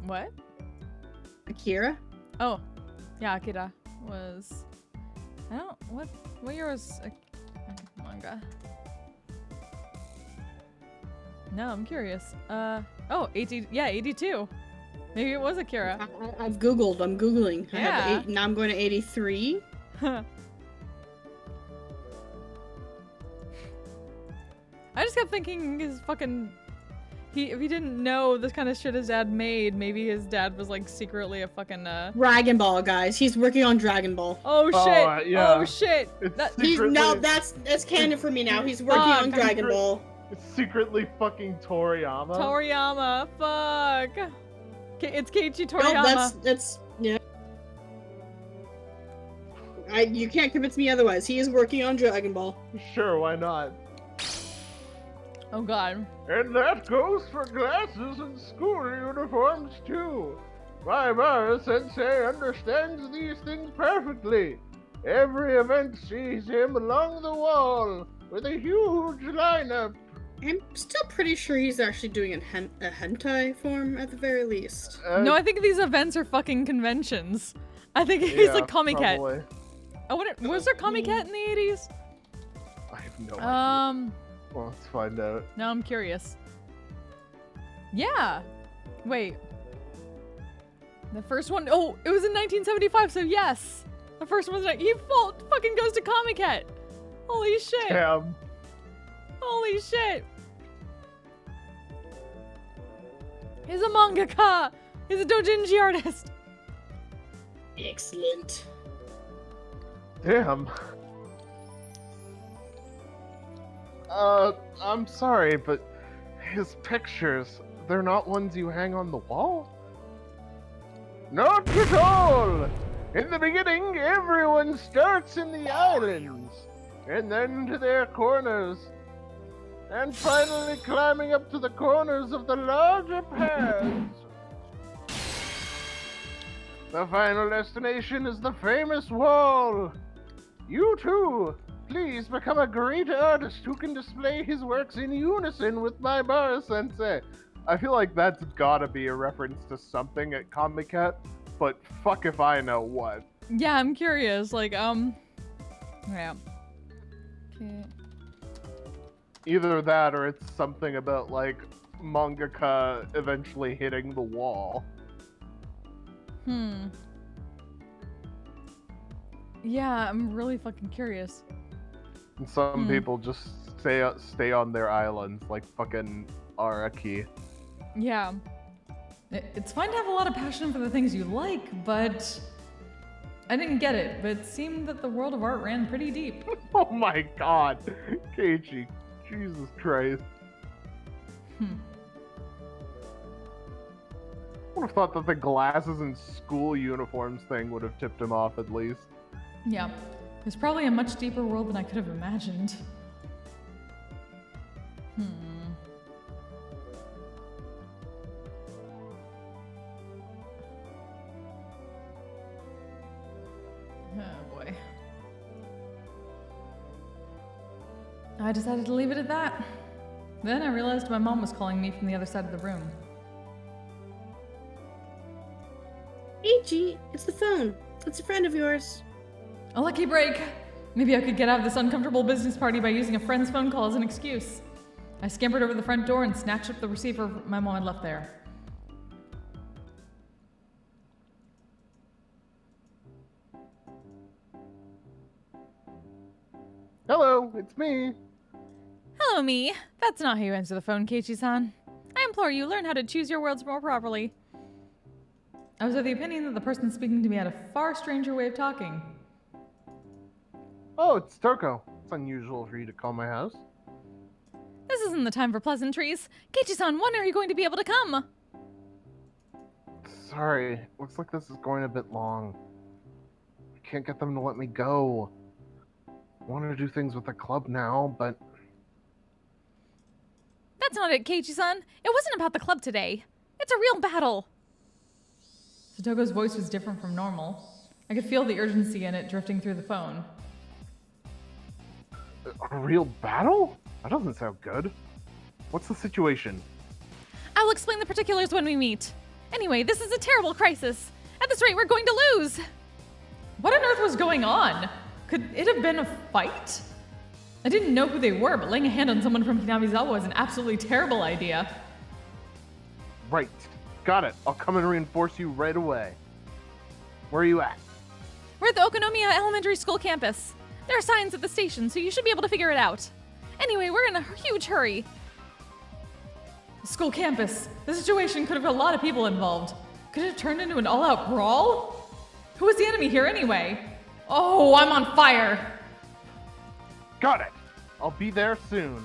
What? Akira? Oh, yeah, Akira was. I don't. What year was manga? No, I'm curious. Oh, 80. Yeah, 82. Maybe it was Akira. I've googled. I'm googling. I Yeah. have now I'm going to 83. I just kept thinking his fucking. If he didn't know this kind of shit his dad made, maybe his dad was like secretly a fucking Dragon Ball, guys. He's working on Dragon Ball. Oh Oh, shit! yeah. Oh shit! It's That- He's secretly, now that's canon for me now. He's working Fuck, on Dragon secret- Ball. it's secretly fucking Toriyama. Toriyama, fuck. It's Keiichi No, Toriyama. that's yeah. You can't convince me otherwise. He is working on Dragon Ball. Sure, why not? Oh god. And that goes for glasses and school uniforms too. Maibara Sensei understands these things perfectly. Every event sees him along the wall with a huge lineup. I'm still pretty sure he's actually doing a hentai form at the very least. No, I think these events are fucking conventions. I think he's like Comiket. Probably. I wonder, was there Comiket in the 80s? I have no idea. Um, Well, let's find out. now I'm curious. Yeah. Wait. The first one, oh, it was in 1975, so yes. The first one was like, he fucking goes to Comiket. Holy shit. Damn. Holy shit. He's a mangaka. He's a doujinshi artist. Excellent. Damn. I'm sorry, but his pictures, they're not ones you hang on the wall? Not at all! In the beginning, everyone starts in the islands, and then to their corners, and finally climbing up to the corners of the larger paths. The final destination is the famous wall. You too, please become a great artist who can display his works in unison with my bar sensei. I feel like that's gotta be a reference to something at Comiket, but fuck if I know what. Yeah, I'm curious. Like, yeah. Okay. Either that or it's something about, like, mangaka eventually hitting the wall. Yeah, I'm really fucking curious. And some people just stay on their islands, like fucking Araki. Yeah. It's fine to have a lot of passion for the things you like, but I didn't get it, but it seemed that the world of art ran pretty deep. Oh my god, Keiichi, Jesus Christ. I would have thought that the glasses and school uniforms thing would have tipped him off at least. Yeah. It's probably a much deeper world than I could have imagined. Oh boy. I decided to leave it at that. Then I realized my mom was calling me from the other side of the room. Ichi, it's the phone. It's a friend of yours. A lucky break! Maybe I could get out of this uncomfortable business party by using a friend's phone call as an excuse. I scampered over the front door and snatched up the receiver my mom had left there. Hello, it's me. Hello, me. That's not how you answer the phone, Keiichi-san. I implore you, learn how to choose your words more properly. I was of the opinion that the person speaking to me had a far stranger way of talking. Oh, it's Toko. It's unusual for you to call my house. This isn't the time for pleasantries. Keiichi-san, when are you going to be able to come? Sorry, looks like this is going a bit long. I can't get them to let me go. I want to do things with the club now, but... That's not it, Keiichi-san. It wasn't about the club today. It's a real battle. Toko's voice was different from normal. I could feel the urgency in it drifting through the phone. A real battle? That doesn't sound good. What's the situation? I'll explain the particulars when we meet. Anyway, this is a terrible crisis. At this rate, we're going to lose. What on earth was going on? Could it have been a fight? I didn't know who they were, but laying a hand on someone from Hinabizawa was an absolutely terrible idea. Right. Got it. I'll come and reinforce you right away. Where are you at? We're at the Okonomiya Elementary School campus. There are signs at the station, so you should be able to figure it out. Anyway, we're in a huge hurry. School campus. The situation could have had a lot of people involved. Could it have turned into an all-out brawl? Who was the enemy here anyway? Oh, I'm on fire! Got it. I'll be there soon.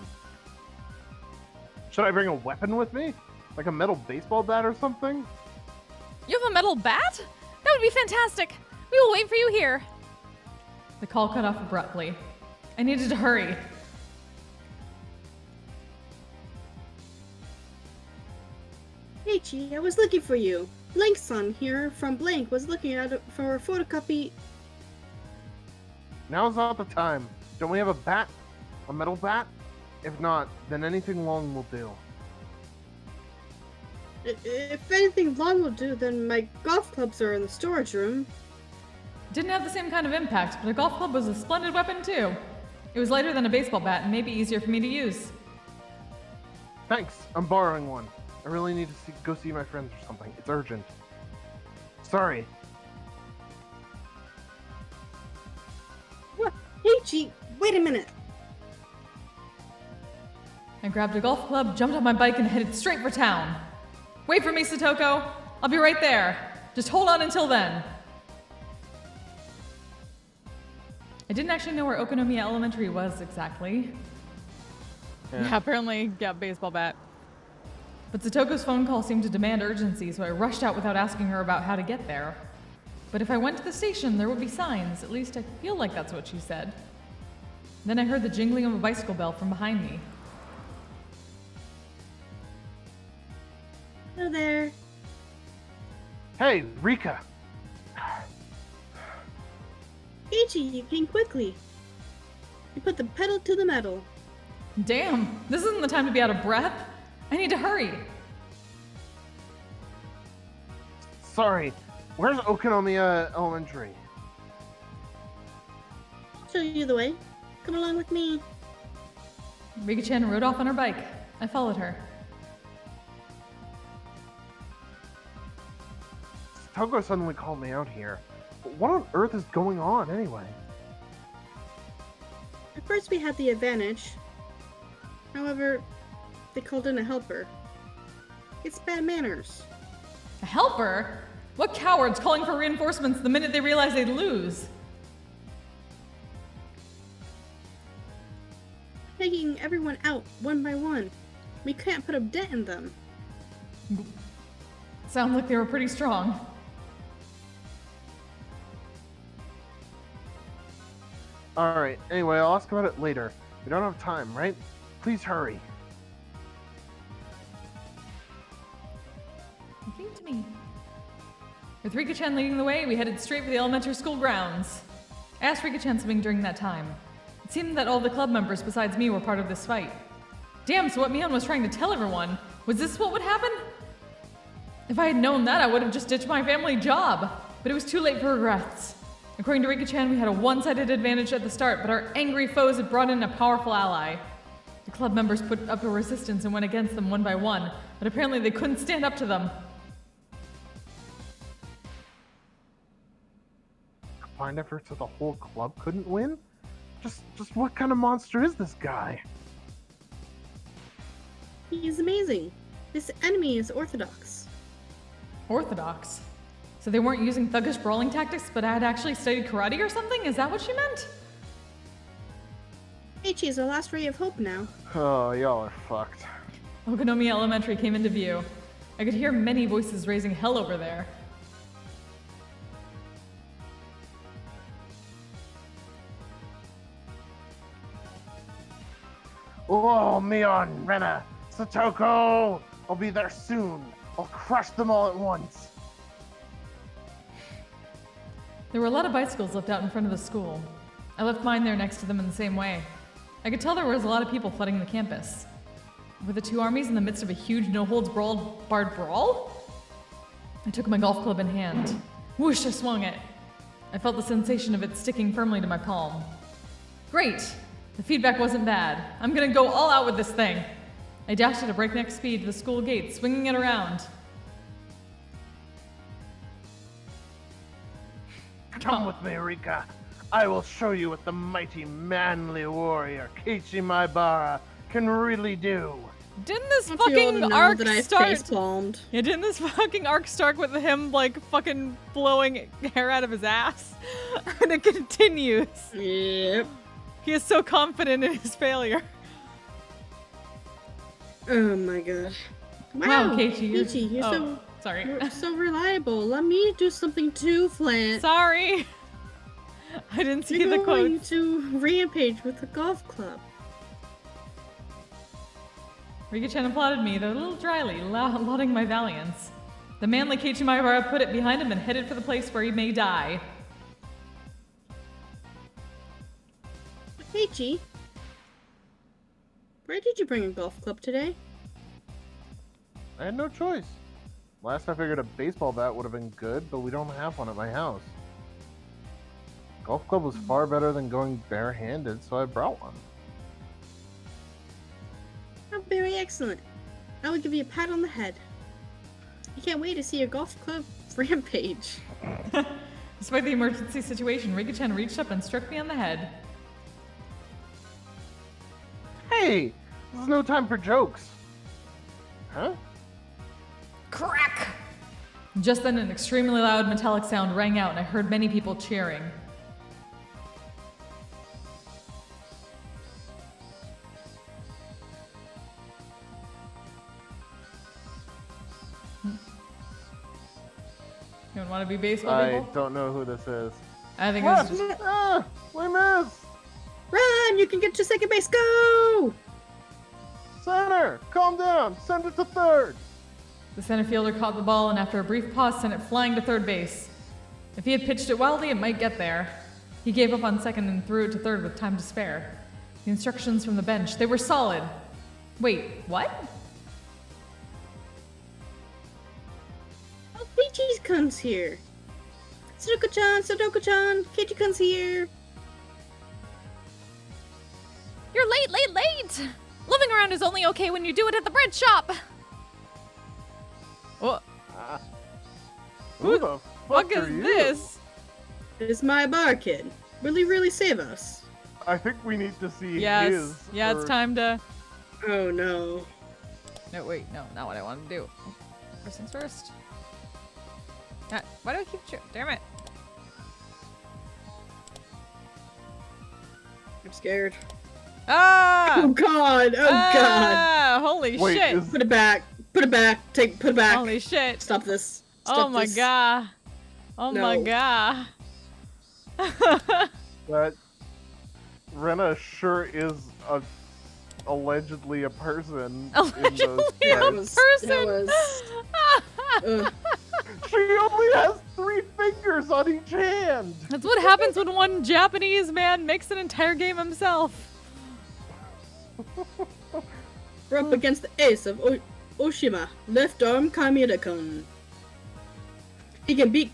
Should I bring a weapon with me? Like a metal baseball bat or something? You have a metal bat? That would be fantastic. We will wait for you here. The call cut off abruptly. I needed to hurry. Ichi, I was looking for you. Blank's son here from Blank was looking at it for a photocopy. Now's not the time. Don't we have a bat? A metal bat? If not, then anything long will do. If anything long will do, then my golf clubs are in the storage room. Didn't have the same kind of impact, but a golf club was a splendid weapon too. It was lighter than a baseball bat and maybe easier for me to use. Thanks, I'm borrowing one. I really need to go see my friends or something. It's urgent. Sorry. What? Keiichi, wait a minute. I grabbed a golf club, jumped on my bike, and headed straight for town. Wait for me, Satoko. I'll be right there. Just hold on until then. I didn't actually know where Okonomiya Elementary was exactly. Yeah, apparently, yeah, baseball bat. But Satoko's phone call seemed to demand urgency, so I rushed out without asking her about how to get there. But if I went to the station, there would be signs. At least I feel like that's what she said. Then I heard the jingling of a bicycle bell from behind me. Hello there. Hey, Rika. Keiichi, you came quickly. You put the pedal to the metal. Damn, this isn't the time to be out of breath. I need to hurry. Sorry. Where's Okonomiya Elementary? I'll show you the way. Come along with me. Rika-chan rode off on her bike. I followed her. Toko suddenly called me out here. But what on earth is going on anyway? At first we had the advantage. However, they called in a helper. It's bad manners. A helper? What cowards calling for reinforcements the minute they realize they'd lose? Taking everyone out one by one. We can't put a dent in them. Sounds like they were pretty strong. Alright, anyway, I'll ask about it later. We don't have time, right? Please hurry. It came to me. With Rika-chan leading the way, we headed straight for the elementary school grounds. I asked Rika-chan something during that time. It seemed that all the club members besides me were part of this fight. Damn, so what Mion was trying to tell everyone, was this what would happen? If I had known that, I would have just ditched my family job. But it was too late for regrets. According to Rika-chan, we had a one-sided advantage at the start, but our angry foes had brought in a powerful ally. The club members put up a resistance and went against them one by one, but apparently they couldn't stand up to them. Combined efforts of the whole club couldn't win? Just what kind of monster is this guy? He is amazing. This enemy is orthodox. Orthodox? So they weren't using thuggish brawling tactics, but I had actually studied karate or something? Is that what she meant? Keiichi is our last ray of hope now. Oh, y'all are fucked. Okonomiya Elementary came into view. I could hear many voices raising hell over there. Oh, Mion, Rena, Satoko! I'll be there soon. I'll crush them all at once. There were a lot of bicycles left out in front of the school. I left mine there next to them in the same way. I could tell there was a lot of people flooding the campus. Were the two armies in the midst of a huge no-holds-barred brawl? I took my golf club in hand. Whoosh, I swung it. I felt the sensation of it sticking firmly to my palm. Great! The feedback wasn't bad. I'm gonna go all out with this thing. I dashed at a breakneck speed to the school gate, swinging it around. Come with me, Rika. I will show you what the mighty manly warrior Keiichi Maibara can really do. Didn't this Don't you all fucking know arc that I start? face-palmed? Yeah, didn't this fucking arc start with him like fucking blowing hair out of his ass? And it continues. Yep. He is so confident in his failure. Oh my god. Wow, Keiichi, you're- Keiichi, Oh, sorry. you're so reliable. Let me do something too, Flint. Sorry. I didn't see You're the going quotes. to rampage with the golf club. Rika-chan applauded me, though a little dryly, lauding my valiance. The manly Keiichi Maibara put it behind him and headed for the place where he may die. Keiichi, where did you bring a golf club today? I had no choice. Last I figured a baseball bat would have been good, but we don't have one at my house. Golf club was far better than going barehanded, so I brought one. How very excellent. I will give you a pat on the head. I can't wait to see your golf club rampage. Despite the emergency situation, Rika-chan reached up and struck me on the head. Hey, this is no time for jokes. Huh? Crack! Just then, an extremely loud metallic sound rang out, and I heard many people cheering. You don't want to be baseball I people? don't know who this is. I think What? it's just... Ah, we missed! Run! You can get to second base. Go! Center, calm down. Send it to third. The center fielder caught the ball and after a brief pause sent it flying to third base. If he had pitched it wildly, it might get there. He gave up on second and threw it to third with time to spare. The instructions from the bench, they were solid. Wait, what? Oh, Peachy-kun's here. Sudoku-chan, Keiichi-kun's here. You're late! Living around is only okay when you do it at the bread shop. What? Who the What fuck are is you? this? It's my bar kid. Really save us. I think we need to see Yes. his. Yeah, it's time to... Oh no. No, wait, no, not what I wanted to do. First things first. Why do I keep... Damn it. I'm scared. Ah! Oh god! Oh god! Ah! Holy Wait, shit! is- Put it back. Put it back. Put it back. Holy shit! Stop this. Oh Stop my this. god! Oh my No. god! That Rena sure is allegedly a person. Allegedly in those a cards. person. Ugh. She only has 3 fingers on each hand. That's what happens when one Japanese man makes an entire game himself. We're up against the ace of Oshima, left arm Kamida-kun. He can beat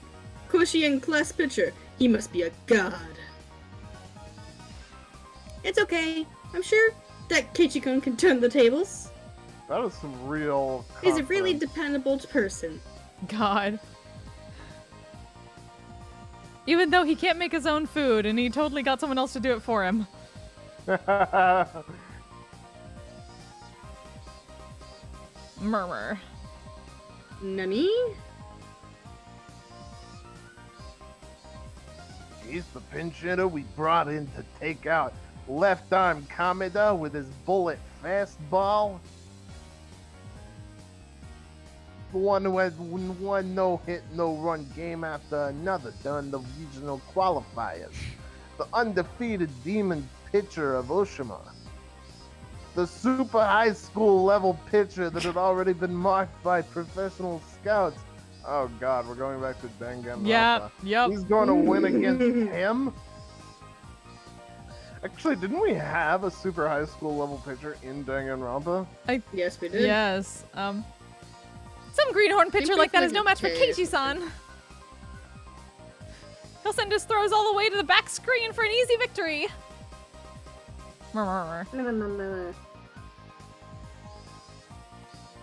Koshi in class pitcher. He must be a god. It's okay. I'm sure that Keiichi-kun can turn the tables. That is some real. He's a really confidence. dependable person. God. Even though he can't make his own food, and he totally got someone else to do it for him. Murmur. Nani? He's the pinch hitter we brought in to take out left arm Kameda with his bullet fastball. The one who has one no-hit, no-run game after another during the regional qualifiers. The undefeated demon pitcher of Oshima. The super high school level pitcher that had already been marked by professional scouts. Oh god, we're going back to Danganronpa. Yep. He's going to win against him? Actually, didn't we have a super high school level pitcher in Danganronpa? Yes, we did. Yes. Some greenhorn pitcher Think like that we is no match for played- Keiichi-san. He'll send his throws all the way to the back screen for an easy victory. Murmur.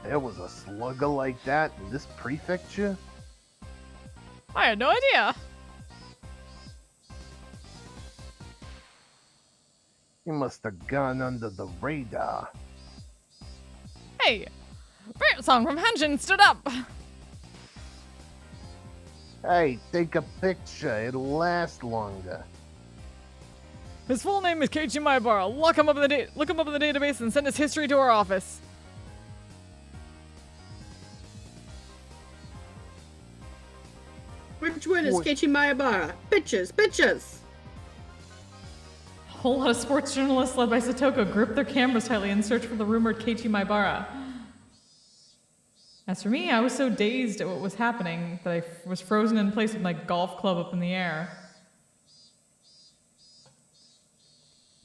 There was a slugger like that in this prefecture? I had no idea. He must have gone under the radar. Hey, Brant Song from Hanjin stood up. Hey, take a picture. It'll last longer. His full name is Keiichi Maibara. Look him up in the database and send his history to our office. Which one is What? Keiichi Maibara? Bitches! A whole lot of sports journalists led by Satoko gripped their cameras tightly in search for the rumored Keiichi Maibara. As for me, I was so dazed at what was happening that I was frozen in place with my golf club up in the air.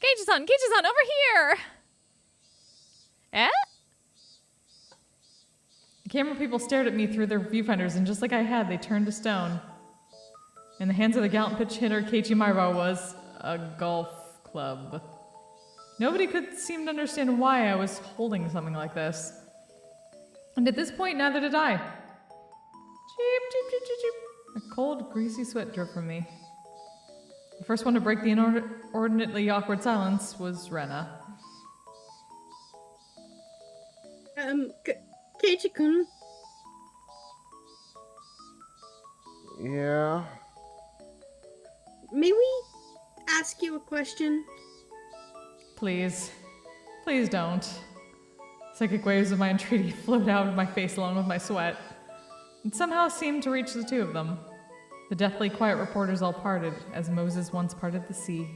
Keiichi-san, over here! Eh? The camera people stared at me through their viewfinders, and just like I had, they turned to stone. In the hands of the gallant pitch hitter, Keiichi Maibara was a golf club. Nobody could seem to understand why I was holding something like this. And at this point, neither did I. Cheep, cheep, cheep, cheep, cheep. A cold, greasy sweat drip from me. The first one to break the inordinately awkward silence was Rena. Keiichi-kun, Yeah. may we ask you a question? Please. Please don't. Psychic waves of my entreaty flowed out of my face along with my sweat. It somehow seemed to reach the two of them. The deathly quiet reporters all parted, as Moses once parted the sea.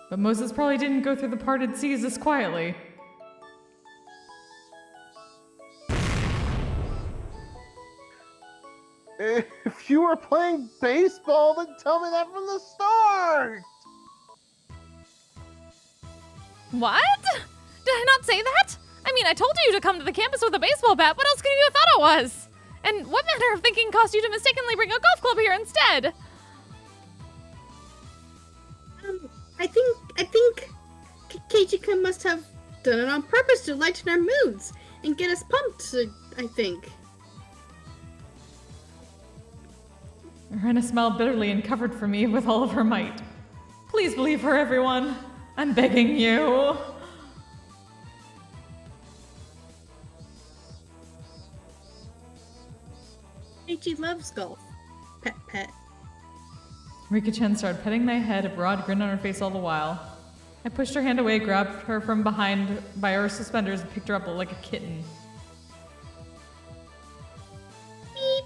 But Moses probably didn't go through the parted seas this quietly. If you were playing baseball, then tell me that from the start! What? Did I not say that? I mean, I told you to come to the campus with a baseball bat. What else could you have thought it was? And what manner of thinking caused you to mistakenly bring a golf club here instead? I think Keiichi-kun must have done it on purpose to lighten our moods and get us pumped, I think. Rena smiled bitterly and covered for me with all of her might. Please believe her, everyone. I'm begging you. Keiichi loves golf. Pet pet. Rika-chan started petting my head, a broad grin on her face all the while. I pushed her hand away, grabbed her from behind by her suspenders, and picked her up like a kitten. Beep.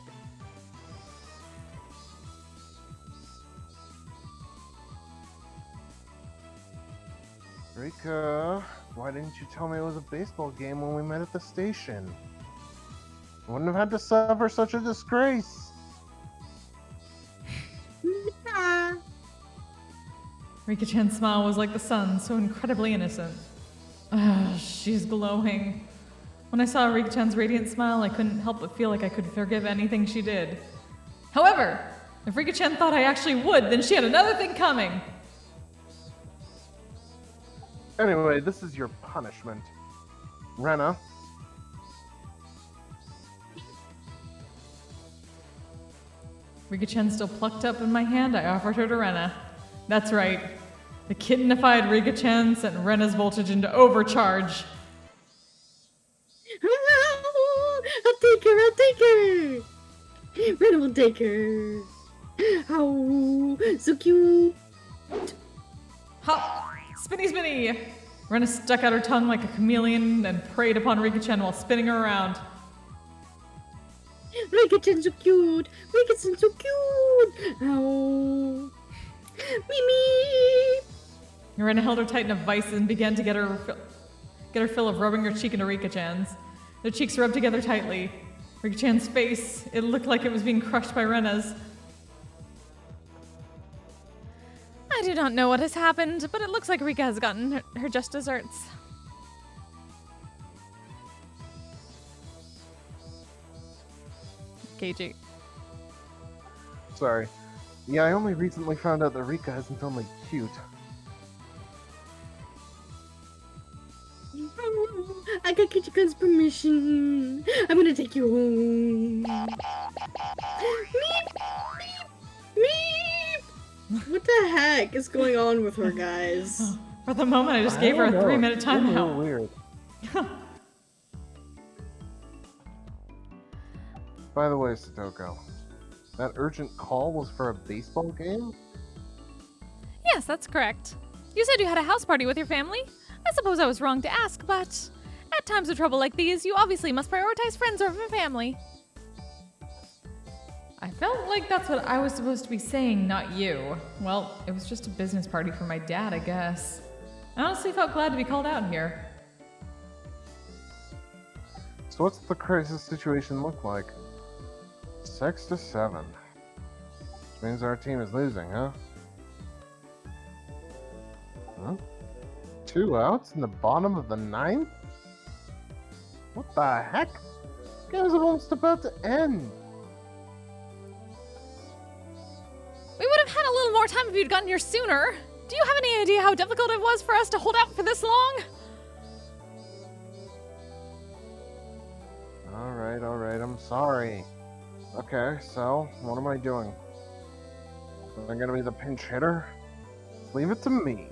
Rika, why didn't you tell me it was a baseball game when we met at the station? I wouldn't have had to suffer such a disgrace. Ah. Rika-chan's smile was like the sun, so incredibly innocent. Ah, she's glowing. When I saw Rika-chan's radiant smile, I couldn't help but feel like I could forgive anything she did. However, if Rika-chan thought I actually would, then she had another thing coming. Anyway, this is your punishment. Rena. Rika-chan still plucked up in my hand, I offered her to Rena. That's right. The kittenified Rika-chan sent Rena's voltage into overcharge. I'll take her! Rena will take her! Oh, so cute! Hop! Spinny spinny! Rena stuck out her tongue like a chameleon and preyed upon Rika-chan while spinning her around. Rika-chan's so cute! Rika-chan's so cute! Oh! Mimi! Rena held her tight in a vice and began to get her fill of rubbing her cheek into Rika-chan's. Their cheeks rubbed together tightly. Rika-chan's face, it looked like it was being crushed by Rena's. I do not know what has happened, but it looks like Rika has gotten her just desserts. Keiji. Sorry. Yeah, I only recently found out that Rika isn't only cute. I got Keiichi-kun's permission. I'm gonna take you home. Meep! Meep! Meep! What the heck is going on with her, guys? For the moment, I just gave her a 3-minute It's getting a little timeout. weird. By the way, Satoko, that urgent call was for a baseball game? Yes, that's correct. You said you had a house party with your family? I suppose I was wrong to ask, but at times of trouble like these, you obviously must prioritize friends over family. I felt like that's what I was supposed to be saying, not you. Well, it was just a business party for my dad, I guess. I honestly felt glad to be called out here. So what's the crisis situation look like? 6-7. Which means our team is losing, huh? Huh? 2 outs in the bottom of the 9th? What the heck? Game's almost about to end. We would have had a little more time if you'd gotten here sooner. Do you have any idea how difficult it was for us to hold out for this long? alright, I'm sorry. Okay, so, what am I doing? Am I gonna be the pinch hitter? Leave it to me.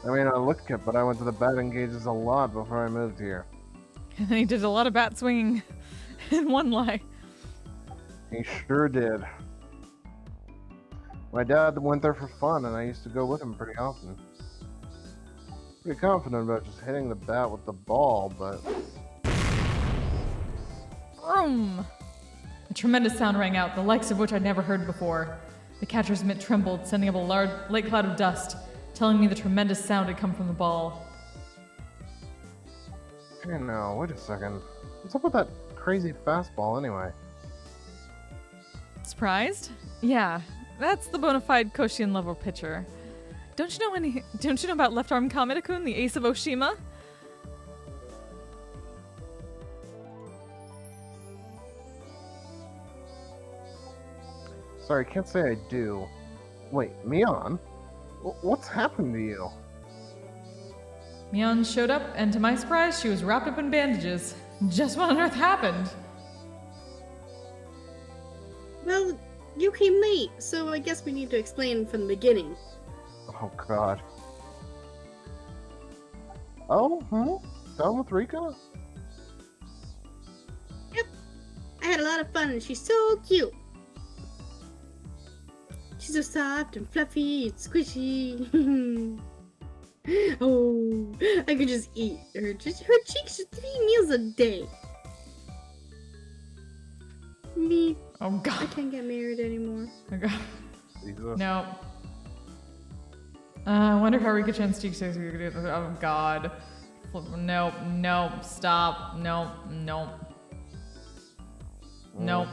I mean, I look it, but I went to the batting cages a lot before I moved here. And then he did a lot of bat swinging in one lie. He sure did. My dad went there for fun, and I used to go with him pretty often. Pretty confident about just hitting the bat with the ball, but... Vroom! A tremendous sound rang out, the likes of which I'd never heard before. The catcher's mitt trembled, sending up a large, light cloud of dust, telling me the tremendous sound had come from the ball. Hey, now, wait a second. What's up with that crazy fastball, anyway? Surprised? Yeah, that's the bona fide Koshian level pitcher. Don't you know about left arm Kameda-kun, the ace of Oshima? Sorry, can't say I do. Wait, Mion? What's happened to you? Mion showed up, and to my surprise, she was wrapped up in bandages. Just what on earth happened? Well, you came late, so I guess we need to explain from the beginning. Oh, God. Oh, Down with Rika? Yep. I had a lot of fun, and she's so cute. She's so soft and fluffy and squishy. Oh, I could just eat her. Just her cheeks, just 3 meals a day. Me. Oh, I God. can't get married anymore. Oh, God. Jesus. No. I wonder how Rika Chan's cheeks are. Oh, God. Nope, nope, stop. Nope, nope. Nope.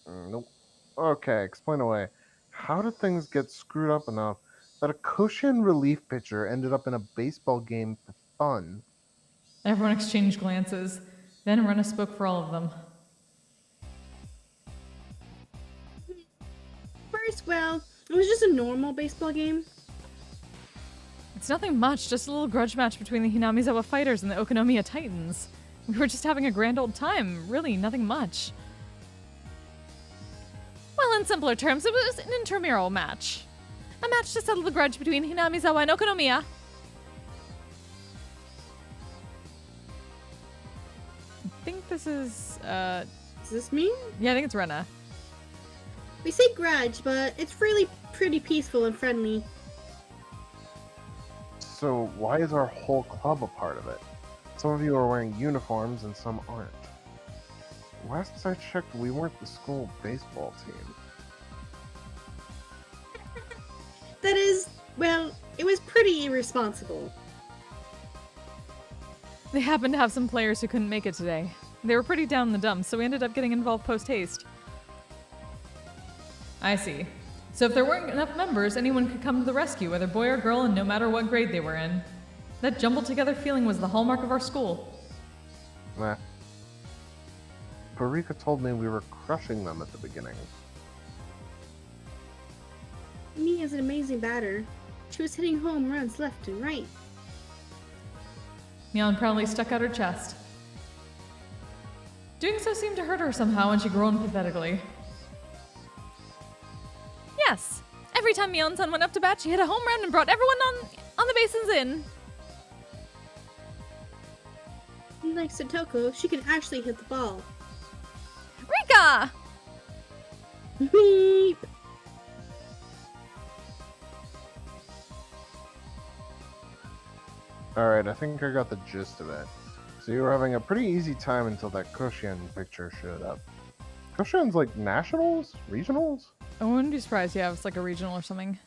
Nope. Okay, explain away. How did things get screwed up enough that a Koshin relief pitcher ended up in a baseball game for fun? Everyone exchanged glances. Then Rena spoke for all of them. First, well, it was just a normal baseball game. It's nothing much, just a little grudge match between the Hinamizawa fighters and the Okonomiya Titans. We were just having a grand old time, really, nothing much. Well, in simpler terms, it was an intramural match. A match to settle the grudge between Hinamizawa and Okonomiya. I think this is, Is this me? yeah, I think it's Rena. We say grudge, but it's really pretty peaceful and friendly. So why is our whole club a part of it? Some of you are wearing uniforms and some aren't. Last I checked, we weren't the school baseball team. That is, well, it was pretty irresponsible. They happened to have some players who couldn't make it today. They were pretty down in the dumps, so we ended up getting involved post-haste. I see. So if there weren't enough members, anyone could come to the rescue, whether boy or girl, and no matter what grade they were in. That jumbled together feeling was the hallmark of our school. Nah. Barika told me we were crushing them at the beginning. Me is an amazing batter. She was hitting home runs left and right. Mion proudly stuck out her chest. Doing so seemed to hurt her somehow, and she groaned pathetically. Yes. Every time Myeon-san went up to bat, she hit a home run and brought everyone on the bases in. Unlike Satoko, she can actually hit the ball. Rika! Beep. Alright, I think I got the gist of it. So you were having a pretty easy time until that Koshian picture showed up. Koshian's like nationals? Regionals? I wouldn't be surprised, yeah, if it's like a regional or something.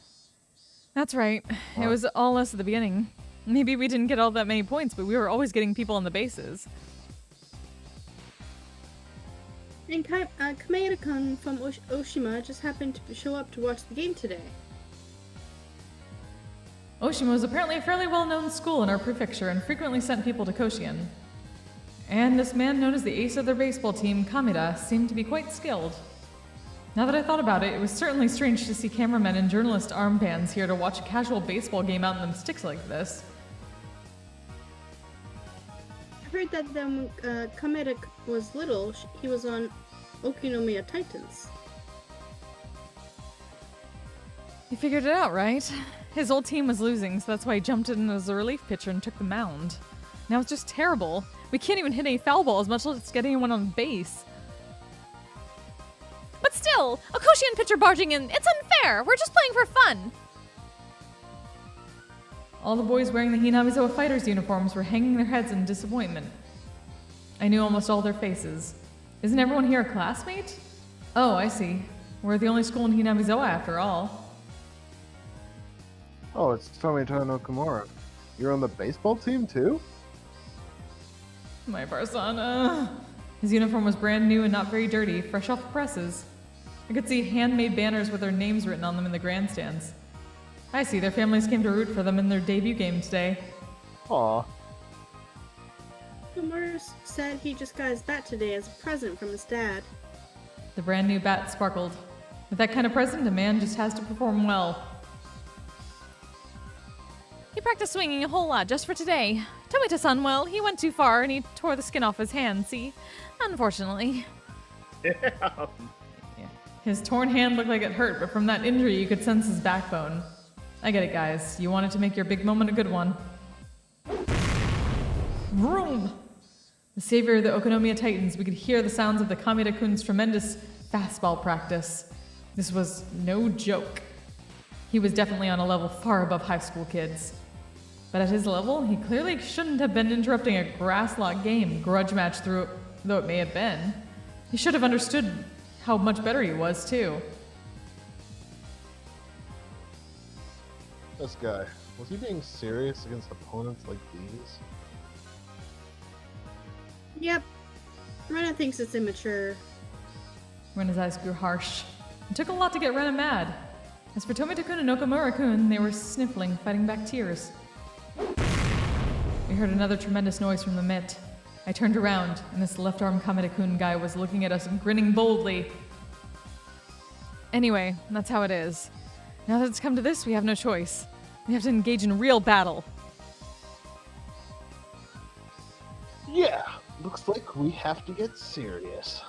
That's right. It What? was all us at the beginning. Maybe we didn't get all that many points, but we were always getting people on the bases. And Kameda-kun from Oshima just happened to show up to watch the game today. Oshima was apparently a fairly well-known school in our prefecture and frequently sent people to Koshian. And this man known as the ace of their baseball team, Kameda, seemed to be quite skilled. Now that I thought about it, it was certainly strange to see cameramen and journalist armbands here to watch a casual baseball game out in the sticks like this. I heard that when Kameda was little, he was on Okinomiya Titans. You figured it out, right? His old team was losing, so that's why he jumped in as a relief pitcher and took the mound. Now it's just terrible. We can't even hit any foul balls, much less get anyone on base. But still, a Koshian pitcher barging in, it's unfair! We're just playing for fun! All the boys wearing the Hinamizawa Fighters uniforms were hanging their heads in disappointment. I knew almost all their faces. Isn't everyone here a classmate? Oh, I see. We're the only school in Hinamizawa after all. Oh, it's Tomita Nakamura. You're on the baseball team too? My Barsana. His uniform was brand new and not very dirty, fresh off the presses. I could see handmade banners with their names written on them in the grandstands. I see their families came to root for them in their debut game today. Aw. Nomura said he just got his bat today as a present from his dad. The brand new bat sparkled. With that kind of present, a man just has to perform well. He practiced swinging a whole lot just for today. Tomita-san, well, he went too far and he tore the skin off his hand, see? Unfortunately. Yeah. His torn hand looked like it hurt, but from that injury you could sense his backbone. I get it, guys. You wanted to make your big moment a good one. Vroom! The savior of the Okonomiya Titans, we could hear the sounds of the Kameda-kun's tremendous fastball practice. This was no joke. He was definitely on a level far above high school kids. But at his level, he clearly shouldn't have been interrupting a grass-lot game, grudge match though it may have been. He should have understood how much better he was, too. This guy, was he being serious against opponents like these? Yep. Rena thinks it's immature. Rena's eyes grew harsh. It took a lot to get Rena mad. As for Tomita-kun and Okamura-kun, they were sniffling, fighting back tears. We heard another tremendous noise from the mitt. I turned around, and this left-arm Kameda-kun guy was looking at us, grinning boldly. Anyway, that's how it is. Now that it's come to this, we have no choice. We have to engage in real battle. Yeah, looks like we have to get serious.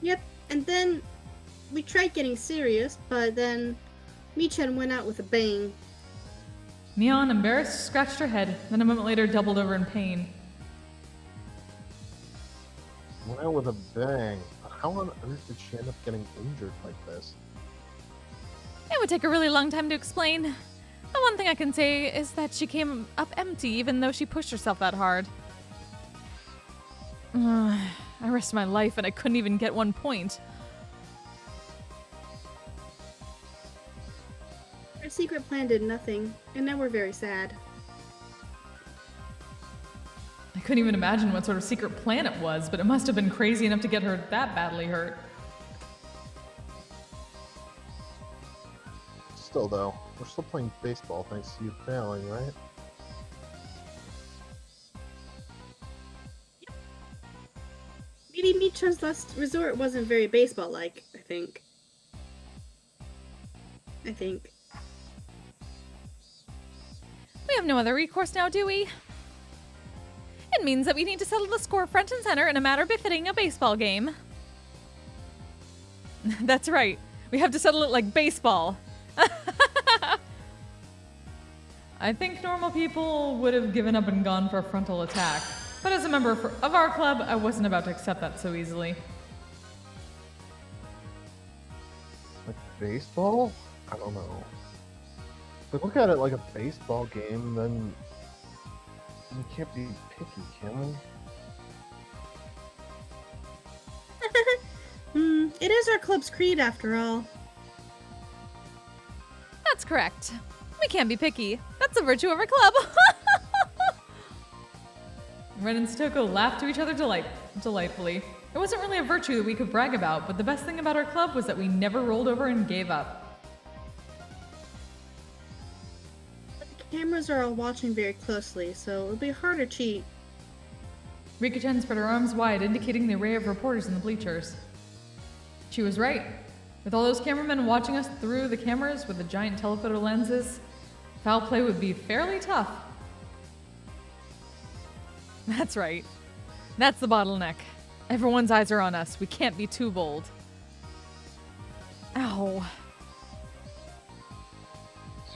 Yep, and then we tried getting serious, but then Michan went out with a bang. Neon, embarrassed, scratched her head, then a moment later doubled over in pain. Went out with a bang. But how on earth did she end up getting injured like this? It would take a really long time to explain. The one thing I can say is that she came up empty even though she pushed herself that hard. I risked my life and I couldn't even get 1 point. Our secret plan did nothing, and now we're very sad. I couldn't even imagine what sort of secret plan it was, but it must have been crazy enough to get her that badly hurt. Still though, we're still playing baseball thanks to you failing, right? Maybe Michan's last resort wasn't very baseball-like, I think. We have no other recourse now, do we? It means that we need to settle the score front and center in a manner befitting a baseball game. That's right. We have to settle it like baseball. I think normal people would have given up and gone for a frontal attack. But as a member of our club, I wasn't about to accept that so easily. Like baseball? I don't know. If we look at it like a baseball game, then we can't be picky, can we? It is our club's creed after all. That's correct. We can't be picky. That's the virtue of our club. Ren and Stoko laughed to each other delightfully. It wasn't really a virtue that we could brag about, but the best thing about our club was that we never rolled over and gave up. The cameras are all watching very closely, so it'll be hard to cheat. Rika-chan spread her arms wide, indicating the array of reporters in the bleachers. She was right. With all those cameramen watching us through the cameras with the giant telephoto lenses, foul play would be fairly tough. That's right. That's the bottleneck. Everyone's eyes are on us. We can't be too bold. Ow.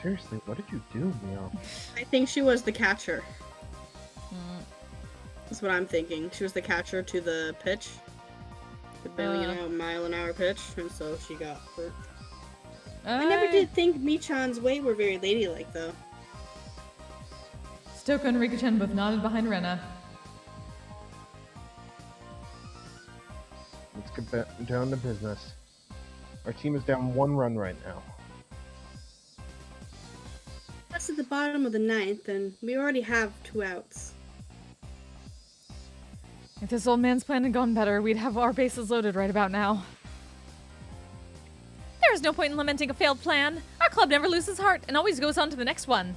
Seriously, what did you do, Mio? I think she was the catcher. That's what I'm thinking. She was the catcher to the pitch. The billion-mile-an-hour pitch, and so she got hurt. I never did think Michan's way were very ladylike, though. Stoko and Rika-chan both nodded behind Rena. Let's get down to business. Our team is down 1 run right now. That's at the bottom of the 9th, and we already have 2 outs. If this old man's plan had gone better, we'd have our bases loaded right about now. There is no point in lamenting a failed plan. Our club never loses heart and always goes on to the next one.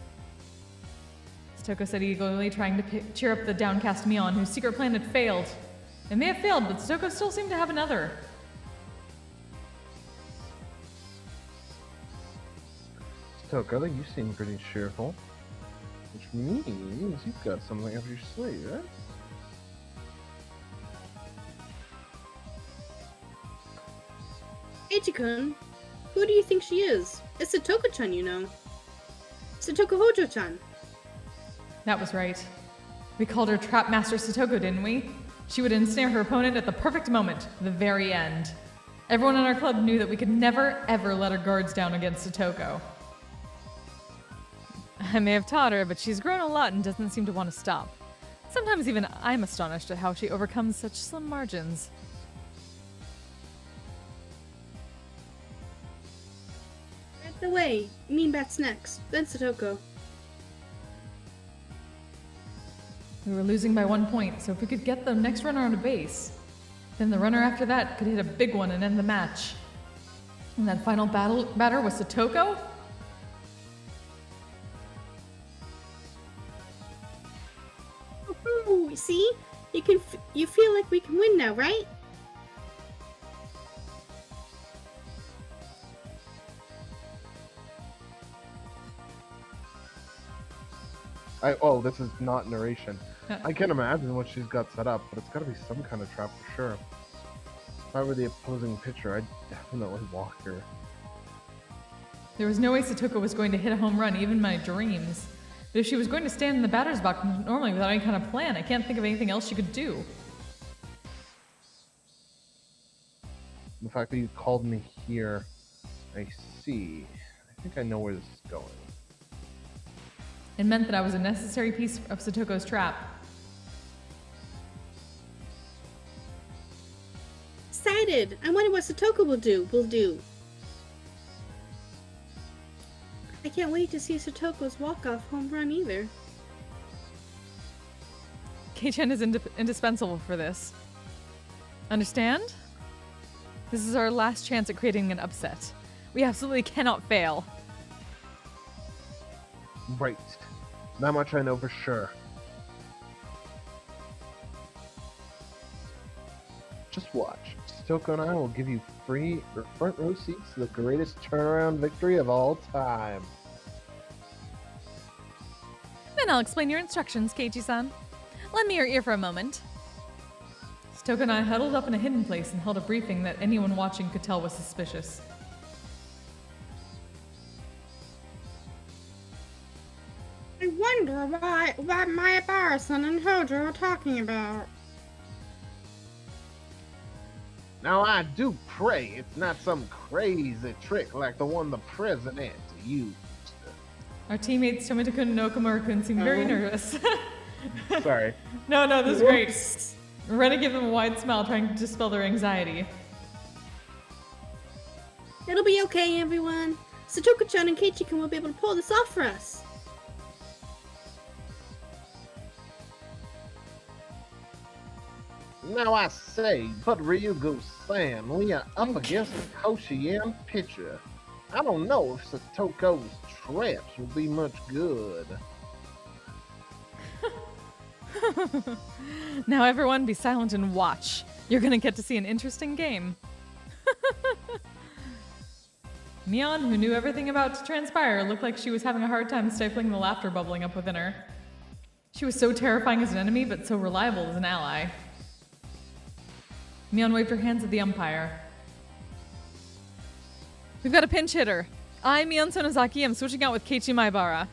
Stoko said eagerly, trying to cheer up the downcast Mion, whose secret plan had failed. It may have failed, but Stoko still seemed to have another. Stoka, you seem pretty cheerful. Which means you've got something up your sleeve, right? Eiji-kun, who do you think she is? It's Satoko-chan, you know. Satoko Hojo-chan. That was right. We called her Trap Master Satoko, didn't we? She would ensnare her opponent at the perfect moment, the very end. Everyone in our club knew that we could never, ever let our guards down against Satoko. I may have taught her, but she's grown a lot and doesn't seem to want to stop. Sometimes even I'm astonished at how she overcomes such slim margins. Right the way. Meanbat's next, then Satoko. We were losing by 1 point, so if we could get the next runner on a base, then the runner after that could hit a big one and end the match. And that final batter was Satoko? Ooh, see? You feel like we can win now, right? This is not narration. I can't imagine what she's got set up, but it's gotta be some kind of trap for sure. If I were the opposing pitcher, I'd definitely walk her. There was no way Satoko was going to hit a home run, even in my dreams. But if she was going to stand in the batter's box normally without any kind of plan, I can't think of anything else she could do. The fact that you called me here, I see. I think I know where this is going. It meant that I was a necessary piece of Satoko's trap. Excited! I wonder what Satoko will do. I can't wait to see Satoko's walk-off home run either. Kei-chan is indispensable for this. Understand? This is our last chance at creating an upset. We absolutely cannot fail. Right. That much I know for sure. Just watch. Stoko and I will give you free or front row seats to the greatest turnaround victory of all time. Then I'll explain your instructions, Keiichi-san. Lend me your ear for a moment. Stoko and I huddled up in a hidden place and held a briefing that anyone watching could tell was suspicious. I wonder what Mayabara-san and Hojo are talking about. Now I do pray it's not some crazy trick like the one the president used. Our teammates Tomita-kun and Okamura-kun seemed very nervous. Sorry. No, this is great. Whoops. Rena gave them a wide smile, trying to dispel their anxiety. It'll be okay, everyone. Satoko-chan and Keiichi-kun will be able to pull this off for us. Now I say, but Ryugu-san, we are up against a Koshien pitcher. I don't know if Satoko's traps will be much good. Now everyone be silent and watch. You're gonna get to see an interesting game. Mion, who knew everything about to transpire, looked like she was having a hard time stifling the laughter bubbling up within her. She was so terrifying as an enemy, but so reliable as an ally. Mion, wave your hands at the umpire. We've got a pinch hitter. I, Mion Sonozaki, am switching out with Keiichi Maebara.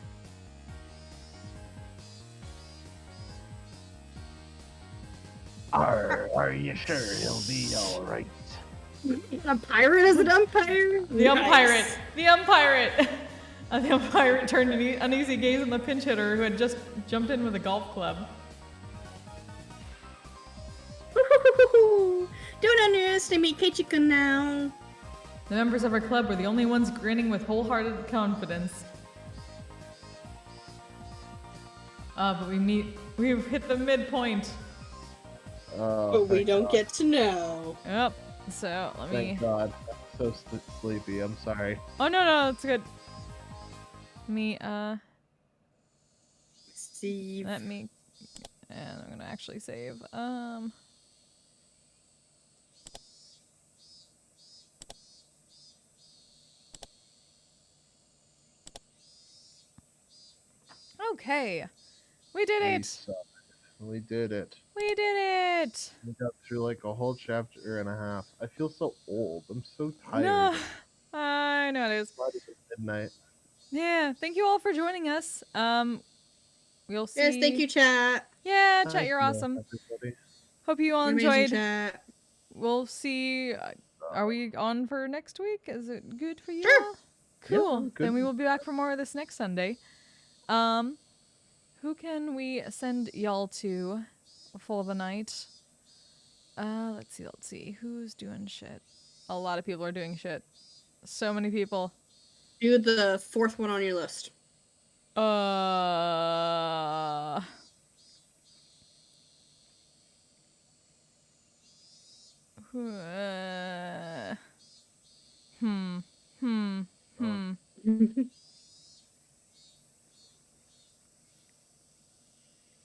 Are you sure he'll be all right? A pirate as an umpire? The umpire. The umpire. The umpire turned an uneasy gaze on the pinch hitter who had just jumped in with a golf club. Don't underestimate Keiichi-kun now. The members of our club were the only ones grinning with wholehearted confidence. But we've hit the midpoint. But we don't get to know. Yep. So let me. Thank God. I'm so sleepy. I'm sorry. Oh no, it's good. Steve. Let me. And I'm gonna actually save. Okay. We did We it. sucked. We did it. We did it. We got through like a whole chapter and a half. I feel so old. I'm so tired. No. I know it is. It's already midnight. Yeah. Thank you all for joining us. We'll see. Yes, thank you, chat. Yeah, Thank chat, you're you, awesome. everybody. Hope you all Amazing enjoyed. chat. We'll see. Are we on for next week? Is it good for you Sure. all? Cool. Yeah, Then we good. will be back for more of this next Sunday. Who can we send y'all to for the night? Let's see. Who's doing shit? A lot of people are doing shit. So many people. Do the fourth one on your list.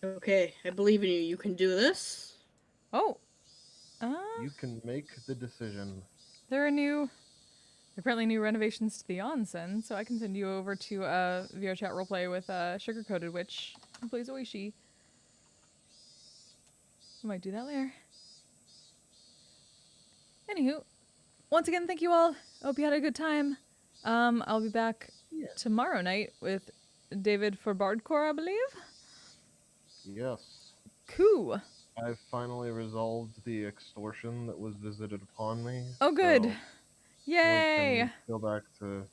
Okay, I believe in you. You can do this. Oh. You can make the decision. There are apparently new renovations to the onsen, so I can send you over to VR chat roleplay with Sugar Coated Witch who plays Oishi. I might do that later. Anywho, once again, thank you all. I hope you had a good time. I'll be back tomorrow night with David for Bardcore, I believe. Yes. Cool. I've finally resolved the extortion that was visited upon me. Oh, good. so Yay! We can go back to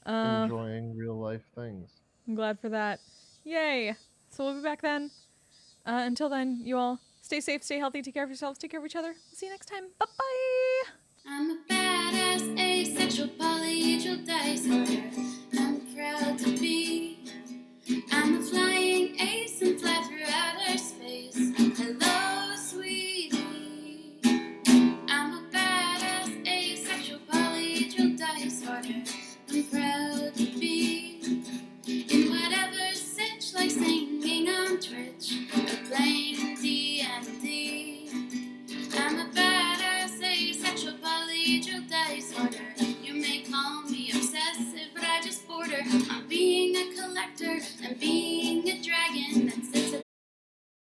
enjoying real life things. I'm glad for that. Yay! So we'll be back then. Until then, you all stay safe, stay healthy, take care of yourselves, take care of each other. We'll see you next time. Bye-bye! I'm a badass asexual polyhedral dice holder. I'm proud to be. I'm a flying ace and fly through outer space. Hello, sweetie. I'm a badass asexual polyhedral dice holder. I'm proud